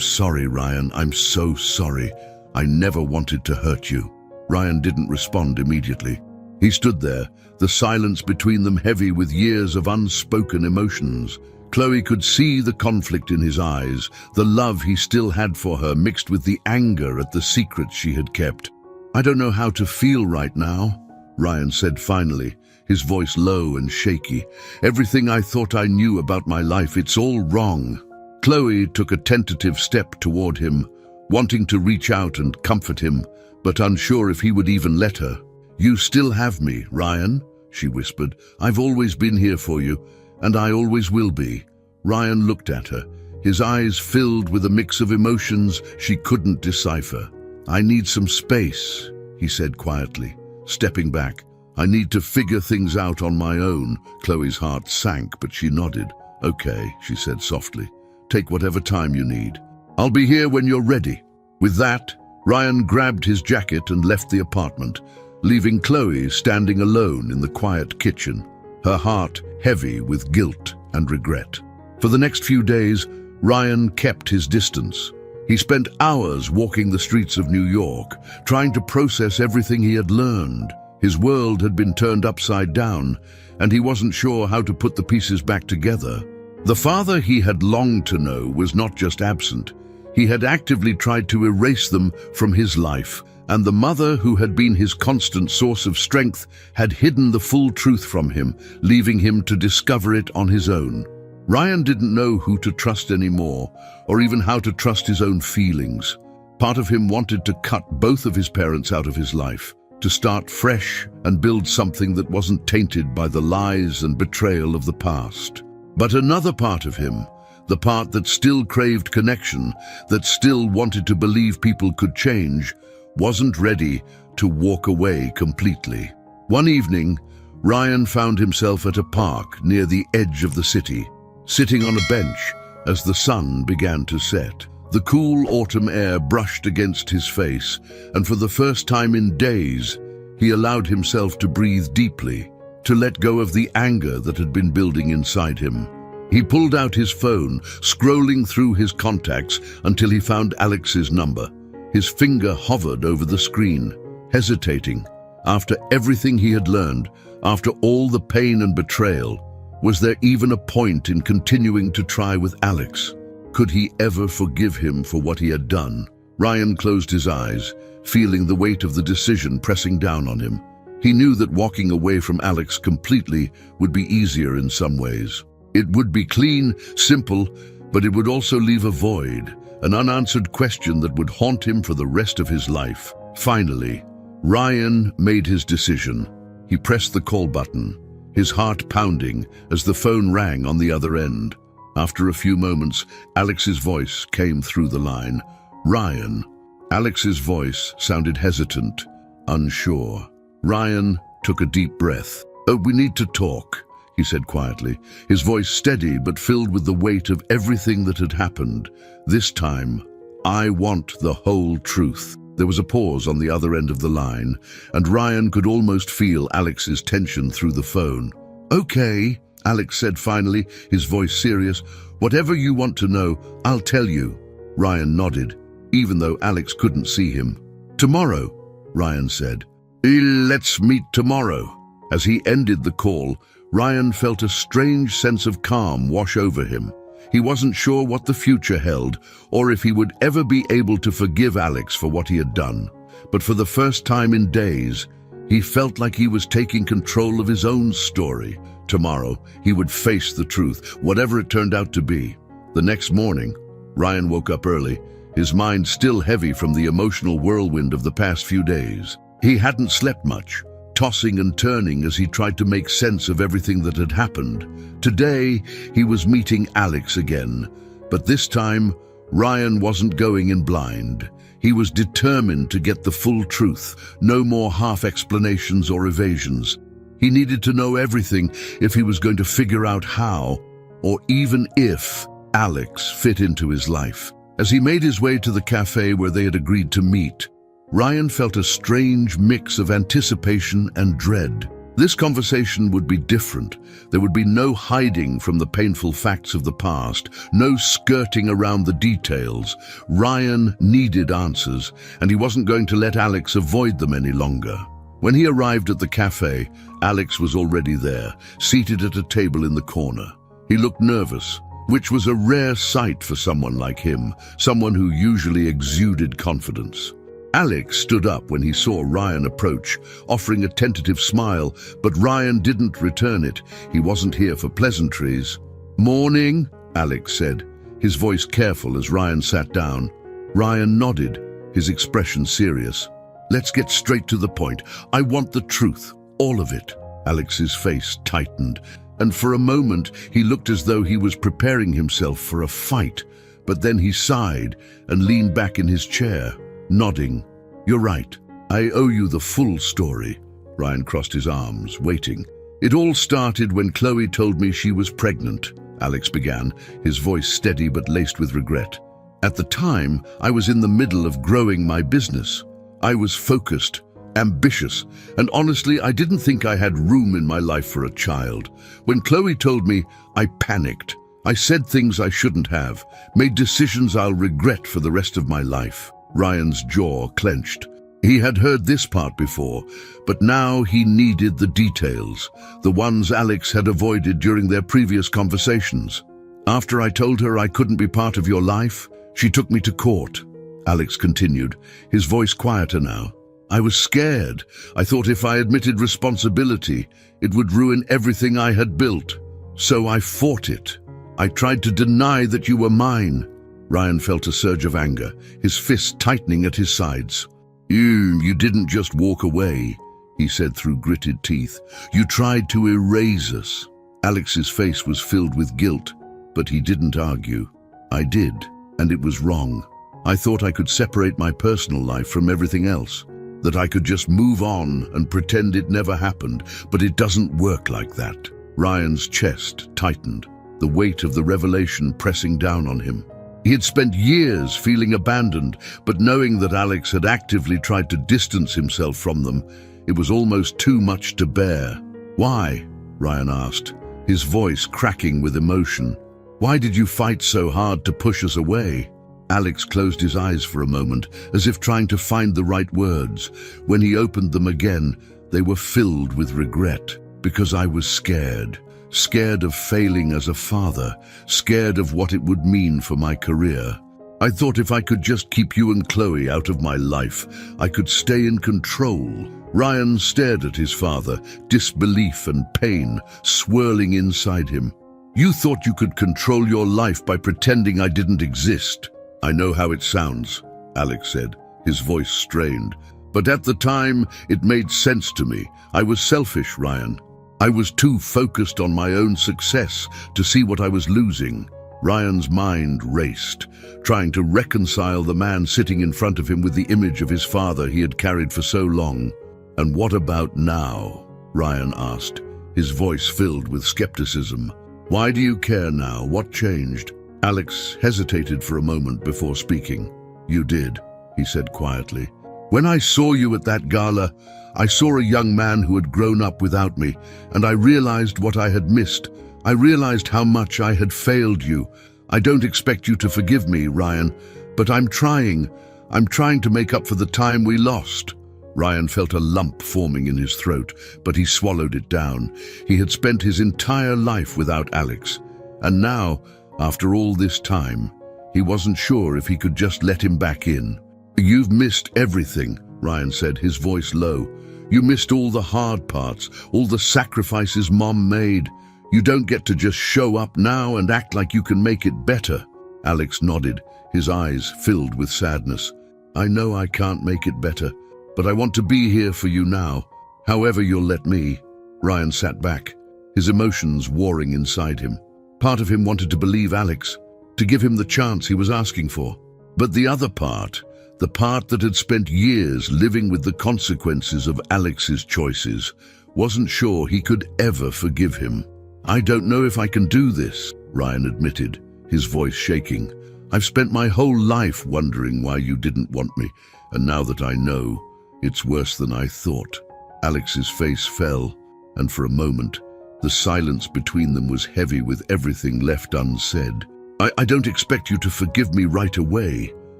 [SPEAKER 1] sorry, Ryan. I'm so sorry. I never wanted to hurt you." Ryan didn't respond immediately. He stood there, the silence between them heavy with years of unspoken emotions. Chloe could see the conflict in his eyes, the love he still had for her mixed with the anger at the secrets she had kept. "I don't know how to feel right now," Ryan said finally, his voice low and shaky. "Everything I thought I knew about my life, it's all wrong." Chloe took a tentative step toward him, wanting to reach out and comfort him, but unsure if he would even let her. "You still have me, Ryan," she whispered. "I've always been here for you, and I always will be." Ryan looked at her, his eyes filled with a mix of emotions she couldn't decipher. "I need some space," he said quietly, stepping back. "I need to figure things out on my own." Chloe's heart sank, but she nodded. "Okay," she said softly. "Take whatever time you need. I'll be here when you're ready." With that, Ryan grabbed his jacket and left the apartment, leaving Chloe standing alone in the quiet kitchen, her heart heavy with guilt and regret. For the next few days, Ryan kept his distance. He spent hours walking the streets of New York, trying to process everything he had learned. His world had been turned upside down, and he wasn't sure how to put the pieces back together. The father he had longed to know was not just absent. He had actively tried to erase them from his life, and the mother who had been his constant source of strength had hidden the full truth from him, leaving him to discover it on his own. Ryan didn't know who to trust anymore, or even how to trust his own feelings. Part of him wanted to cut both of his parents out of his life, to start fresh and build something that wasn't tainted by the lies and betrayal of the past. But another part of him, the part that still craved connection, that still wanted to believe people could change, wasn't ready to walk away completely. One evening, Ryan found himself at a park near the edge of the city, sitting on a bench as the sun began to set. The cool autumn air brushed against his face, and for the first time in days, he allowed himself to breathe deeply, to let go of the anger that had been building inside him. He pulled out his phone, scrolling through his contacts until he found Alex's number. His finger hovered over the screen, hesitating. After everything he had learned, after all the pain and betrayal, was there even a point in continuing to try with Alex? Could he ever forgive him for what he had done? Ryan closed his eyes, feeling the weight of the decision pressing down on him. He knew that walking away from Alex completely would be easier in some ways. It would be clean, simple, but it would also leave a void, an unanswered question that would haunt him for the rest of his life. Finally, Ryan made his decision. He pressed the call button, his heart pounding as the phone rang on the other end. After a few moments, Alex's voice came through the line. "Ryan." Alex's voice sounded hesitant, unsure. Ryan took a deep breath. "Oh, we need to talk," he said quietly, his voice steady but filled with the weight of everything that had happened. "This time, I want the whole truth." There was a pause on the other end of the line, and Ryan could almost feel Alex's tension through the phone. "Okay," Alex said finally, his voice serious. "Whatever you want to know, I'll tell you." Ryan nodded, even though Alex couldn't see him. "Tomorrow," Ryan said. "Let's meet tomorrow." As he ended the call, Ryan felt a strange sense of calm wash over him. He wasn't sure what the future held, or if he would ever be able to forgive Alex for what he had done. But for the first time in days, he felt like he was taking control of his own story. Tomorrow, he would face the truth, whatever it turned out to be. The next morning, Ryan woke up early, his mind still heavy from the emotional whirlwind of the past few days. He hadn't slept much, tossing and turning as he tried to make sense of everything that had happened. Today, he was meeting Alex again, but this time, Ryan wasn't going in blind. He was determined to get the full truth, no more half explanations or evasions. He needed to know everything if he was going to figure out how, or even if, Alex fit into his life. As he made his way to the cafe where they had agreed to meet, Ryan felt a strange mix of anticipation and dread. This conversation would be different. There would be no hiding from the painful facts of the past, no skirting around the details. Ryan needed answers, and he wasn't going to let Alex avoid them any longer. When he arrived at the cafe, Alex was already there, seated at a table in the corner. He looked nervous, which was a rare sight for someone like him, someone who usually exuded confidence. Alex stood up when he saw Ryan approach, offering a tentative smile, but Ryan didn't return it. He wasn't here for pleasantries. "Morning," Alex said, his voice careful as Ryan sat down. Ryan nodded, his expression serious. "Let's get straight to the point. I want the truth, all of it." Alex's face tightened, and for a moment he looked as though he was preparing himself for a fight, but then he sighed and leaned back in his chair, nodding. "You're right. I owe you the full story." Ryan crossed his arms, waiting. "It all started when Chloe told me she was pregnant," Alex began, his voice steady but laced with regret. "At the time, I was in the middle of growing my business. I was focused, ambitious, and honestly, I didn't think I had room in my life for a child. When Chloe told me, I panicked. I said things I shouldn't have, made decisions I'll regret for the rest of my life." Ryan's jaw clenched. He had heard this part before, but now he needed the details, the ones Alex had avoided during their previous conversations. After I told her I couldn't be part of your life, she took me to court. Alex continued, his voice quieter now. I was scared. I thought if I admitted responsibility, it would ruin everything I had built. So I fought it. I tried to deny that you were mine. Ryan felt a surge of anger, his fists tightening at his sides. You didn't just walk away, he said through gritted teeth. You tried to erase us. Alex's face was filled with guilt, but he didn't argue. I did, and it was wrong. I thought I could separate my personal life from everything else, that I could just move on and pretend it never happened, but it doesn't work like that. Ryan's chest tightened, the weight of the revelation pressing down on him. He had spent years feeling abandoned, but knowing that Alex had actively tried to distance himself from them, it was almost too much to bear. Why? Ryan asked, his voice cracking with emotion. Why did you fight so hard to push us away? Alex closed his eyes for a moment, as if trying to find the right words. When he opened them again, they were filled with regret. Because I was scared. Scared of failing as a father, scared of what it would mean for my career. I thought if I could just keep you and Chloe out of my life, I could stay in control. Ryan stared at his father, disbelief and pain swirling inside him. You thought you could control your life by pretending I didn't exist. I know how it sounds, Alex said, his voice strained. But at the time, it made sense to me. I was selfish, Ryan. I was too focused on my own success to see what I was losing. Ryan's mind raced, trying to reconcile the man sitting in front of him with the image of his father he had carried for so long. And what about now? Ryan asked, his voice filled with skepticism. Why do you care now? What changed? Alex hesitated for a moment before speaking. You did, he said quietly. When I saw you at that gala, I saw a young man who had grown up without me, and I realized what I had missed. I realized how much I had failed you. I don't expect you to forgive me, Ryan, but I'm trying. I'm trying to make up for the time we lost. Ryan felt a lump forming in his throat, but he swallowed it down. He had spent his entire life without Alex, and now, after all this time, he wasn't sure if he could just let him back in. You've missed everything, Ryan said, his voice low. You missed all the hard parts, all the sacrifices Mom made. You don't get to just show up now and act like you can make it better. Alex nodded, his eyes filled with sadness. I know I can't make it better, but I want to be here for you now, however you'll let me. Ryan sat back, his emotions warring inside him. Part of him wanted to believe Alex, to give him the chance he was asking for. But the other part, the part that had spent years living with the consequences of Alex's choices, wasn't sure he could ever forgive him. I don't know if I can do this, Ryan admitted, his voice shaking. I've spent my whole life wondering why you didn't want me, and now that I know, it's worse than I thought. Alex's face fell, and for a moment, the silence between them was heavy with everything left unsaid. I don't expect you to forgive me right away,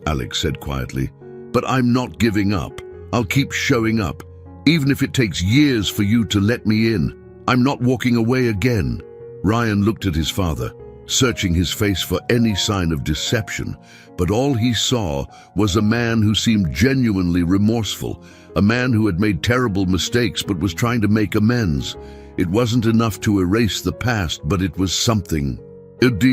[SPEAKER 1] Alex said quietly, but I'm not giving up. I'll keep showing up, even if it takes years for you to let me in. I'm not walking away again. Ryan looked at his father, searching his face for any sign of deception, but all he saw was a man who seemed genuinely remorseful, a man who had made terrible mistakes but was trying to make amends. It wasn't enough to erase the past, but it was something.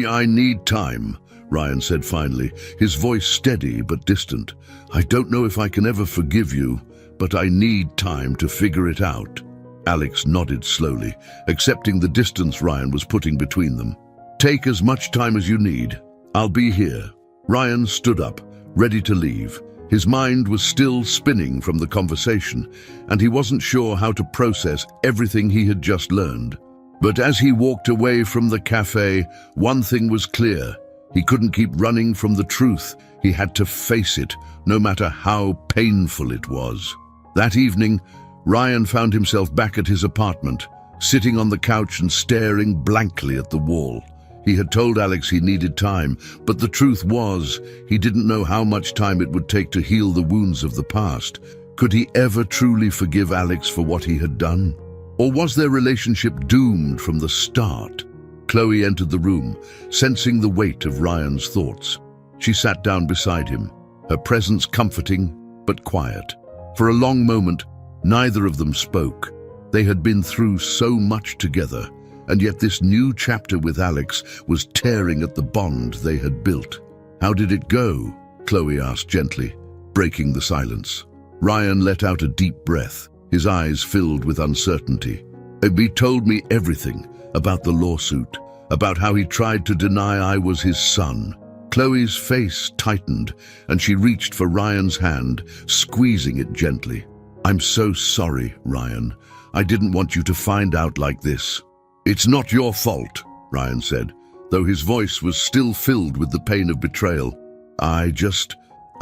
[SPEAKER 1] I need time, Ryan said finally, his voice steady but distant. I don't know if I can ever forgive you, but I need time to figure it out. Alex nodded slowly, accepting the distance Ryan was putting between them. Take as much time as you need. I'll be here. Ryan stood up, ready to leave. His mind was still spinning from the conversation, and he wasn't sure how to process everything he had just learned. But as he walked away from the cafe, one thing was clear. He couldn't keep running from the truth. He had to face it, no matter how painful it was. That evening, Ryan found himself back at his apartment, sitting on the couch and staring blankly at the wall. He had told Alex he needed time, but the truth was, he didn't know how much time it would take to heal the wounds of the past. Could he ever truly forgive Alex for what he had done? Or was their relationship doomed from the start? Chloe entered the room, sensing the weight of Ryan's thoughts. She sat down beside him, her presence comforting but quiet. For a long moment, neither of them spoke. They had been through so much together, and yet this new chapter with Alex was tearing at the bond they had built. "How did it go?" Chloe asked gently, breaking the silence. Ryan let out a deep breath, his eyes filled with uncertainty. He told me everything about the lawsuit, about how he tried to deny I was his son. Chloe's face tightened, and she reached for Ryan's hand, squeezing it gently. "I'm so sorry, Ryan. I didn't want you to find out like this." "It's not your fault," Ryan said, though his voice was still filled with the pain of betrayal. I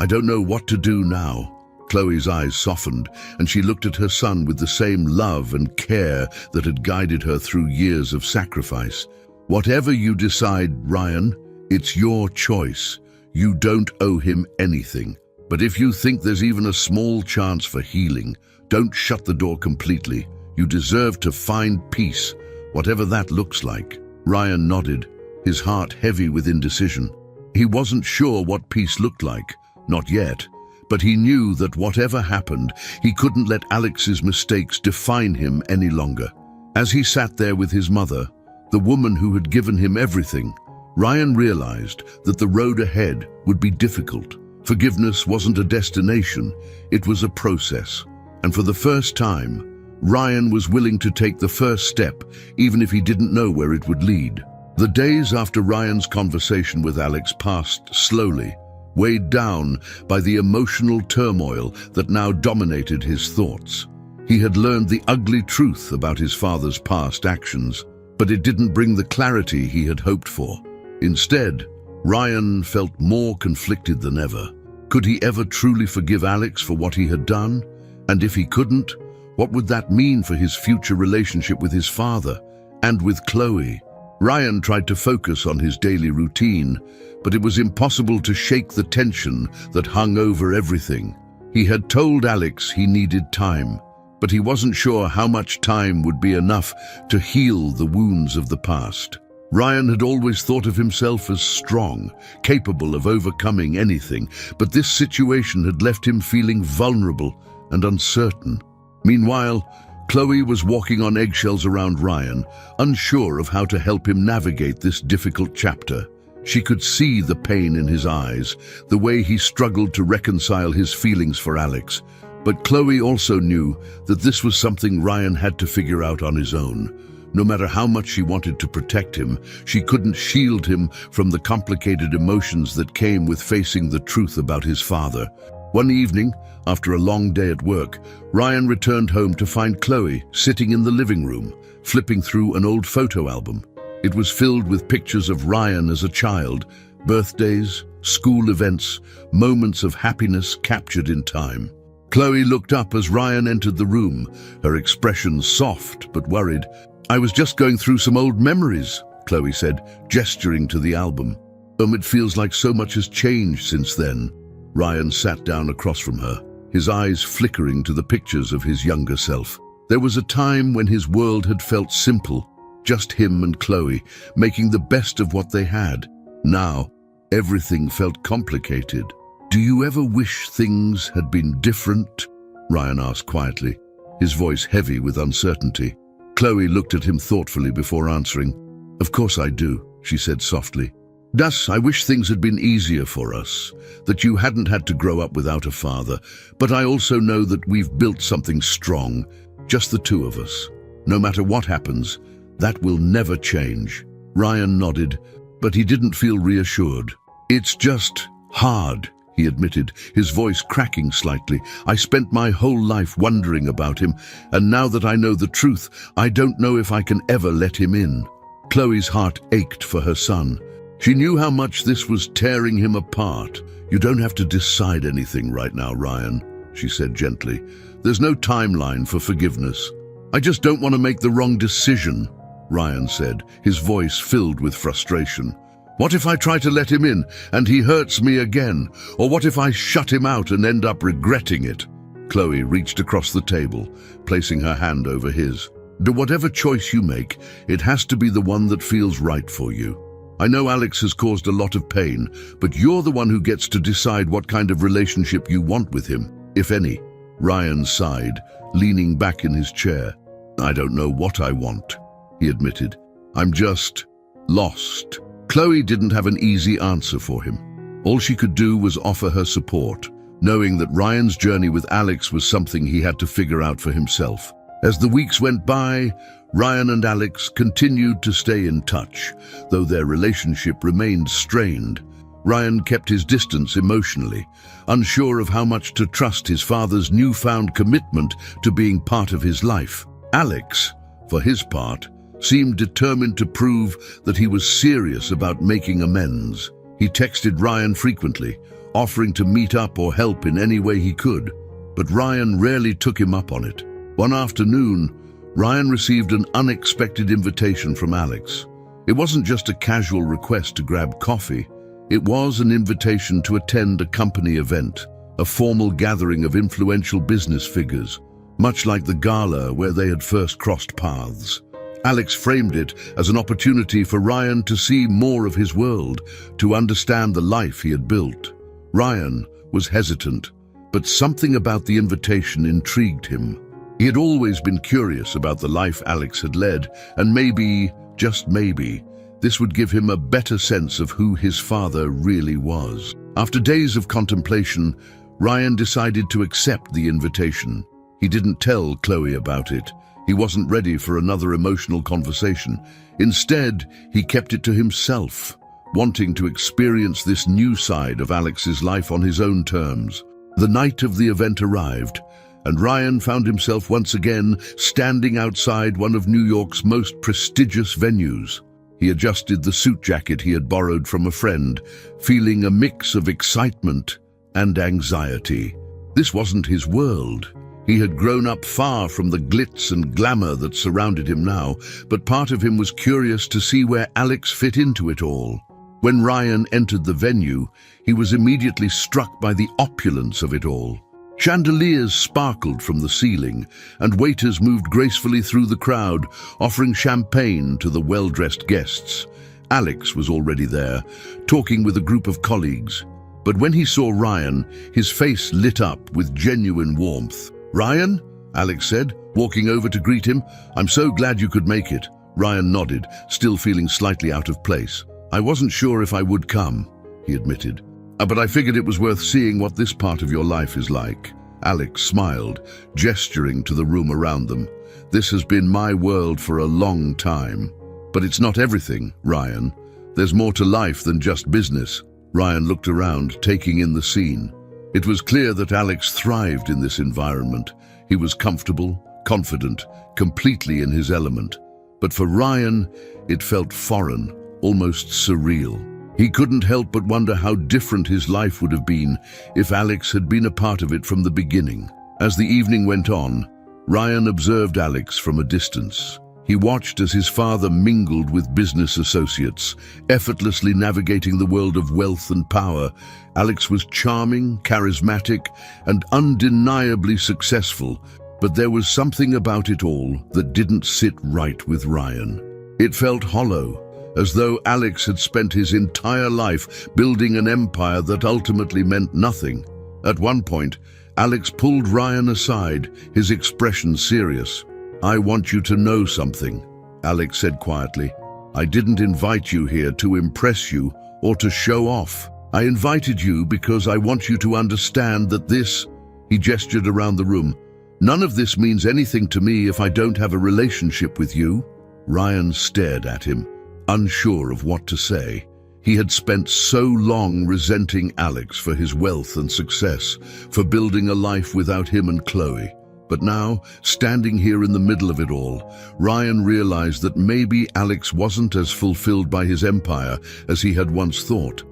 [SPEAKER 1] don't know what to do now." Chloe's eyes softened, and she looked at her son with the same love and care that had guided her through years of sacrifice. "Whatever you decide, Ryan, it's your choice. You don't owe him anything. But if you think there's even a small chance for healing, don't shut the door completely. You deserve to find peace, whatever that looks like." Ryan nodded, his heart heavy with indecision. He wasn't sure what peace looked like, not yet, but he knew that whatever happened, he couldn't let Alex's mistakes define him any longer. As he sat there with his mother, the woman who had given him everything, Ryan realized that the road ahead would be difficult. Forgiveness wasn't a destination, it was a process. And for the first time, Ryan was willing to take the first step, even if he didn't know where it would lead. The days after Ryan's conversation with Alex passed slowly, weighed down by the emotional turmoil that now dominated his thoughts. He had learned the ugly truth about his father's past actions, but it didn't bring the clarity he had hoped for. Instead, Ryan felt more conflicted than ever. Could he ever truly forgive Alex for what he had done? And if he couldn't, what would that mean for his future relationship with his father and with Chloe? Ryan tried to focus on his daily routine, but it was impossible to shake the tension that hung over everything. He had told Alex he needed time, but he wasn't sure how much time would be enough to heal the wounds of the past. Ryan had always thought of himself as strong, capable of overcoming anything, but this situation had left him feeling vulnerable and uncertain. Meanwhile, Chloe was walking on eggshells around Ryan, unsure of how to help him navigate this difficult chapter. She could see the pain in his eyes, the way he struggled to reconcile his feelings for Alex. But Chloe also knew that this was something Ryan had to figure out on his own. No matter how much she wanted to protect him, she couldn't shield him from the complicated emotions that came with facing the truth about his father. One evening, after a long day at work, Ryan returned home to find Chloe sitting in the living room, flipping through an old photo album. It was filled with pictures of Ryan as a child, birthdays, school events, moments of happiness captured in time. Chloe looked up as Ryan entered the room, her expression soft but worried. "I was just going through some old memories," Chloe said, gesturing to the album. It feels like so much has changed since then." Ryan sat down across from her, his eyes flickering to the pictures of his younger self. There was a time when his world had felt simple, just him and Chloe, making the best of what they had. Now, everything felt complicated. "Do you ever wish things had been different?" Ryan asked quietly, his voice heavy with uncertainty. Chloe looked at him thoughtfully before answering. "Of course I do," she said softly. "Das, I wish things had been easier for us, that you hadn't had to grow up without a father, but I also know that we've built something strong, just the two of us. No matter what happens, that will never change." Ryan nodded, but he didn't feel reassured. "It's just hard," he admitted, his voice cracking slightly. "I spent my whole life wondering about him, and now that I know the truth, I don't know if I can ever let him in." Chloe's heart ached for her son. She knew how much this was tearing him apart. "You don't have to decide anything right now, Ryan," she said gently. "There's no timeline for forgiveness." "I just don't want to make the wrong decision," Ryan said, his voice filled with frustration. "What if I try to let him in and he hurts me again? Or what if I shut him out and end up regretting it?" Chloe reached across the table, placing her hand over his. Whatever choice you make, it has to be the one that feels right for you. I know Alex has caused a lot of pain, but you're the one who gets to decide what kind of relationship you want with him, if any." Ryan sighed, leaning back in his chair. "I don't know what I want," he admitted. "I'm just lost." Chloe didn't have an easy answer for him. All she could do was offer her support, knowing that Ryan's journey with Alex was something he had to figure out for himself. As the weeks went by, Ryan and Alex continued to stay in touch, though their relationship remained strained. Ryan kept his distance emotionally, unsure of how much to trust his father's newfound commitment to being part of his life. Alex, for his part, seemed determined to prove that he was serious about making amends. He texted Ryan frequently, offering to meet up or help in any way he could, but Ryan rarely took him up on it. One afternoon, Ryan received an unexpected invitation from Alex. It wasn't just a casual request to grab coffee. It was an invitation to attend a company event, a formal gathering of influential business figures, much like the gala where they had first crossed paths. Alex framed it as an opportunity for Ryan to see more of his world, to understand the life he had built. Ryan was hesitant, but something about the invitation intrigued him. He had always been curious about the life Alex had led, and maybe, just maybe, this would give him a better sense of who his father really was. After days of contemplation, Ryan decided to accept the invitation. He didn't tell Chloe about it. He wasn't ready for another emotional conversation. Instead, he kept it to himself, wanting to experience this new side of Alex's life on his own terms. The night of the event arrived, and Ryan found himself once again standing outside one of New York's most prestigious venues. He adjusted the suit jacket he had borrowed from a friend, feeling a mix of excitement and anxiety. This wasn't his world. He had grown up far from the glitz and glamour that surrounded him now, but part of him was curious to see where Alex fit into it all. When Ryan entered the venue, he was immediately struck by the opulence of it all. Chandeliers sparkled from the ceiling, and waiters moved gracefully through the crowd, offering champagne to the well-dressed guests. Alex was already there, talking with a group of colleagues. But when he saw Ryan, his face lit up with genuine warmth. "Ryan?" Alex said, walking over to greet him. "I'm so glad you could make it." Ryan nodded, still feeling slightly out of place. "I wasn't sure if I would come," he admitted. "But I figured it was worth seeing what this part of your life is like." Alex smiled, gesturing to the room around them. "This has been my world for a long time. But it's not everything, Ryan. There's more to life than just business." Ryan looked around, taking in the scene. It was clear that Alex thrived in this environment. He was comfortable, confident, completely in his element. But for Ryan, it felt foreign, almost surreal. He couldn't help but wonder how different his life would have been if Alex had been a part of it from the beginning. As the evening went on, Ryan observed Alex from a distance. He watched as his father mingled with business associates, effortlessly navigating the world of wealth and power. Alex was charming, charismatic, and undeniably successful, but there was something about it all that didn't sit right with Ryan. It felt hollow, as though Alex had spent his entire life building an empire that ultimately meant nothing. At one point, Alex pulled Ryan aside, his expression serious. "I want you to know something," Alex said quietly. "I didn't invite you here to impress you or to show off. I invited you because I want you to understand that this," he gestured around the room, "none of this means anything to me if I don't have a relationship with you." Ryan stared at him, unsure of what to say. He had spent so long resenting Alex for his wealth and success, for building a life without him and Chloe. But now, standing here in the middle of it all, Ryan realized that maybe Alex wasn't as fulfilled by his empire as he had once thought.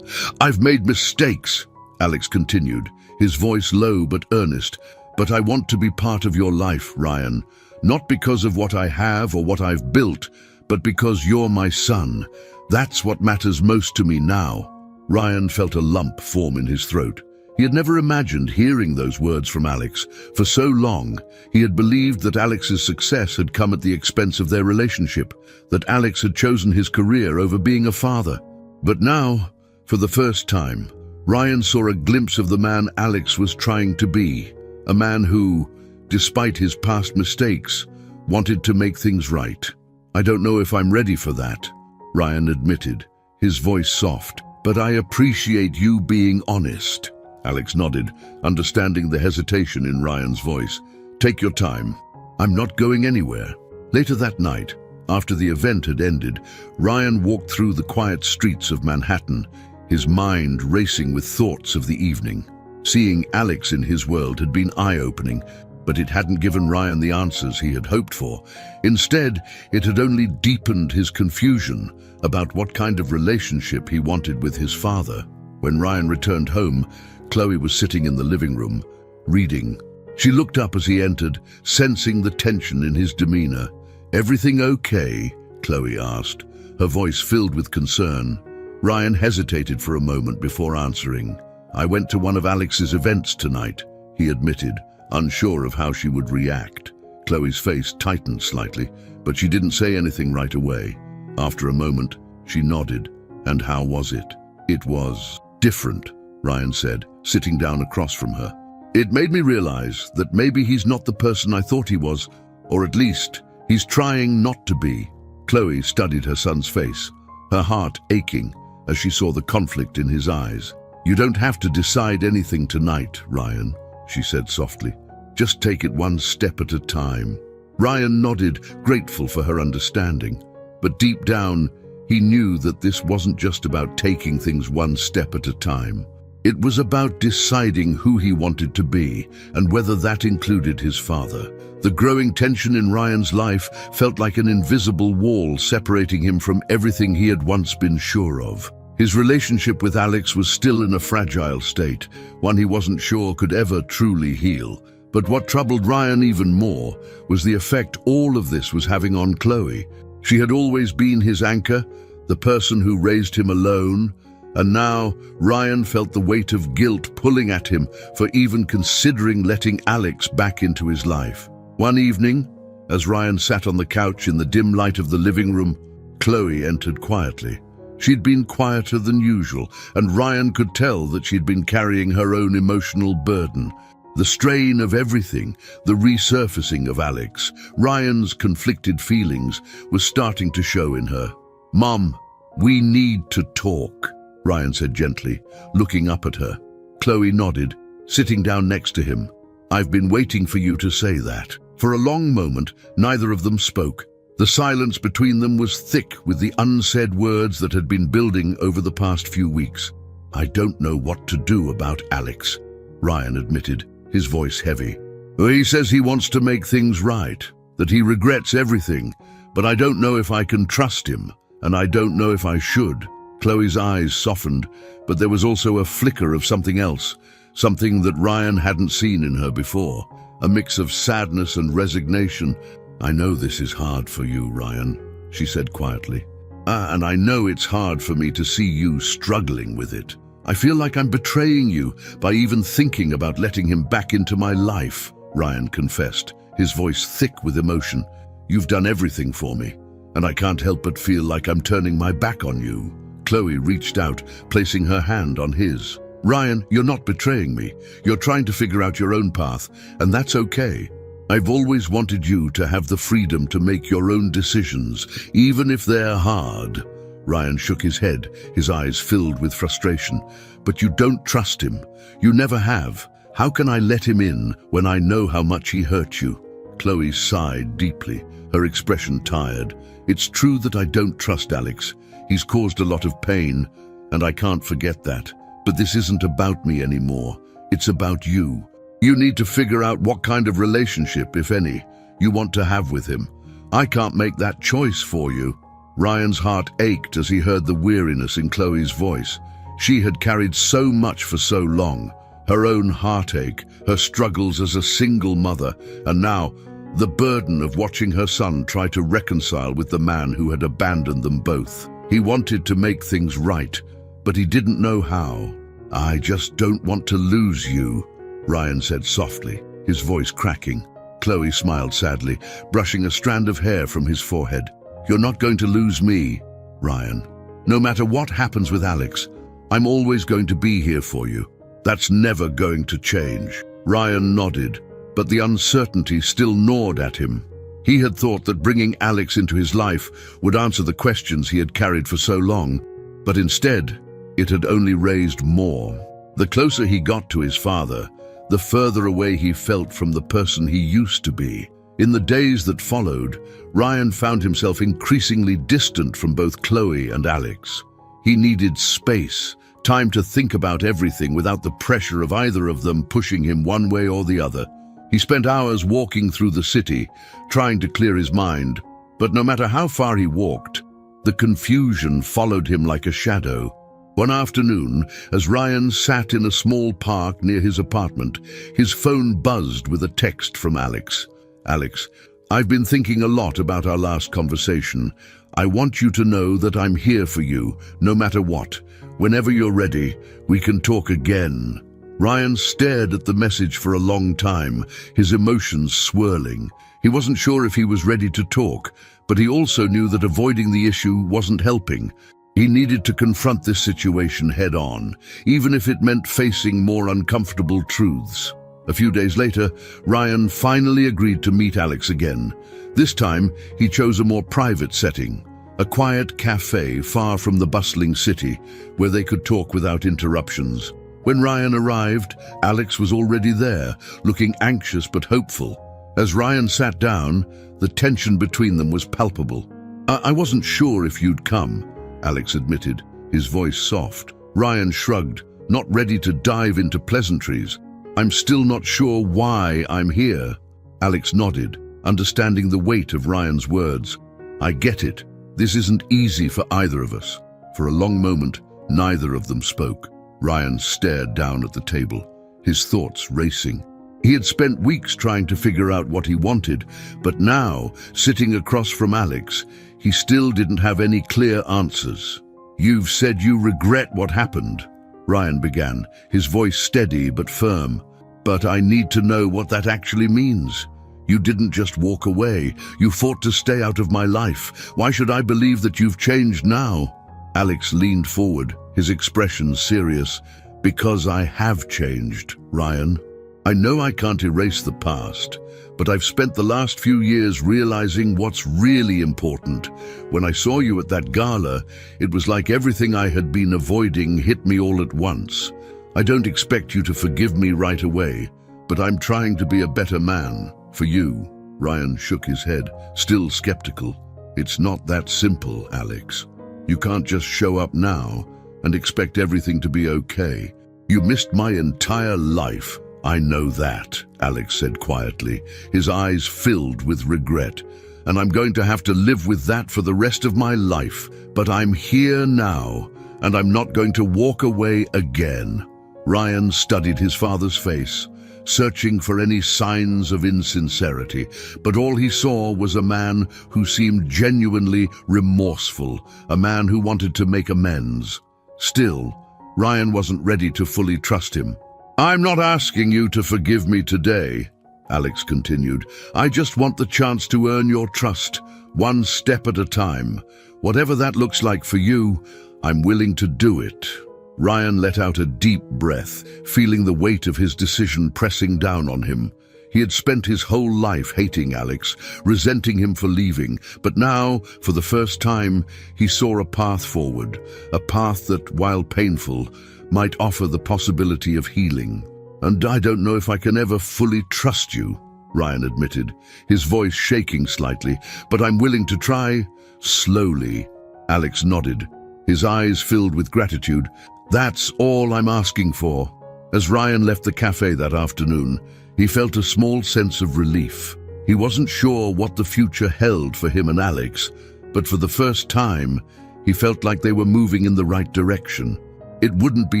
[SPEAKER 1] "I've made mistakes," Alex continued, his voice low but earnest. "But I want to be part of your life, Ryan, not because of what I have or what I've built, but because you're my son. That's what matters most to me now." Ryan felt a lump form in his throat. He had never imagined hearing those words from Alex. For so long, he had believed that Alex's success had come at the expense of their relationship, that Alex had chosen his career over being a father. But now, for the first time, Ryan saw a glimpse of the man Alex was trying to be, a man who, despite his past mistakes, wanted to make things right. "I don't know if I'm ready for that," Ryan admitted, his voice soft. "But I appreciate you being honest." Alex nodded, understanding the hesitation in Ryan's voice. "Take your time. I'm not going anywhere." Later that night, after the event had ended, Ryan walked through the quiet streets of Manhattan, his mind racing with thoughts of the evening. Seeing Alex in his world had been eye-opening, but it hadn't given Ryan the answers he had hoped for. Instead, it had only deepened his confusion about what kind of relationship he wanted with his father. When Ryan returned home, Chloe was sitting in the living room, reading. She looked up as he entered, sensing the tension in his demeanor. "Everything okay?" Chloe asked, her voice filled with concern. Ryan hesitated for a moment before answering. "I went to one of Alex's events tonight," he admitted, unsure of how she would react. Chloe's face tightened slightly, but she didn't say anything right away. After a moment, she nodded. "And how was it?" "It was different," Ryan said, sitting down across from her. "It made me realize that maybe he's not the person I thought he was, or at least, he's trying not to be." Chloe studied her son's face, her heart aching as she saw the conflict in his eyes. "You don't have to decide anything tonight, Ryan," she said softly. "Just take it one step at a time." Ryan nodded, grateful for her understanding. But deep down, he knew that this wasn't just about taking things one step at a time. It was about deciding who he wanted to be, and whether that included his father. The growing tension in Ryan's life felt like an invisible wall separating him from everything he had once been sure of. His relationship with Alex was still in a fragile state, one he wasn't sure could ever truly heal. But what troubled Ryan even more was the effect all of this was having on Chloe. She had always been his anchor, the person who raised him alone, and now Ryan felt the weight of guilt pulling at him for even considering letting Alex back into his life. One evening, as Ryan sat on the couch in the dim light of the living room, Chloe entered quietly. She'd been quieter than usual, and Ryan could tell that she'd been carrying her own emotional burden. The strain of everything, the resurfacing of Alex, Ryan's conflicted feelings, was starting to show in her. "Mom, we need to talk," Ryan said gently, looking up at her. Chloe nodded, sitting down next to him. "I've been waiting for you to say that." For a long moment, neither of them spoke. The silence between them was thick with the unsaid words that had been building over the past few weeks. "I don't know what to do about Alex," Ryan admitted, his voice heavy. "He says he wants to make things right, that he regrets everything, but I don't know if I can trust him, and I don't know if I should." Chloe's eyes softened, but there was also a flicker of something else, something that Ryan hadn't seen in her before, a mix of sadness and resignation. "I know this is hard for you, Ryan," she said quietly. And I know it's hard for me to see you struggling with it. I feel like I'm betraying you by even thinking about letting him back into my life," Ryan confessed, his voice thick with emotion. "You've done everything for me, and I can't help but feel like I'm turning my back on you." Chloe reached out, placing her hand on his. "Ryan, you're not betraying me. You're trying to figure out your own path, and that's okay. I've always wanted you to have the freedom to make your own decisions, even if they're hard." Ryan shook his head, his eyes filled with frustration. "But you don't trust him. You never have. How can I let him in when I know how much he hurt you?" Chloe sighed deeply, her expression tired. "It's true that I don't trust Alex. He's caused a lot of pain, and I can't forget that. But this isn't about me anymore. It's about you. You need to figure out what kind of relationship, if any, you want to have with him. I can't make that choice for you." Ryan's heart ached as he heard the weariness in Chloe's voice. She had carried so much for so long, her own heartache, her struggles as a single mother, and now the burden of watching her son try to reconcile with the man who had abandoned them both. He wanted to make things right, but he didn't know how. "I just don't want to lose you," Ryan said softly, his voice cracking. Chloe smiled sadly, brushing a strand of hair from his forehead. "You're not going to lose me, Ryan. No matter what happens with Alex, I'm always going to be here for you. That's never going to change." Ryan nodded, but the uncertainty still gnawed at him. He had thought that bringing Alex into his life would answer the questions he had carried for so long, but instead, it had only raised more. The closer he got to his father, the further away he felt from the person he used to be. In the days that followed, Ryan found himself increasingly distant from both Chloe and Alex. He needed space, time to think about everything without the pressure of either of them pushing him one way or the other. He spent hours walking through the city, trying to clear his mind, but no matter how far he walked, the confusion followed him like a shadow. One afternoon, as Ryan sat in a small park near his apartment, his phone buzzed with a text from Alex. "Alex, I've been thinking a lot about our last conversation. I want you to know that I'm here for you, no matter what. Whenever you're ready, we can talk again." Ryan stared at the message for a long time, his emotions swirling. He wasn't sure if he was ready to talk, but he also knew that avoiding the issue wasn't helping. He needed to confront this situation head-on, even if it meant facing more uncomfortable truths. A few days later, Ryan finally agreed to meet Alex again. This time, he chose a more private setting, a quiet cafe far from the bustling city, where they could talk without interruptions. When Ryan arrived, Alex was already there, looking anxious but hopeful. As Ryan sat down, the tension between them was palpable. I wasn't sure if you'd come," Alex admitted, his voice soft. Ryan shrugged, not ready to dive into pleasantries. "I'm still not sure why I'm here." Alex nodded, understanding the weight of Ryan's words. "I get it. This isn't easy for either of us." For a long moment, neither of them spoke. Ryan stared down at the table, his thoughts racing. He had spent weeks trying to figure out what he wanted, but now, sitting across from Alex, he still didn't have any clear answers. "You've said you regret what happened," Ryan began, his voice steady but firm. "But I need to know what that actually means. You didn't just walk away. You fought to stay out of my life. Why should I believe that you've changed now?" Alex leaned forward, his expression serious. "Because I have changed, Ryan. I know I can't erase the past, but I've spent the last few years realizing what's really important. When I saw you at that gala, it was like everything I had been avoiding hit me all at once. I don't expect you to forgive me right away, but I'm trying to be a better man for you." Ryan shook his head, still skeptical. "It's not that simple, Alex. You can't just show up now and expect everything to be okay. You missed my entire life." "I know that," Alex said quietly, his eyes filled with regret. "And I'm going to have to live with that for the rest of my life. But I'm here now, and I'm not going to walk away again." Ryan studied his father's face, searching for any signs of insincerity, but all he saw was a man who seemed genuinely remorseful, a man who wanted to make amends. Still, Ryan wasn't ready to fully trust him. "I'm not asking you to forgive me today," Alex continued. "I just want the chance to earn your trust, one step at a time. Whatever that looks like for you, I'm willing to do it." Ryan let out a deep breath, feeling the weight of his decision pressing down on him. He had spent his whole life hating Alex, resenting him for leaving, but now, for the first time, he saw a path forward, a path that, while painful, might offer the possibility of healing. "And I don't know if I can ever fully trust you," Ryan admitted, his voice shaking slightly, "but I'm willing to try slowly." Alex nodded, his eyes filled with gratitude. "That's all I'm asking for." As Ryan left the cafe that afternoon, he felt a small sense of relief. He wasn't sure what the future held for him and Alex, but for the first time, he felt like they were moving in the right direction. It wouldn't be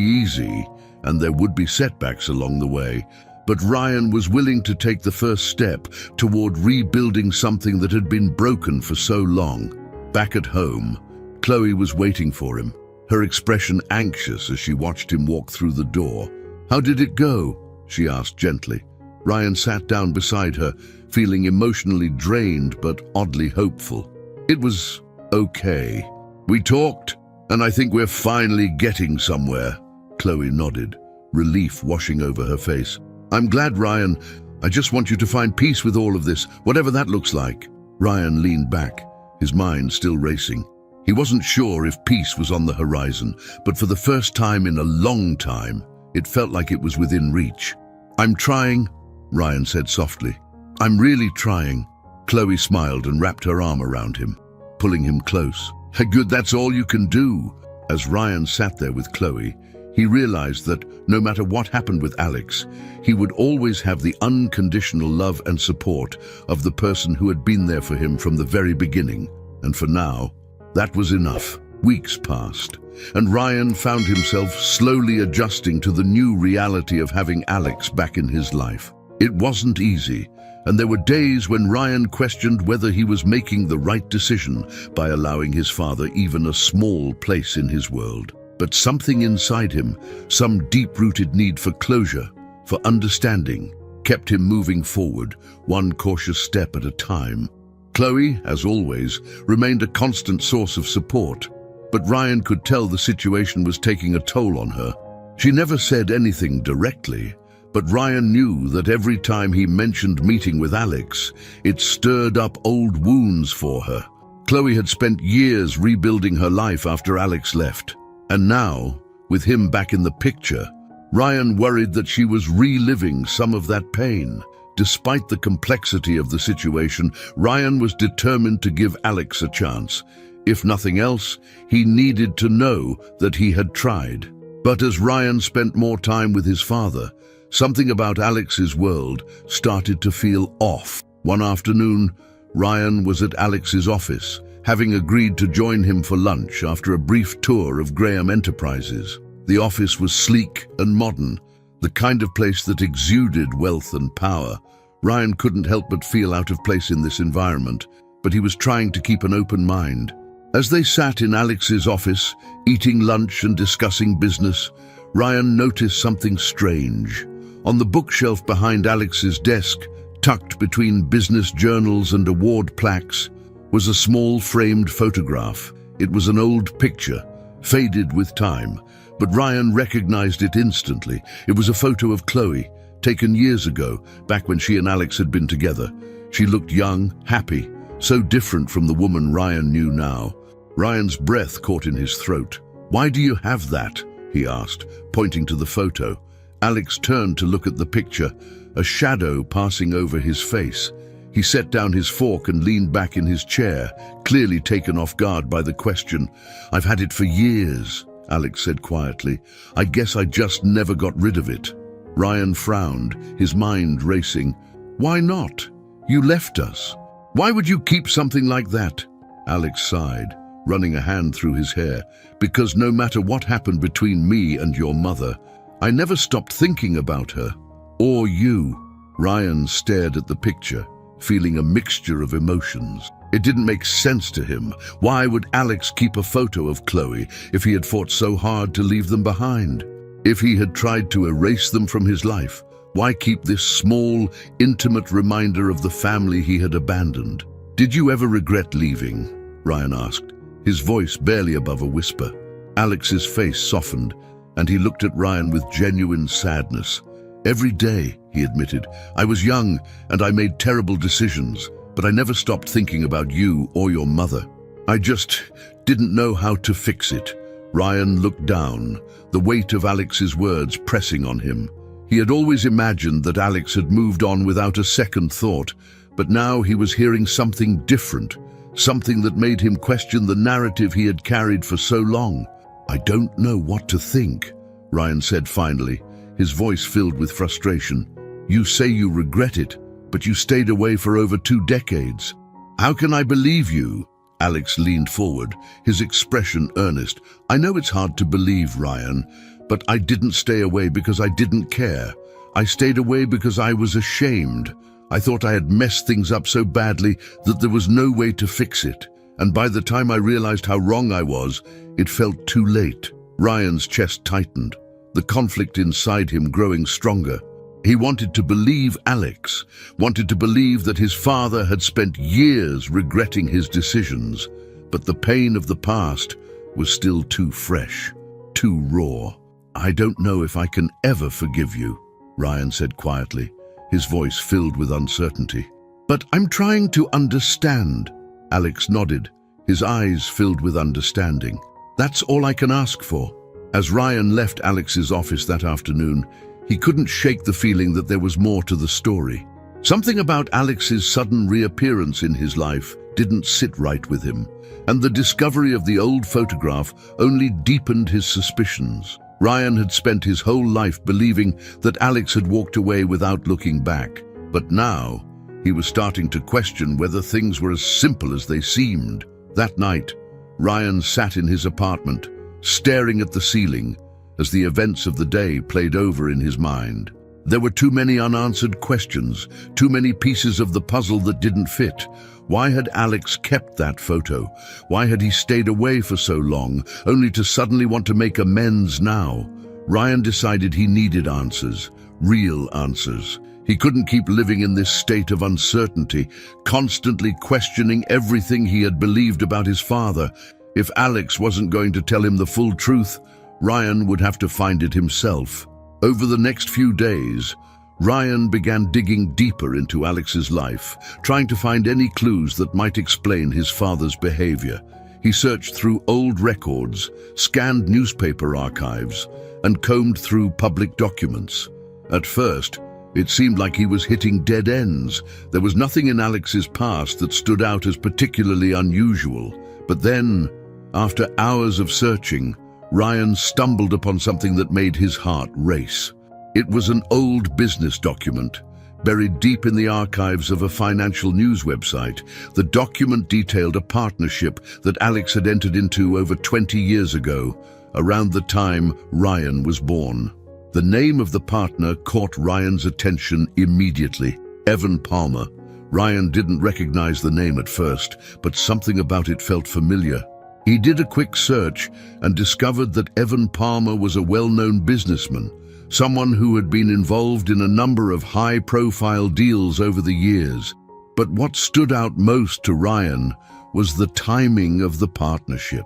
[SPEAKER 1] easy, and there would be setbacks along the way, but Ryan was willing to take the first step toward rebuilding something that had been broken for so long. Back at home, Chloe was waiting for him. her expression anxious as she watched him walk through the door. "How did it go?" she asked gently. Ryan sat down beside her, feeling emotionally drained but oddly hopeful. "It was okay. We talked, and I think we're finally getting somewhere." Chloe nodded, relief washing over her face. "I'm glad, Ryan. I just want you to find peace with all of this, whatever that looks like." Ryan leaned back, his mind still racing. He wasn't sure if peace was on the horizon, but for the first time in a long time, it felt like it was within reach. "I'm trying," Ryan said softly. "I'm really trying." Chloe smiled and wrapped her arm around him, pulling him close. "Good, that's all you can do." As Ryan sat there with Chloe, he realized that no matter what happened with Alex, he would always have the unconditional love and support of the person who had been there for him from the very beginning. And for now, that was enough. Weeks passed, and Ryan found himself slowly adjusting to the new reality of having Alex back in his life. It wasn't easy, and there were days when Ryan questioned whether he was making the right decision by allowing his father even a small place in his world. But something inside him, some deep-rooted need for closure, for understanding, kept him moving forward, one cautious step at a time. Chloe, as always, remained a constant source of support, but Ryan could tell the situation was taking a toll on her. She never said anything directly, but Ryan knew that every time he mentioned meeting with Alex, it stirred up old wounds for her. Chloe had spent years rebuilding her life after Alex left, and now, with him back in the picture, Ryan worried that she was reliving some of that pain. Despite the complexity of the situation, Ryan was determined to give Alex a chance. If nothing else, he needed to know that he had tried. But as Ryan spent more time with his father, something about Alex's world started to feel off. One afternoon, Ryan was at Alex's office, having agreed to join him for lunch after a brief tour of Graham Enterprises. The office was sleek and modern, the kind of place that exuded wealth and power. Ryan couldn't help but feel out of place in this environment, but he was trying to keep an open mind. As they sat in Alex's office, eating lunch and discussing business, Ryan noticed something strange. On the bookshelf behind Alex's desk, tucked between business journals and award plaques, was a small framed photograph. It was an old picture, faded with time, but Ryan recognized it instantly. It was a photo of Chloe, taken years ago, back when she and Alex had been together. She looked young, happy, so different from the woman Ryan knew now. Ryan's breath caught in his throat. "Why do you have that?" he asked, pointing to the photo. Alex turned to look at the picture, a shadow passing over his face. He set down his fork and leaned back in his chair, clearly taken off guard by the question. "I've had it for years," Alex said quietly. "I guess I just never got rid of it." Ryan frowned, his mind racing. "Why not? You left us. Why would you keep something like that?" Alex sighed, running a hand through his hair. "Because no matter what happened between me and your mother, I never stopped thinking about her. Or you." Ryan stared at the picture, feeling a mixture of emotions. It didn't make sense to him. Why would Alex keep a photo of Chloe if he had fought so hard to leave them behind? If he had tried to erase them from his life, why keep this small, intimate reminder of the family he had abandoned? "Did you ever regret leaving?" Ryan asked, his voice barely above a whisper. Alex's face softened, and he looked at Ryan with genuine sadness. "Every day," he admitted. "I was young, and I made terrible decisions, but I never stopped thinking about you or your mother. I just didn't know how to fix it." Ryan looked down, the weight of Alex's words pressing on him. He had always imagined that Alex had moved on without a second thought, but now he was hearing something different, something that made him question the narrative he had carried for so long. "I don't know what to think," Ryan said finally, his voice filled with frustration. "You say you regret it, but you stayed away for over 2 decades. How can I believe you?" Alex leaned forward, his expression earnest. "I know it's hard to believe, Ryan, but I didn't stay away because I didn't care. I stayed away because I was ashamed. I thought I had messed things up so badly that there was no way to fix it. And by the time I realized how wrong I was, it felt too late. Ryan's chest tightened, the conflict inside him growing stronger. He wanted to believe Alex, wanted to believe that his father had spent years regretting his decisions, but the pain of the past was still too fresh, too raw. "I don't know if I can ever forgive you," Ryan said quietly, his voice filled with uncertainty. "But I'm trying to understand." Alex nodded, his eyes filled with understanding. "That's all I can ask for." As Ryan left Alex's office that afternoon, he couldn't shake the feeling that there was more to the story. Something about Alex's sudden reappearance in his life didn't sit right with him, and the discovery of the old photograph only deepened his suspicions. Ryan had spent his whole life believing that Alex had walked away without looking back, but now he was starting to question whether things were as simple as they seemed. That night, Ryan sat in his apartment, staring at the ceiling as the events of the day played over in his mind. There were too many unanswered questions, too many pieces of the puzzle that didn't fit. Why had Alex kept that photo? Why had he stayed away for so long, only to suddenly want to make amends now? Ryan decided he needed answers, real answers. He couldn't keep living in this state of uncertainty, constantly questioning everything he had believed about his father. If Alex wasn't going to tell him the full truth, Ryan would have to find it himself. Over the next few days, Ryan began digging deeper into Alex's life, trying to find any clues that might explain his father's behavior. He searched through old records, scanned newspaper archives, and combed through public documents. At first, it seemed like he was hitting dead ends. There was nothing in Alex's past that stood out as particularly unusual. But then, after hours of searching, Ryan stumbled upon something that made his heart race. It was an old business document, buried deep in the archives of a financial news website. The document detailed a partnership that Alex had entered into over 20 years ago, around the time Ryan was born. The name of the partner caught Ryan's attention immediately: Evan Palmer. Ryan didn't recognize the name at first, but something about it felt familiar. He did a quick search and discovered that Evan Palmer was a well-known businessman, someone who had been involved in a number of high-profile deals over the years. But what stood out most to Ryan was the timing of the partnership.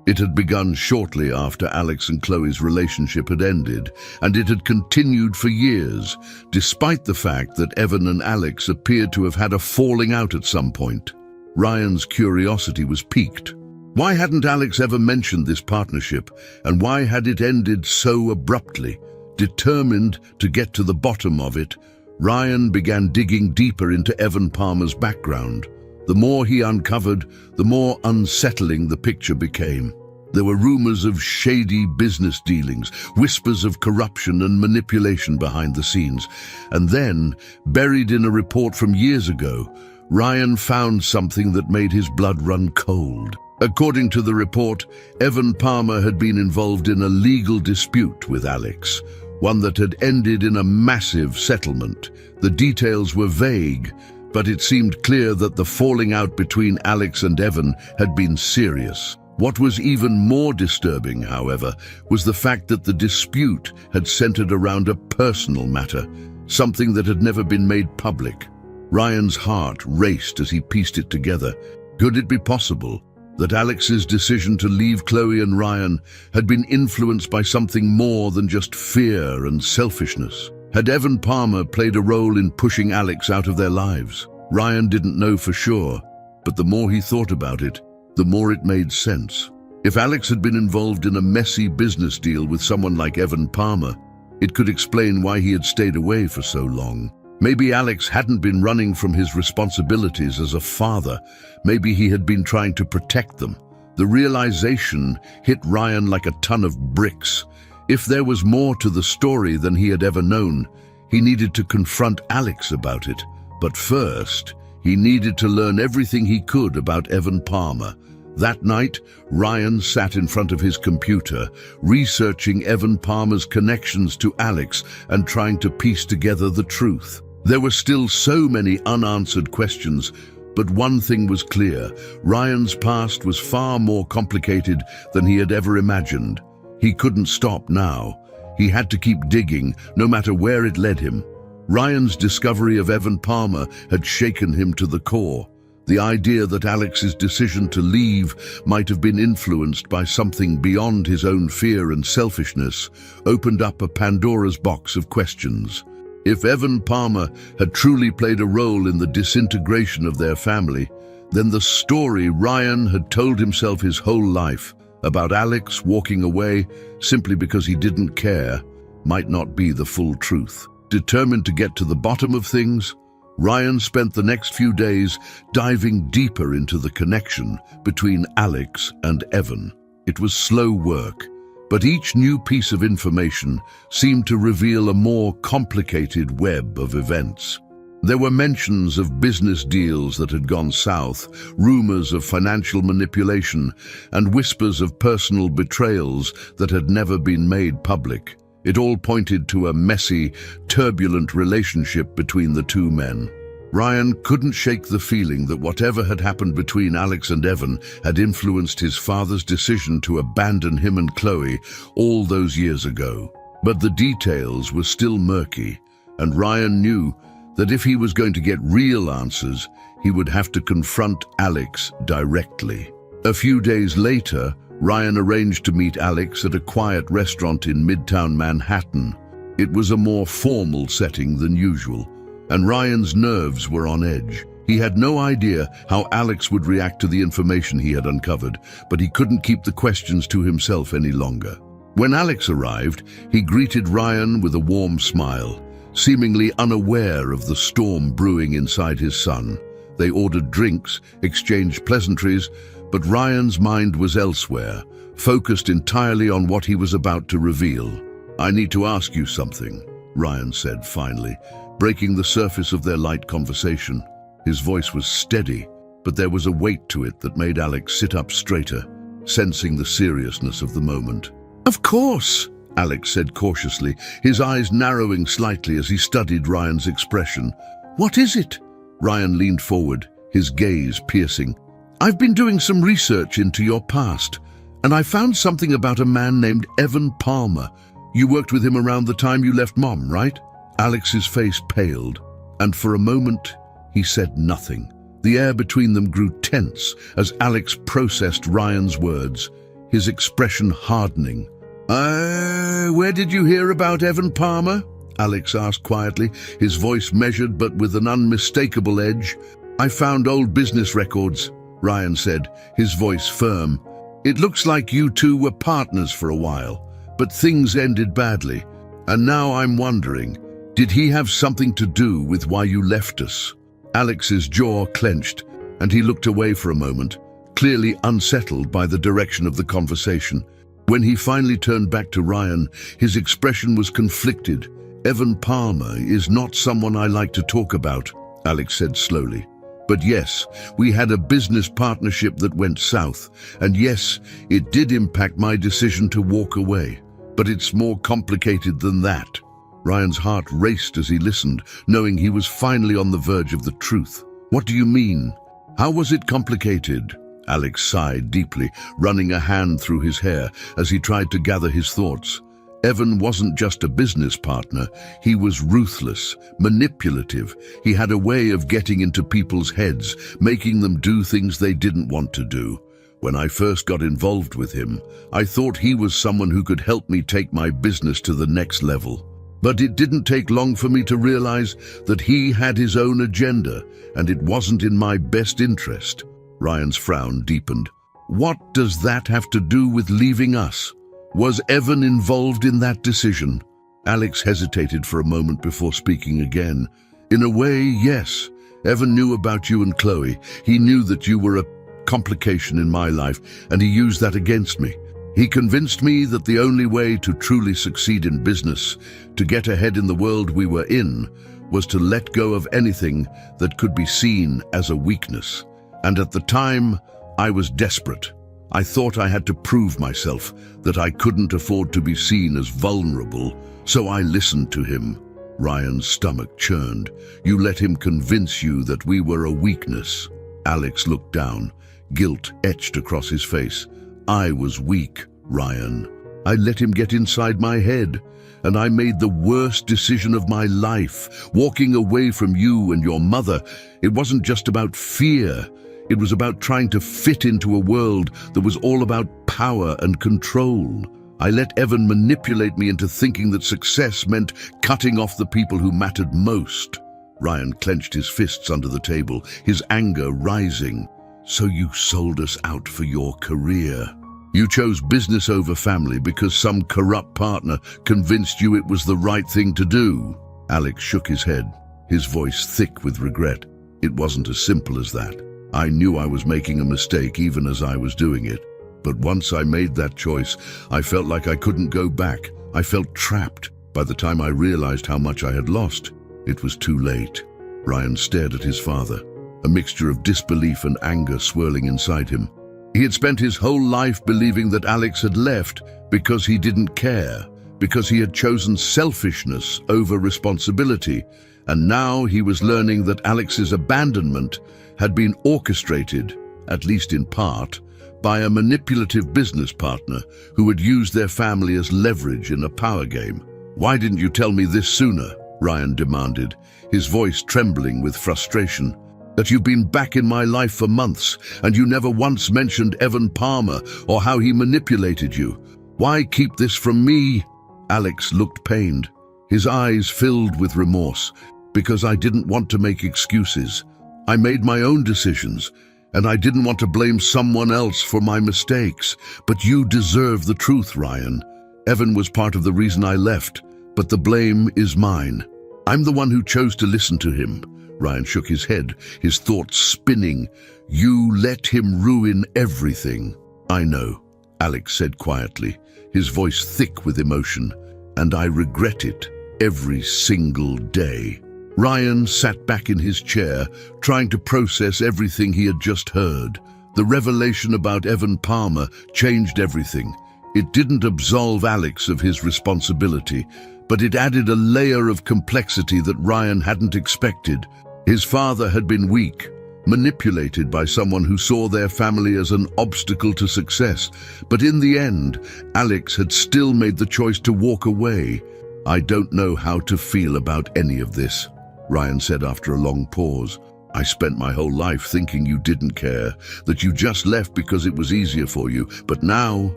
[SPEAKER 1] It had begun shortly after Alex and Chloe's relationship had ended, and it had continued for years, despite the fact that Evan and Alex appeared to have had a falling out at some point. Ryan's curiosity was piqued. Why hadn't Alex ever mentioned this partnership, and why had it ended so abruptly? Determined to get to the bottom of it, Ryan began digging deeper into Evan Palmer's background. The more he uncovered, the more unsettling the picture became. There were rumors of shady business dealings, whispers of corruption and manipulation behind the scenes. And then, buried in a report from years ago, Ryan found something that made his blood run cold. According to the report, Evan Palmer had been involved in a legal dispute with Alex, one that had ended in a massive settlement. The details were vague, but it seemed clear that the falling out between Alex and Evan had been serious. What was even more disturbing, however, was the fact that the dispute had centered around a personal matter, something that had never been made public. Ryan's heart raced as he pieced it together. Could it be possible that Alex's decision to leave Chloe and Ryan had been influenced by something more than just fear and selfishness? Had Evan Palmer played a role in pushing Alex out of their lives? Ryan didn't know for sure, but the more he thought about it, the more it made sense. If Alex had been involved in a messy business deal with someone like Evan Palmer, it could explain why he had stayed away for so long. Maybe Alex hadn't been running from his responsibilities as a father. Maybe he had been trying to protect them. The realization hit Ryan like a ton of bricks. If there was more to the story than he had ever known, he needed to confront Alex about it. But first, he needed to learn everything he could about Evan Palmer. That night, Ryan sat in front of his computer, researching Evan Palmer's connections to Alex and trying to piece together the truth. There were still so many unanswered questions, But one thing was clear: Ryan's past was far more complicated than he had ever imagined. He couldn't stop now. He had to keep digging, no matter where it led him. Ryan's discovery of Evan Palmer had shaken him to the core. The idea that Alex's decision to leave might have been influenced by something beyond his own fear and selfishness opened up a Pandora's box of questions. If Evan Palmer had truly played a role in the disintegration of their family, then the story Ryan had told himself his whole life about Alex walking away simply because he didn't care might not be the full truth. Determined to get to the bottom of things, Ryan spent the next few days diving deeper into the connection between Alex and Evan. It was slow work, but each new piece of information seemed to reveal a more complicated web of events. There were mentions of business deals that had gone south, rumors of financial manipulation, and whispers of personal betrayals that had never been made public. It all pointed to a messy, turbulent relationship between the two men. Ryan couldn't shake the feeling that whatever had happened between Alex and Evan had influenced his father's decision to abandon him and Chloe all those years ago. But the details were still murky, and Ryan knew that if he was going to get real answers, he would have to confront Alex directly. A few days later, Ryan arranged to meet Alex at a quiet restaurant in Midtown Manhattan. It was a more formal setting than usual, and Ryan's nerves were on edge. He had no idea how Alex would react to the information he had uncovered, but he couldn't keep the questions to himself any longer. When Alex arrived, he greeted Ryan with a warm smile, seemingly unaware of the storm brewing inside his son. They ordered drinks, exchanged pleasantries, but Ryan's mind was elsewhere, focused entirely on what he was about to reveal. "I need to ask you something," Ryan said finally, breaking the surface of their light conversation. His voice was steady, but there was a weight to it that made Alex sit up straighter, sensing the seriousness of the moment. "Of course," Alex said cautiously, his eyes narrowing slightly as he studied Ryan's expression. "What is it?" Ryan leaned forward, his gaze piercing. "I've been doing some research into your past, and I found something about a man named Evan Palmer. You worked with him around the time you left Mom, right?" Alex's face paled, and for a moment he said nothing. The air between them grew tense as Alex processed Ryan's words, his expression hardening. Where did you hear about Evan Palmer?" Alex asked quietly, his voice measured but with an unmistakable edge. "I found old business records," Ryan said, his voice firm. "It looks like you two were partners for a while, but things ended badly. And now I'm wondering, did he have something to do with why you left us?" Alex's jaw clenched, and he looked away for a moment, clearly unsettled by the direction of the conversation. When he finally turned back to Ryan, his expression was conflicted. "Evan Palmer is not someone I like to talk about," Alex said slowly. "But yes, we had a business partnership that went south, and yes, it did impact my decision to walk away. But it's more complicated than that." Ryan's heart raced as he listened, knowing he was finally on the verge of the truth. "What do you mean? How was it complicated?" Alex sighed deeply, running a hand through his hair as he tried to gather his thoughts. Evan wasn't just a business partner, he was ruthless, manipulative. He had a way of getting into people's heads, making them do things they didn't want to do. When I first got involved with him, I thought he was someone who could help me take my business to the next level. But it didn't take long for me to realize that he had his own agenda, and it wasn't in my best interest. Ryan's frown deepened. "What does that have to do with leaving us? Was Evan involved in that decision?" Alex hesitated for a moment before speaking again. "In a way, yes. Evan knew about you and Chloe. He knew that you were a complication in my life, and he used that against me. He convinced me that the only way to truly succeed in business, to get ahead in the world we were in, was to let go of anything that could be seen as a weakness. And at the time, I was desperate. I thought I had to prove myself, that I couldn't afford to be seen as vulnerable, so I listened to him." Ryan's stomach churned. "You let him convince you that we were a weakness?" Alex looked down, guilt etched across his face. I was weak, Ryan. I let him get inside my head, and I made the worst decision of my life, walking away from you and your mother. It wasn't just about fear. It was about trying to fit into a world that was all about power and control. I let Evan manipulate me into thinking that success meant cutting off the people who mattered most. Ryan clenched his fists under the table, his anger rising. So you sold us out for your career. You chose business over family because some corrupt partner convinced you it was the right thing to do. Alex shook his head, his voice thick with regret. It wasn't as simple as that. I knew I was making a mistake even as I was doing it. But once I made that choice, I felt like I couldn't go back. I felt trapped. By the time I realized how much I had lost, it was too late. Ryan stared at his father, a mixture of disbelief and anger swirling inside him. He had spent his whole life believing that Alex had left because he didn't care, because he had chosen selfishness over responsibility, and now he was learning that Alex's abandonment had been orchestrated, at least in part, by a manipulative business partner who had used their family as leverage in a power game. "Why didn't you tell me this sooner?" Ryan demanded, his voice trembling with frustration. "That you've been back in my life for months, and you never once mentioned Evan Palmer or how he manipulated you. Why keep this from me?" Alex looked pained, his eyes filled with remorse. "Because I didn't want to make excuses. I made my own decisions, and I didn't want to blame someone else for my mistakes. But you deserve the truth, Ryan. Evan was part of the reason I left, but the blame is mine. I'm the one who chose to listen to him." Ryan shook his head, his thoughts spinning. "You let him ruin everything." "I know," Alex said quietly, his voice thick with emotion, "and I regret it every single day." Ryan sat back in his chair, trying to process everything he had just heard. The revelation about Evan Palmer changed everything. It didn't absolve Alex of his responsibility, but it added a layer of complexity that Ryan hadn't expected. His father had been weak, manipulated by someone who saw their family as an obstacle to success. But in the end, Alex had still made the choice to walk away. "I don't know how to feel about any of this," Ryan said after a long pause. "I spent my whole life thinking you didn't care, that you just left because it was easier for you. But now..."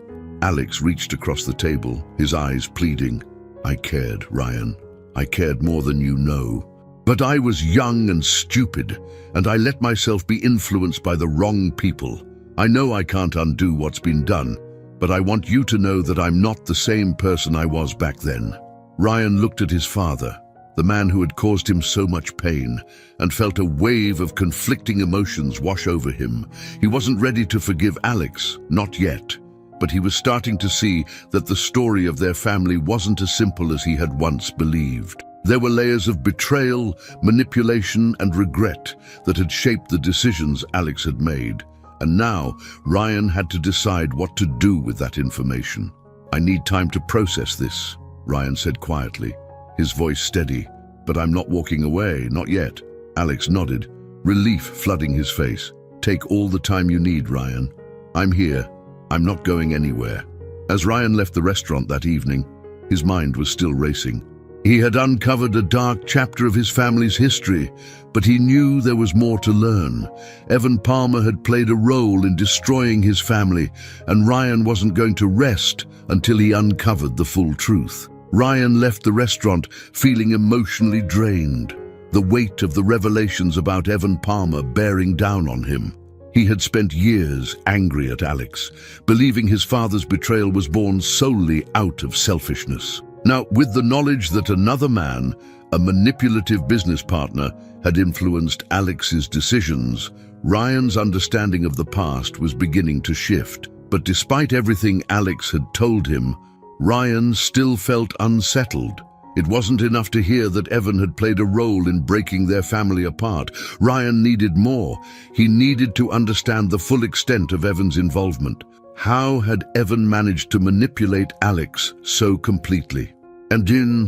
[SPEAKER 1] Alex reached across the table, his eyes pleading. "I cared, Ryan. I cared more than you know. But I was young and stupid, and I let myself be influenced by the wrong people. I know I can't undo what's been done, but I want you to know that I'm not the same person I was back then." Ryan looked at his father, the man who had caused him so much pain, and felt a wave of conflicting emotions wash over him. He wasn't ready to forgive Alex, not yet, but he was starting to see that the story of their family wasn't as simple as he had once believed. There were layers of betrayal, manipulation, and regret that had shaped the decisions Alex had made. And now, Ryan had to decide what to do with that information. "I need time to process this," Ryan said quietly, his voice steady. "But I'm not walking away, not yet." Alex nodded, relief flooding his face. "Take all the time you need, Ryan. I'm here. I'm not going anywhere." As Ryan left the restaurant that evening, his mind was still racing. He had uncovered a dark chapter of his family's history, but he knew there was more to learn. Evan Palmer had played a role in destroying his family, and Ryan wasn't going to rest until he uncovered the full truth. Ryan left the restaurant feeling emotionally drained, the weight of the revelations about Evan Palmer bearing down on him. He had spent years angry at Alex, believing his father's betrayal was born solely out of selfishness. Now, with the knowledge that another man, a manipulative business partner, had influenced Alex's decisions, Ryan's understanding of the past was beginning to shift. But despite everything Alex had told him, Ryan still felt unsettled. It wasn't enough to hear that Evan had played a role in breaking their family apart. Ryan needed more. He needed to understand the full extent of Evan's involvement. How had Evan managed to manipulate Alex so completely? And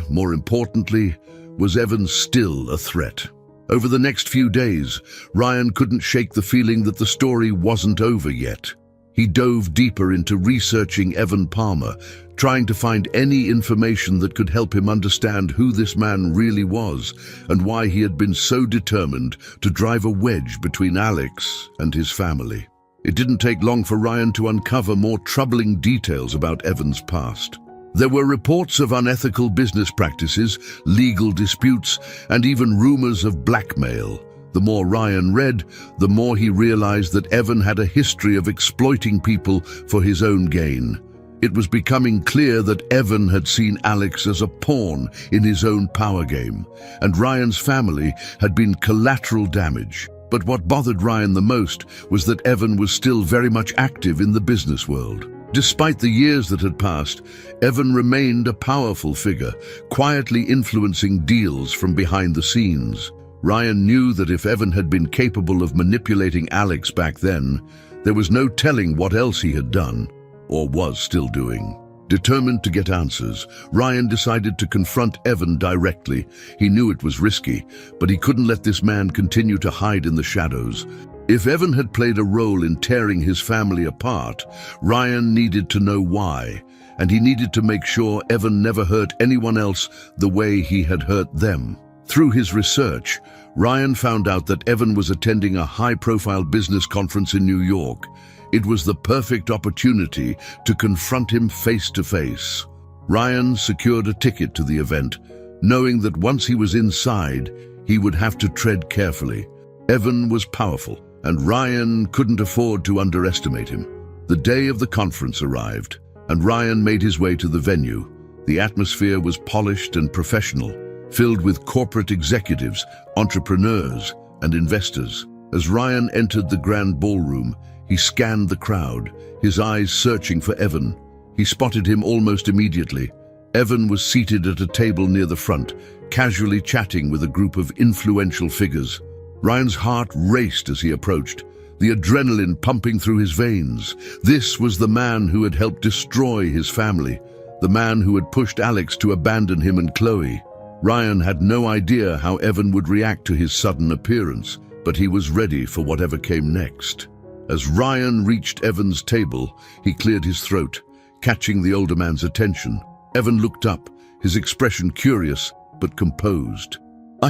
[SPEAKER 1] more importantly, was Evan still a threat? Over the next few days, Ryan couldn't shake the feeling that the story wasn't over yet. He dove deeper into researching Evan Palmer, trying to find any information that could help him understand who this man really was and why he had been so determined to drive a wedge between Alex and his family. It didn't take long for Ryan to uncover more troubling details about Evan's past. There were reports of unethical business practices, legal disputes, and even rumors of blackmail. The more Ryan read, the more he realized that Evan had a history of exploiting people for his own gain. It was becoming clear that Evan had seen Alex as a pawn in his own power game, and Ryan's family had been collateral damage. But what bothered Ryan the most was that Evan was still very much active in the business world. Despite the years that had passed, Evan remained a powerful figure, quietly influencing deals from behind the scenes. Ryan knew that if Evan had been capable of manipulating Alex back then, there was no telling what else he had done, or was still doing. Determined to get answers, Ryan decided to confront Evan directly. He knew it was risky, but he couldn't let this man continue to hide in the shadows. If Evan had played a role in tearing his family apart, Ryan needed to know why, and he needed to make sure Evan never hurt anyone else the way he had hurt them. Through his research, Ryan found out that Evan was attending a high-profile business conference in New York. It was the perfect opportunity to confront him face to face. Ryan secured a ticket to the event, knowing that once he was inside, he would have to tread carefully. Evan was powerful, and Ryan couldn't afford to underestimate him. The day of the conference arrived, and Ryan made his way to the venue. The atmosphere was polished and professional, filled with corporate executives, entrepreneurs, and investors. As Ryan entered the grand ballroom, he scanned the crowd, his eyes searching for Evan. He spotted him almost immediately. Evan was seated at a table near the front, casually chatting with a group of influential figures. Ryan's heart raced as he approached, the adrenaline pumping through his veins. This was the man who had helped destroy his family, the man who had pushed Alex to abandon him and Chloe. Ryan had no idea how Evan would react to his sudden appearance, but he was ready for whatever came next. As Ryan reached Evan's table, he cleared his throat, catching the older man's attention. Evan looked up, his expression curious but composed.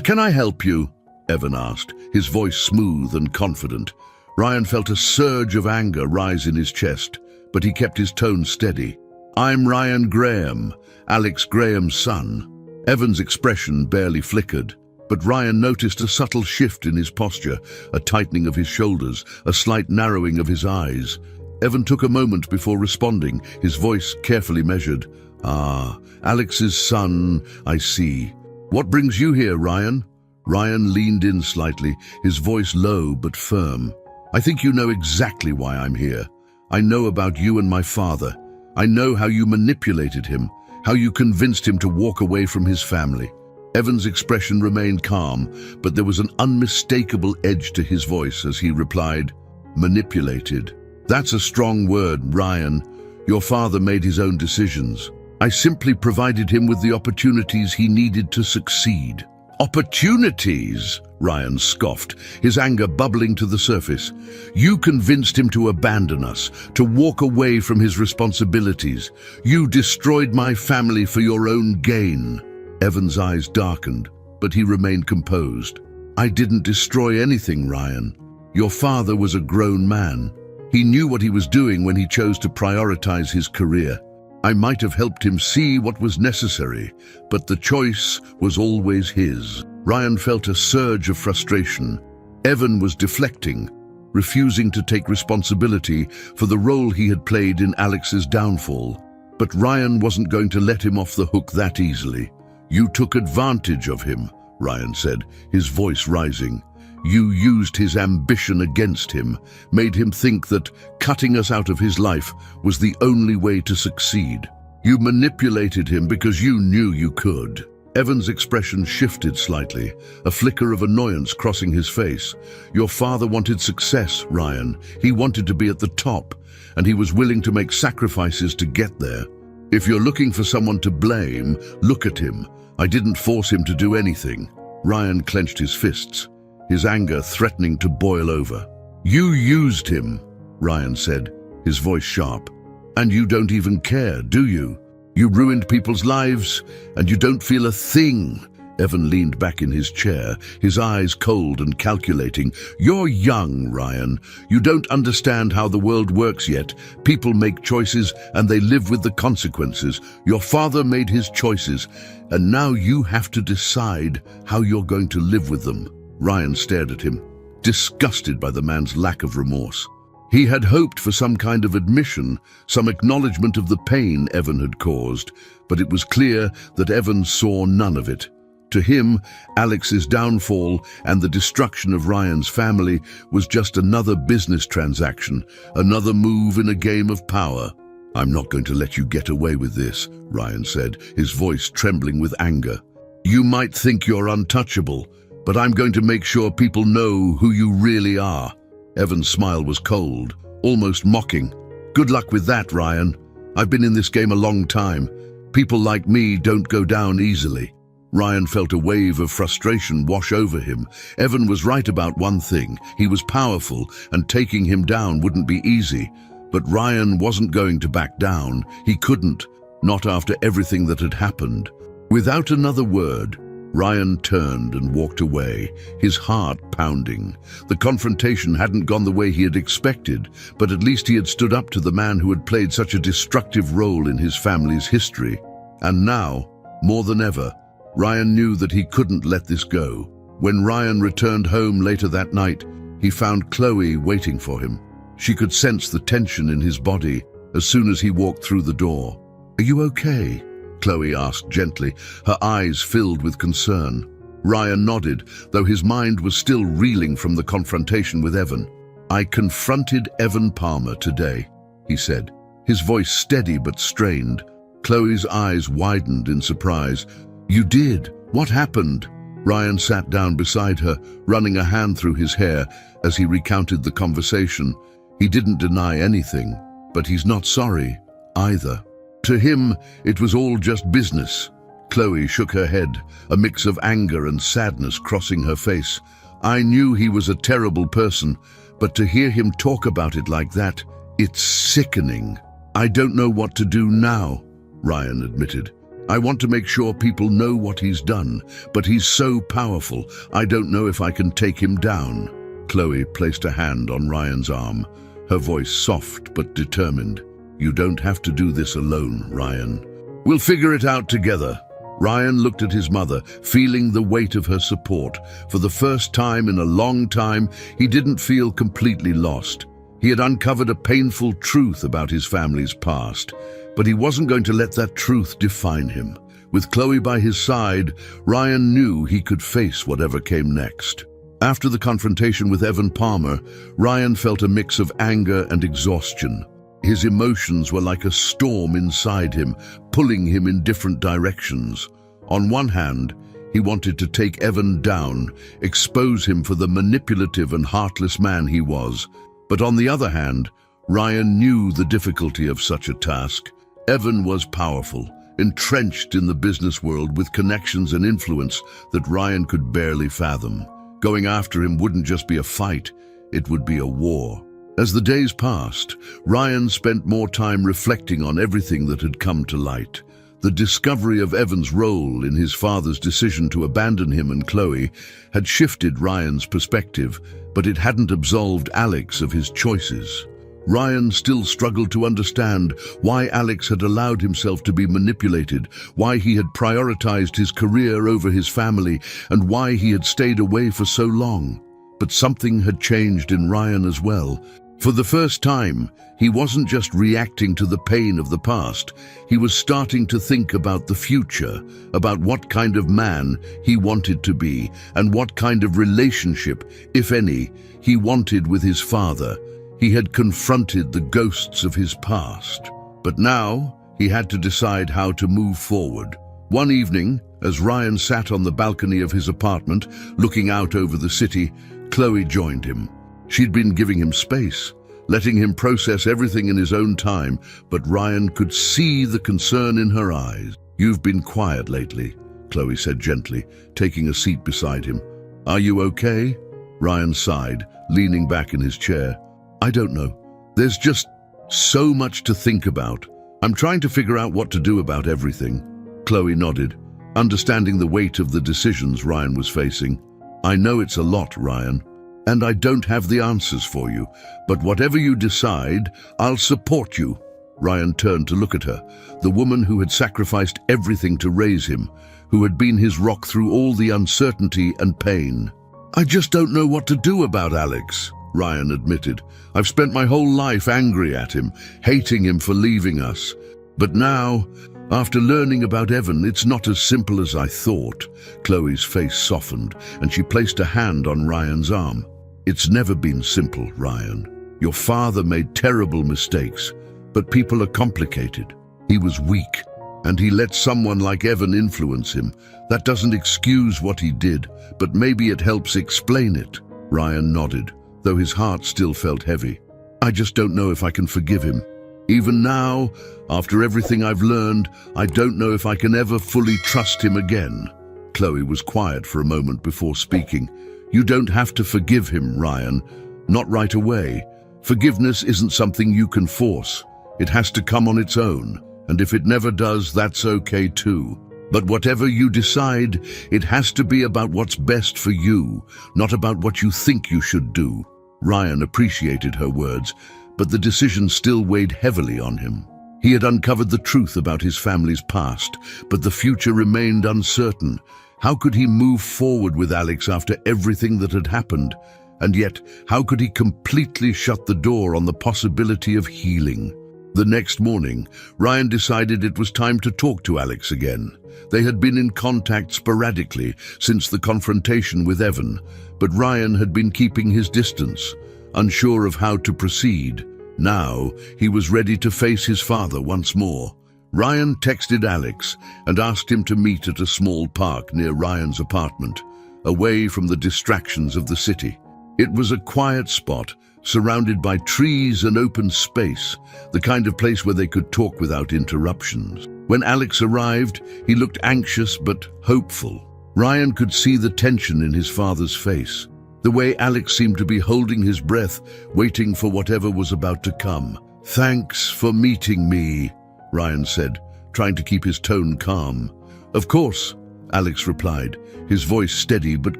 [SPEAKER 1] Can I help you?" Evan asked, his voice smooth and confident. Ryan felt a surge of anger rise in his chest, but he kept his tone steady. "I'm Ryan Graham, Alex Graham's son." Evan's expression barely flickered, but Ryan noticed a subtle shift in his posture, a tightening of his shoulders, a slight narrowing of his eyes. Evan took a moment before responding, his voice carefully measured. "Ah, Alex's son, I see. What brings you here, Ryan?" Ryan leaned in slightly, his voice low but firm. "I think you know exactly why I'm here. I know about you and my father. I know how you manipulated him, how you convinced him to walk away from his family." Evan's expression remained calm, but there was an unmistakable edge to his voice as he replied, "Manipulated. That's a strong word, Ryan. Your father made his own decisions. I simply provided him with the opportunities he needed to succeed." "Opportunities?" Ryan scoffed, his anger bubbling to the surface. "You convinced him to abandon us, to walk away from his responsibilities. You destroyed my family for your own gain." Evan's eyes darkened, but he remained composed. "I didn't destroy anything, Ryan. Your father was a grown man. He knew what he was doing when he chose to prioritize his career. I might have helped him see what was necessary, but the choice was always his." Ryan felt a surge of frustration. Evan was deflecting, refusing to take responsibility for the role he had played in Alex's downfall. But Ryan wasn't going to let him off the hook that easily. "You took advantage of him," Ryan said, his voice rising. "You used his ambition against him, made him think that cutting us out of his life was the only way to succeed. You manipulated him because you knew you could." Evan's expression shifted slightly, a flicker of annoyance crossing his face. "Your father wanted success, Ryan. He wanted to be at the top, and he was willing to make sacrifices to get there. If you're looking for someone to blame, look at him. I didn't force him to do anything." Ryan clenched his fists. his anger threatening to boil over. "You used him," Ryan said, his voice sharp. "And you don't even care, do you? You ruined people's lives, and you don't feel a thing." Evan leaned back in his chair, his eyes cold and calculating. "You're young, Ryan. You don't understand how the world works yet. People make choices, and they live with the consequences. Your father made his choices, and now you have to decide how you're going to live with them." Ryan stared at him, disgusted by the man's lack of remorse. He had hoped for some kind of admission, some acknowledgement of the pain Evan had caused, but it was clear that Evan saw none of it. To him, Alex's downfall and the destruction of Ryan's family was just another business transaction, another move in a game of power. "I'm not going to let you get away with this," Ryan said, his voice trembling with anger. "You might think you're untouchable, but I'm going to make sure people know who you really are." Evan's smile was cold, almost mocking. "Good luck with that, Ryan. I've been in this game a long time. People like me don't go down easily." Ryan felt a wave of frustration wash over him. Evan was right about one thing. He was powerful, and taking him down wouldn't be easy. But Ryan wasn't going to back down. He couldn't, not after everything that had happened. Without another word, Ryan turned and walked away, his heart pounding. The confrontation hadn't gone the way he had expected, but at least he had stood up to the man who had played such a destructive role in his family's history. And now, more than ever, Ryan knew that he couldn't let this go. When Ryan returned home later that night, he found Chloe waiting for him. She could sense the tension in his body as soon as he walked through the door. "Are you okay?" Chloe asked gently, her eyes filled with concern. Ryan nodded, though his mind was still reeling from the confrontation with Evan. "I confronted Evan Palmer today," he said, his voice steady but strained. Chloe's eyes widened in surprise. "You did? What happened?" Ryan sat down beside her, running a hand through his hair as he recounted the conversation. He didn't deny anything, but he's not sorry either. To him, it was all just business. Chloe shook her head, a mix of anger and sadness crossing her face. "I knew he was a terrible person, but to hear him talk about it like that, it's sickening." "I don't know what to do now," Ryan admitted. "I want to make sure people know what he's done, but he's so powerful, I don't know if I can take him down." Chloe placed a hand on Ryan's arm, her voice soft but determined. "You don't have to do this alone, Ryan. We'll figure it out together." Ryan looked at his mother, feeling the weight of her support. For the first time in a long time, he didn't feel completely lost. He had uncovered a painful truth about his family's past, but he wasn't going to let that truth define him. With Chloe by his side, Ryan knew he could face whatever came next. After the confrontation with Evan Palmer, Ryan felt a mix of anger and exhaustion. His emotions were like a storm inside him, pulling him in different directions. On one hand, he wanted to take Evan down, expose him for the manipulative and heartless man he was. But on the other hand, Ryan knew the difficulty of such a task. Evan was powerful, entrenched in the business world with connections and influence that Ryan could barely fathom. Going after him wouldn't just be a fight, it would be a war. As the days passed, Ryan spent more time reflecting on everything that had come to light. The discovery of Evan's role in his father's decision to abandon him and Chloe had shifted Ryan's perspective, but it hadn't absolved Alex of his choices. Ryan still struggled to understand why Alex had allowed himself to be manipulated, why he had prioritized his career over his family, and why he had stayed away for so long. But something had changed in Ryan as well. For the first time, he wasn't just reacting to the pain of the past. He was starting to think about the future, about what kind of man he wanted to be, and what kind of relationship, if any, he wanted with his father. He had confronted the ghosts of his past. But now, he had to decide how to move forward. One evening, as Ryan sat on the balcony of his apartment, looking out over the city, Chloe joined him. She'd been giving him space, letting him process everything in his own time, but Ryan could see the concern in her eyes. "You've been quiet lately," Chloe said gently, taking a seat beside him. "Are you okay?" Ryan sighed, leaning back in his chair. I don't know. There's just so much to think about. I'm trying to figure out what to do about everything. Chloe nodded, understanding the weight of the decisions Ryan was facing. I know it's a lot, Ryan, and I don't have the answers for you, but whatever you decide, I'll support you. Ryan turned to look at her, the woman who had sacrificed everything to raise him, who had been his rock through all the uncertainty and pain. I just don't know what to do about Alex, Ryan admitted. I've spent my whole life angry at him, hating him for leaving us. But now, after learning about Evan, it's not as simple as I thought. Chloe's face softened, and she placed a hand on Ryan's arm. It's never been simple, Ryan. Your father made terrible mistakes, but people are complicated. He was weak, and he let someone like Evan influence him. That doesn't excuse what he did, but maybe it helps explain it. Ryan nodded, though his heart still felt heavy. I just don't know if I can forgive him. Even now, after everything I've learned, I don't know if I can ever fully trust him again. Chloe was quiet for a moment before speaking. You don't have to forgive him, Ryan. Not right away. Forgiveness isn't something you can force. It has to come on its own. And if it never does, that's okay too. But whatever you decide, it has to be about what's best for you, not about what you think you should do. Ryan appreciated her words, but the decision still weighed heavily on him. He had uncovered the truth about his family's past, but the future remained uncertain. How could he move forward with Alex after everything that had happened? And yet, how could he completely shut the door on the possibility of healing? The next morning, Ryan decided it was time to talk to Alex again. They had been in contact sporadically since the confrontation with Evan, but Ryan had been keeping his distance, unsure of how to proceed. Now, he was ready to face his father once more. Ryan texted Alex and asked him to meet at a small park near Ryan's apartment, away from the distractions of the city. It was a quiet spot, surrounded by trees and open space, the kind of place where they could talk without interruptions. When Alex arrived, he looked anxious but hopeful. Ryan could see the tension in his father's face, the way Alex seemed to be holding his breath, waiting for whatever was about to come. Thanks for meeting me, Ryan said, trying to keep his tone calm. Of course, Alex replied, his voice steady but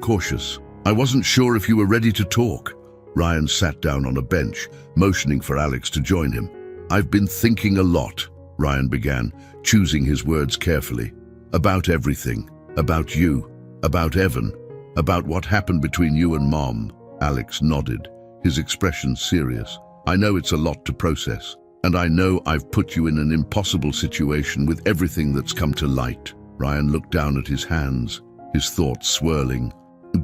[SPEAKER 1] cautious. I wasn't sure if you were ready to talk. Ryan sat down on a bench, motioning for Alex to join him. I've been thinking a lot, Ryan began, choosing his words carefully. About everything. About you. About Evan. About what happened between you and Mom. Alex nodded, his expression serious. I know it's a lot to process, and I know I've put you in an impossible situation with everything that's come to light. Ryan looked down at his hands, his thoughts swirling.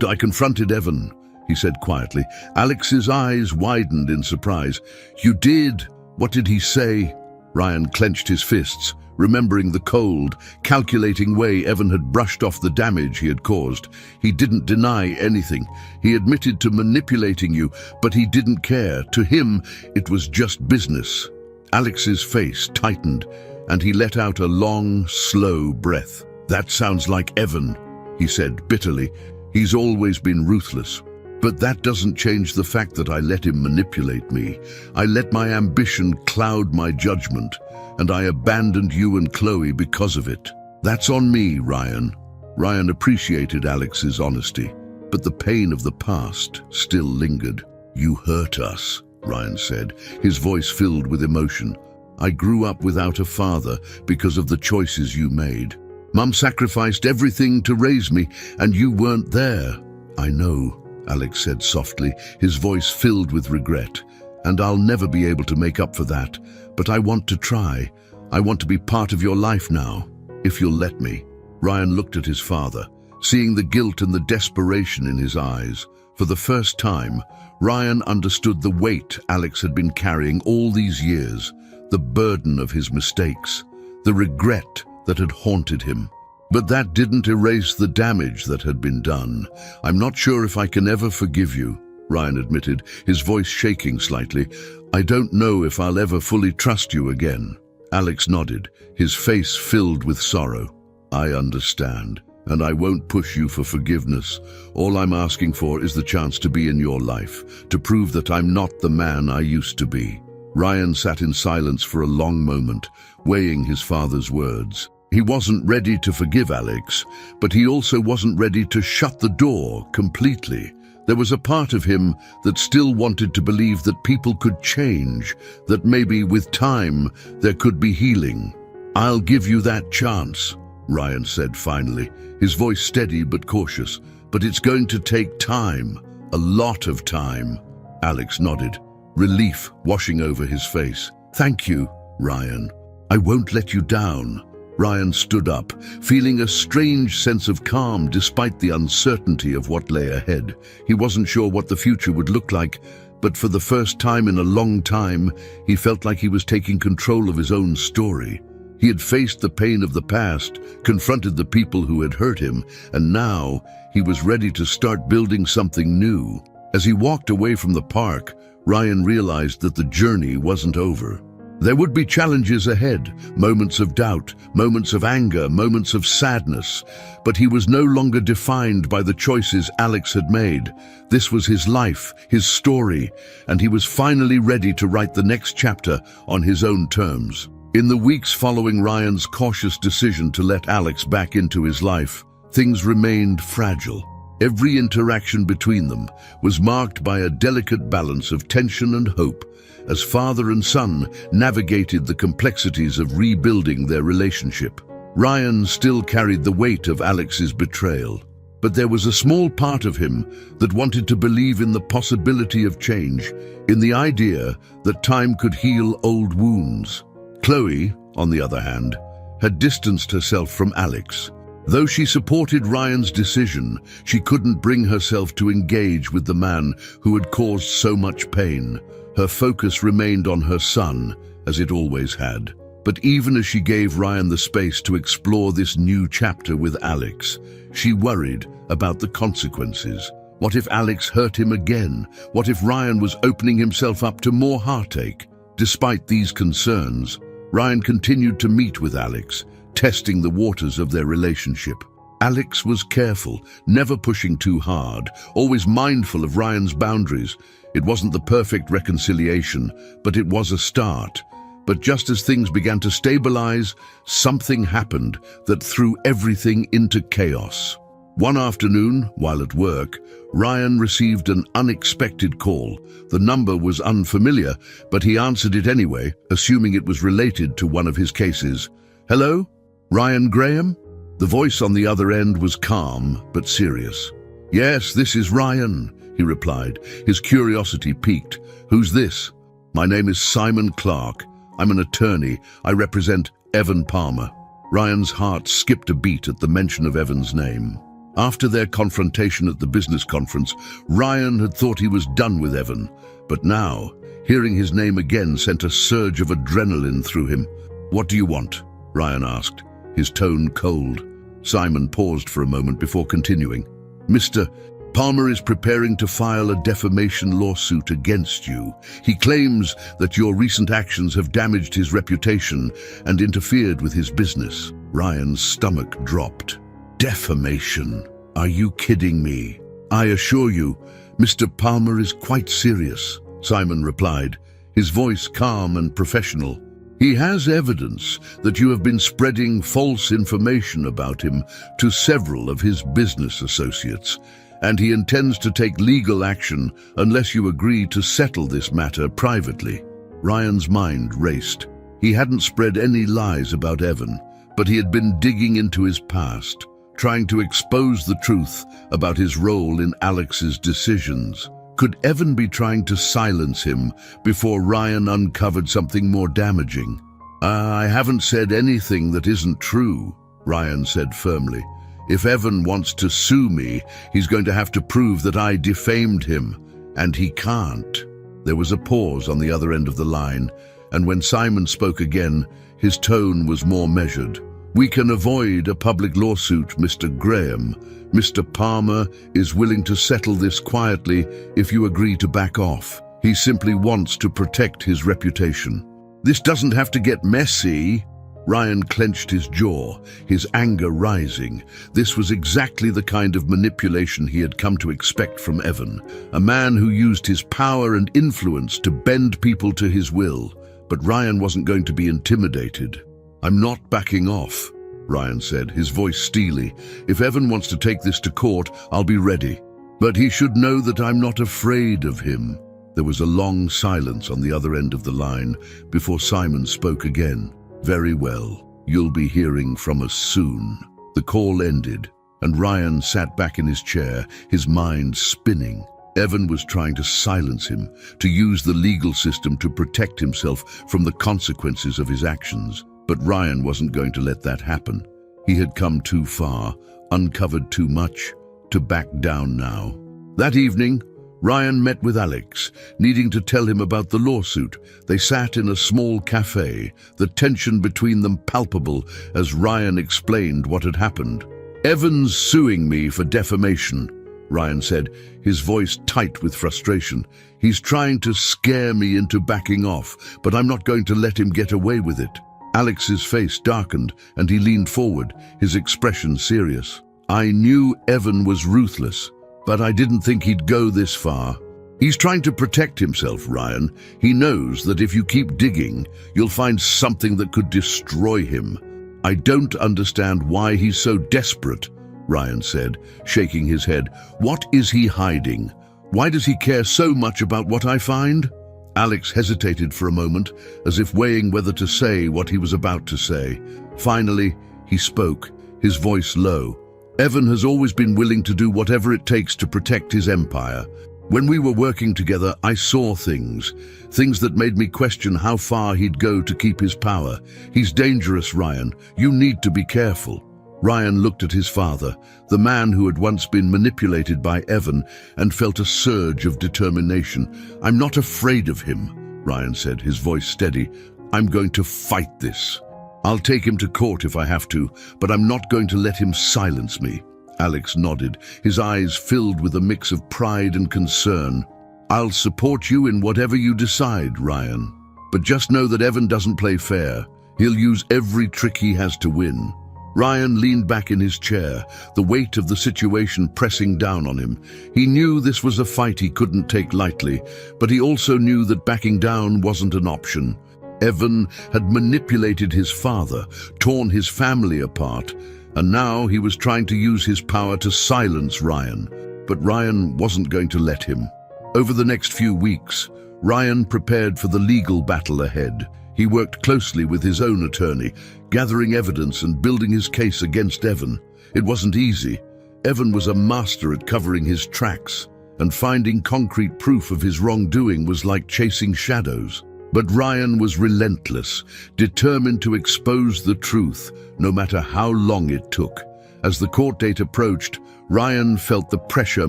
[SPEAKER 1] I confronted Evan, he said quietly. Alex's eyes widened in surprise. You did? What did he say? Ryan clenched his fists, remembering the cold, calculating way Evan had brushed off the damage he had caused. He didn't deny anything. He admitted to manipulating you, but he didn't care. To him, it was just business. Alex's face tightened, and he let out a long, slow breath. That sounds like Evan, he said bitterly. He's always been ruthless. But that doesn't change the fact that I let him manipulate me. I let my ambition cloud my judgment, and I abandoned you and Chloe because of it. That's on me, Ryan. Ryan appreciated Alex's honesty, but the pain of the past still lingered. You hurt us, Ryan said, his voice filled with emotion. I grew up without a father because of the choices you made. Mum sacrificed everything to raise me, and you weren't there. I know, Alex said softly, his voice filled with regret. And I'll never be able to make up for that, but I want to try. I want to be part of your life now, if you'll let me. Ryan looked at his father, seeing the guilt and the desperation in his eyes. For the first time, Ryan understood the weight Alex had been carrying all these years, the burden of his mistakes, the regret that had haunted him. But that didn't erase the damage that had been done. I'm not sure if I can ever forgive you, Ryan admitted, his voice shaking slightly. I don't know if I'll ever fully trust you again. Alex nodded, his face filled with sorrow. I understand, and I won't push you for forgiveness. All I'm asking for is the chance to be in your life, to prove that I'm not the man I used to be." Ryan sat in silence for a long moment, weighing his father's words. He wasn't ready to forgive Alex, but he also wasn't ready to shut the door completely. There was a part of him that still wanted to believe that people could change, that maybe with time there could be healing. "I'll give you that chance," Ryan said finally, his voice steady but cautious. "But it's going to take time, a lot of time." Alex nodded, relief washing over his face. "Thank you, Ryan. I won't let you down." Ryan stood up, feeling a strange sense of calm despite the uncertainty of what lay ahead. He wasn't sure what the future would look like, but for the first time in a long time, he felt like he was taking control of his own story. He had faced the pain of the past, confronted the people who had hurt him, and now he was ready to start building something new. As he walked away from the park, Ryan realized that the journey wasn't over. There would be challenges ahead, moments of doubt, moments of anger, moments of sadness, but he was no longer defined by the choices Alex had made. This was his life, his story, and he was finally ready to write the next chapter on his own terms. In the weeks following Ryan's cautious decision to let Alex back into his life, things remained fragile. Every interaction between them was marked by a delicate balance of tension and hope, as father and son navigated the complexities of rebuilding their relationship. Ryan still carried the weight of Alex's betrayal, but there was a small part of him that wanted to believe in the possibility of change, in the idea that time could heal old wounds. Chloe, on the other hand, had distanced herself from Alex. Though she supported Ryan's decision, she couldn't bring herself to engage with the man who had caused so much pain. Her focus remained on her son, as it always had. But even as she gave Ryan the space to explore this new chapter with Alex, she worried about the consequences. What if Alex hurt him again? What if Ryan was opening himself up to more heartache? Despite these concerns, Ryan continued to meet with Alex, testing the waters of their relationship. Alex was careful, never pushing too hard, always mindful of Ryan's boundaries. It wasn't the perfect reconciliation, but it was a start. But just as things began to stabilize, something happened that threw everything into chaos. One afternoon, while at work, Ryan received an unexpected call. The number was unfamiliar, but he answered it anyway, assuming it was related to one of his cases. "Hello? Ryan Graham?" The voice on the other end was calm but serious. "Yes, this is Ryan," he replied, his curiosity piqued. "Who's this?" "My name is Simon Clark. I'm an attorney. I represent Evan Palmer." Ryan's heart skipped a beat at the mention of Evan's name. After their confrontation at the business conference, Ryan had thought he was done with Evan, but now, hearing his name again sent a surge of adrenaline through him. "What do you want?" Ryan asked, his tone cold. Simon paused for a moment before continuing. "Mr. Palmer is preparing to file a defamation lawsuit against you. He claims that your recent actions have damaged his reputation and interfered with his business." Ryan's stomach dropped. "Defamation? Are you kidding me?" "I assure you, Mr. Palmer is quite serious," Simon replied, his voice calm and professional. "He has evidence that you have been spreading false information about him to several of his business associates, and he intends to take legal action unless you agree to settle this matter privately." Ryan's mind raced. He hadn't spread any lies about Evan, but he had been digging into his past, trying to expose the truth about his role in Alex's decisions. Could Evan be trying to silence him before Ryan uncovered something more damaging? "I haven't said anything that isn't true," Ryan said firmly. "If Evan wants to sue me, he's going to have to prove that I defamed him, and he can't." There was a pause on the other end of the line, and when Simon spoke again, his tone was more measured. "We can avoid a public lawsuit, Mr. Graham. Mr. Palmer is willing to settle this quietly if you agree to back off. He simply wants to protect his reputation." "This doesn't have to get messy," Ryan clenched his jaw, his anger rising. This was exactly the kind of manipulation he had come to expect from Evan, a man who used his power and influence to bend people to his will. But Ryan wasn't going to be intimidated. "I'm not backing off," Ryan said, his voice steely. "If Evan wants to take this to court, I'll be ready. But he should know that I'm not afraid of him." There was a long silence on the other end of the line before Simon spoke again. "Very well. You'll be hearing from us soon." The call ended, and Ryan sat back in his chair, his mind spinning. Evan was trying to silence him, to use the legal system to protect himself from the consequences of his actions. But Ryan wasn't going to let that happen. He had come too far, uncovered too much, to back down now. That evening, Ryan met with Alex, needing to tell him about the lawsuit. They sat in a small cafe, the tension between them palpable as Ryan explained what had happened. "Evan's suing me for defamation," Ryan said, his voice tight with frustration. "He's trying to scare me into backing off, but I'm not going to let him get away with it." Alex's face darkened and he leaned forward, his expression serious. "I knew Evan was ruthless, but I didn't think he'd go this far. He's trying to protect himself, Ryan. He knows that if you keep digging, you'll find something that could destroy him. I don't understand why he's so desperate," Ryan said, shaking his head. "What is he hiding? Why does he care so much about what I find?" Alex hesitated for a moment, as if weighing whether to say what he was about to say. Finally, he spoke, his voice low. "Evan has always been willing to do whatever it takes to protect his empire. When we were working together, I saw things that made me question how far he'd go to keep his power. He's dangerous, Ryan. You need to be careful." Ryan looked at his father, the man who had once been manipulated by Evan, and felt a surge of determination. "I'm not afraid of him," Ryan said, his voice steady. "I'm going to fight this. I'll take him to court if I have to, but I'm not going to let him silence me." Alex nodded, his eyes filled with a mix of pride and concern. "I'll support you in whatever you decide, Ryan. But just know that Evan doesn't play fair. He'll use every trick he has to win." Ryan leaned back in his chair, the weight of the situation pressing down on him. He knew this was a fight he couldn't take lightly, but he also knew that backing down wasn't an option. Evan had manipulated his father, torn his family apart, and now he was trying to use his power to silence Ryan. But Ryan wasn't going to let him. Over the next few weeks, Ryan prepared for the legal battle ahead. He worked closely with his own attorney, gathering evidence and building his case against Evan. It wasn't easy. Evan was a master at covering his tracks, and finding concrete proof of his wrongdoing was like chasing shadows. But Ryan was relentless, determined to expose the truth, no matter how long it took. As the court date approached, Ryan felt the pressure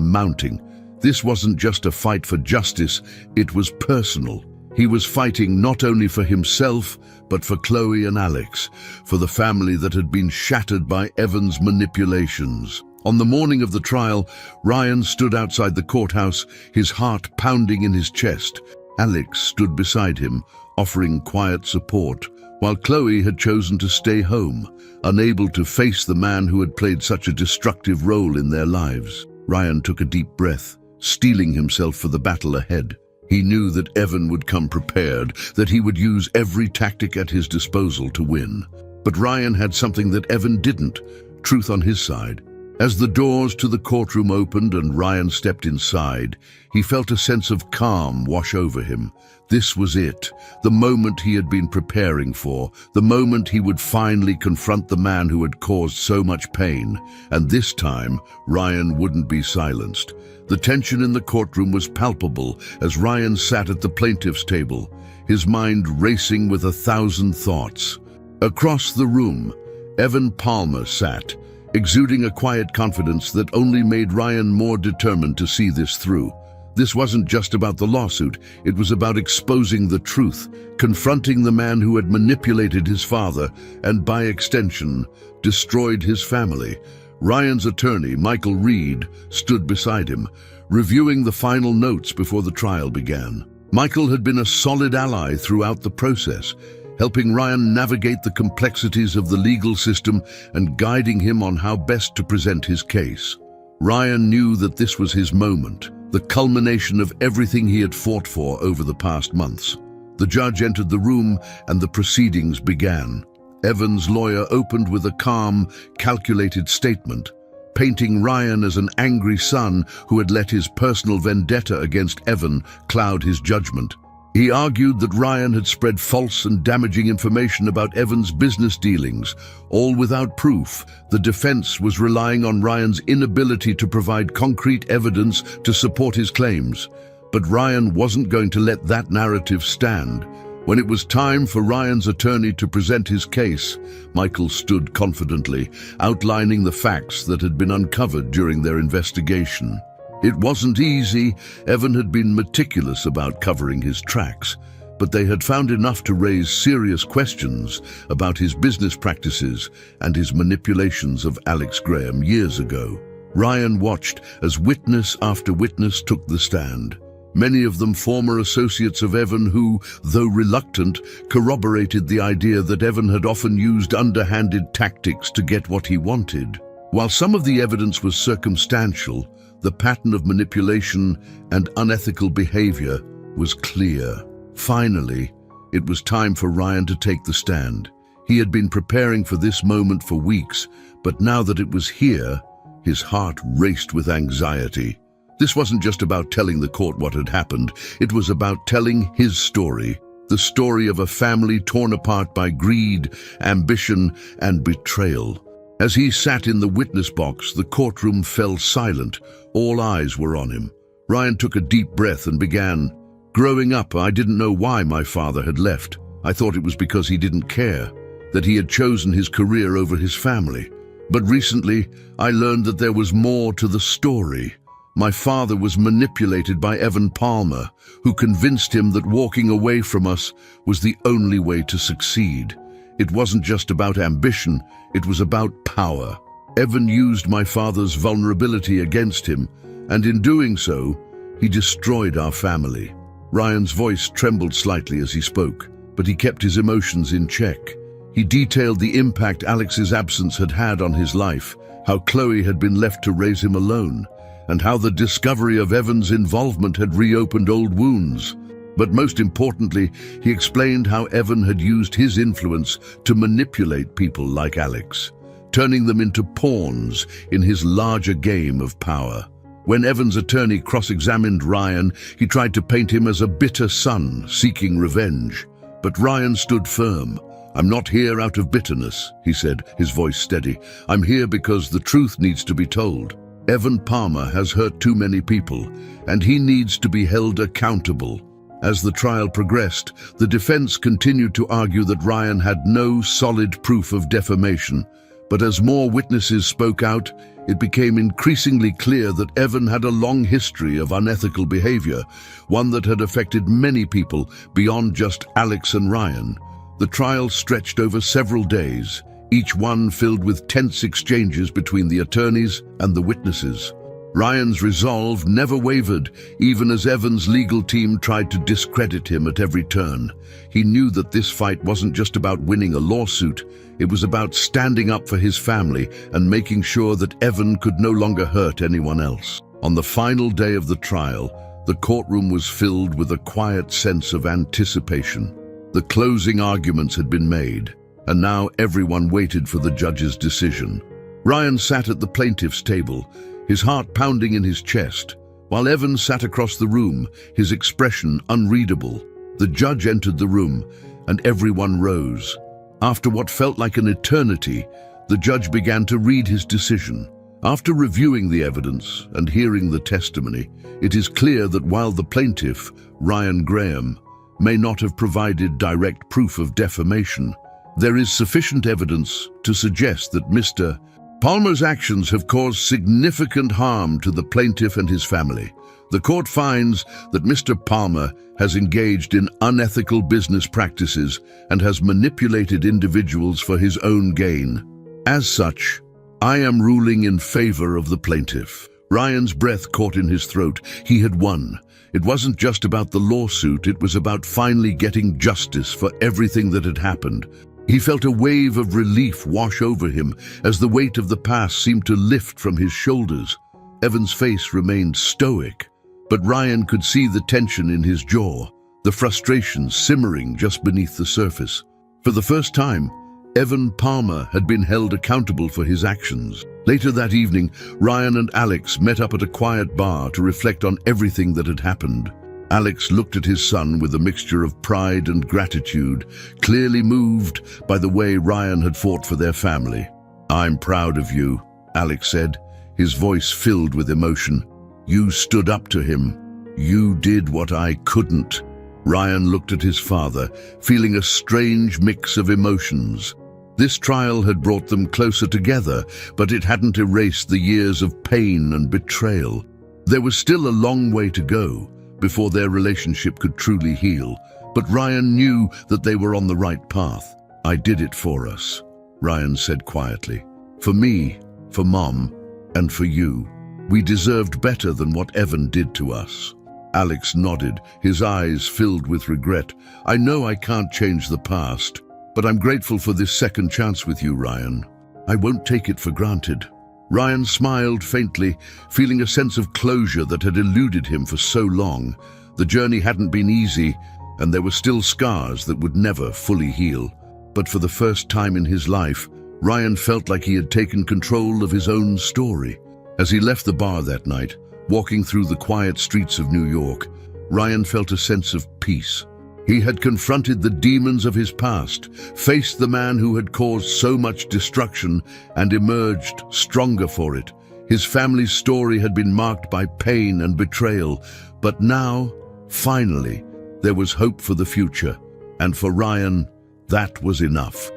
[SPEAKER 1] mounting. This wasn't just a fight for justice, it was personal. He was fighting not only for himself, but for Chloe and Alex, for the family that had been shattered by Evan's manipulations. On the morning of the trial, Ryan stood outside the courthouse, his heart pounding in his chest. Alex stood beside him, offering quiet support, while Chloe had chosen to stay home, unable to face the man who had played such a destructive role in their lives. Ryan took a deep breath, steeling himself for the battle ahead. He knew that Evan would come prepared, that he would use every tactic at his disposal to win. But Ryan had something that Evan didn't, truth on his side. As the doors to the courtroom opened and Ryan stepped inside, he felt a sense of calm wash over him. This was it, the moment he had been preparing for, the moment he would finally confront the man who had caused so much pain. And this time, Ryan wouldn't be silenced. The tension in the courtroom was palpable as Ryan sat at the plaintiff's table, his mind racing with 1,000 thoughts. Across the room, Evan Palmer sat, exuding a quiet confidence that only made Ryan more determined to see this through. This wasn't just about the lawsuit, it was about exposing the truth, confronting the man who had manipulated his father and, by extension, destroyed his family. Ryan's attorney, Michael Reed, stood beside him, reviewing the final notes before the trial began. Michael had been a solid ally throughout the process. helping Ryan navigate the complexities of the legal system and guiding him on how best to present his case. Ryan knew that this was his moment, the culmination of everything he had fought for over the past months. The judge entered the room and the proceedings began. Evan's lawyer opened with a calm, calculated statement, painting Ryan as an angry son who had let his personal vendetta against Evan cloud his judgment. He argued that Ryan had spread false and damaging information about Evan's business dealings, all without proof. The defense was relying on Ryan's inability to provide concrete evidence to support his claims. But Ryan wasn't going to let that narrative stand. When it was time for Ryan's attorney to present his case, Michael stood confidently, outlining the facts that had been uncovered during their investigation. It wasn't easy. Evan had been meticulous about covering his tracks, but they had found enough to raise serious questions about his business practices and his manipulations of Alex Graham years ago. Ryan watched as witness after witness took the stand. Many of them former associates of Evan who, though reluctant, corroborated the idea that Evan had often used underhanded tactics to get what he wanted. While some of the evidence was circumstantial, the pattern of manipulation and unethical behavior was clear. Finally, it was time for Ryan to take the stand. He had been preparing for this moment for weeks, but now that it was here, his heart raced with anxiety. This wasn't just about telling the court what had happened. It was about telling his story, the story of a family torn apart by greed, ambition, and betrayal. As he sat in the witness box, the courtroom fell silent. All eyes were on him. Ryan took a deep breath and began, "Growing up, I didn't know why my father had left. I thought it was because he didn't care, that he had chosen his career over his family. But recently, I learned that there was more to the story. My father was manipulated by Evan Palmer, who convinced him that walking away from us was the only way to succeed. It wasn't just about ambition, it was about power. Evan used my father's vulnerability against him, and in doing so, he destroyed our family." Ryan's voice trembled slightly as he spoke, but he kept his emotions in check. He detailed the impact Alex's absence had had on his life, how Chloe had been left to raise him alone, and how the discovery of Evan's involvement had reopened old wounds. But most importantly, he explained how Evan had used his influence to manipulate people like Alex, turning them into pawns in his larger game of power. When Evan's attorney cross-examined Ryan, he tried to paint him as a bitter son seeking revenge. But Ryan stood firm. "I'm not here out of bitterness," he said, his voice steady. "I'm here because the truth needs to be told. Evan Palmer has hurt too many people, and he needs to be held accountable." As the trial progressed, the defense continued to argue that Ryan had no solid proof of defamation. But as more witnesses spoke out, it became increasingly clear that Evan had a long history of unethical behavior, one that had affected many people beyond just Alex and Ryan. The trial stretched over several days, each one filled with tense exchanges between the attorneys and the witnesses. Ryan's resolve never wavered, even as Evan's legal team tried to discredit him at every turn. He knew that this fight wasn't just about winning a lawsuit, it was about standing up for his family and making sure that Evan could no longer hurt anyone else. On the final day of the trial, the courtroom was filled with a quiet sense of anticipation. The closing arguments had been made, and now everyone waited for the judge's decision. Ryan sat at the plaintiff's table, his heart pounding in his chest, while Evan sat across the room, his expression unreadable. The judge entered the room, and everyone rose. After what felt like an eternity, the judge began to read his decision. After reviewing the evidence and hearing the testimony, it is clear that while the plaintiff, Ryan Graham, may not have provided direct proof of defamation, there is sufficient evidence to suggest that Mr. Palmer's actions have caused significant harm to the plaintiff and his family. The court finds that Mr. Palmer has engaged in unethical business practices and has manipulated individuals for his own gain. As such, I am ruling in favor of the plaintiff. Ryan's breath caught in his throat. He had won. It wasn't just about the lawsuit, it was about finally getting justice for everything that had happened. He felt a wave of relief wash over him as the weight of the past seemed to lift from his shoulders. Evan's face remained stoic, but Ryan could see the tension in his jaw, the frustration simmering just beneath the surface. For the first time, Evan Palmer had been held accountable for his actions. Later that evening, Ryan and Alex met up at a quiet bar to reflect on everything that had happened. Alex looked at his son with a mixture of pride and gratitude, clearly moved by the way Ryan had fought for their family. "I'm proud of you," Alex said, his voice filled with emotion. "You stood up to him. You did what I couldn't." Ryan looked at his father, feeling a strange mix of emotions. This trial had brought them closer together, but it hadn't erased the years of pain and betrayal. There was still a long way to go before their relationship could truly heal, but Ryan knew that they were on the right path. "I did it for us," Ryan said quietly. "For me, for Mom, and for you. We deserved better than what Evan did to us." Alex nodded, his eyes filled with regret. "I know I can't change the past, but I'm grateful for this second chance with you, Ryan. I won't take it for granted." Ryan smiled faintly, feeling a sense of closure that had eluded him for so long. The journey hadn't been easy, and there were still scars that would never fully heal. But for the first time in his life, Ryan felt like he had taken control of his own story. As he left the bar that night, walking through the quiet streets of New York, Ryan felt a sense of peace. He had confronted the demons of his past, faced the man who had caused so much destruction, and emerged stronger for it. His family's story had been marked by pain and betrayal, but now, finally, there was hope for the future, and for Ryan, that was enough.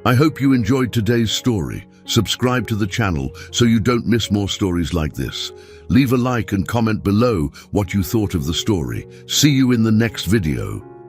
[SPEAKER 1] I hope you enjoyed today's story. Subscribe to the channel so you don't miss more stories like this. Leave a like and comment below what you thought of the story. See you in the next video.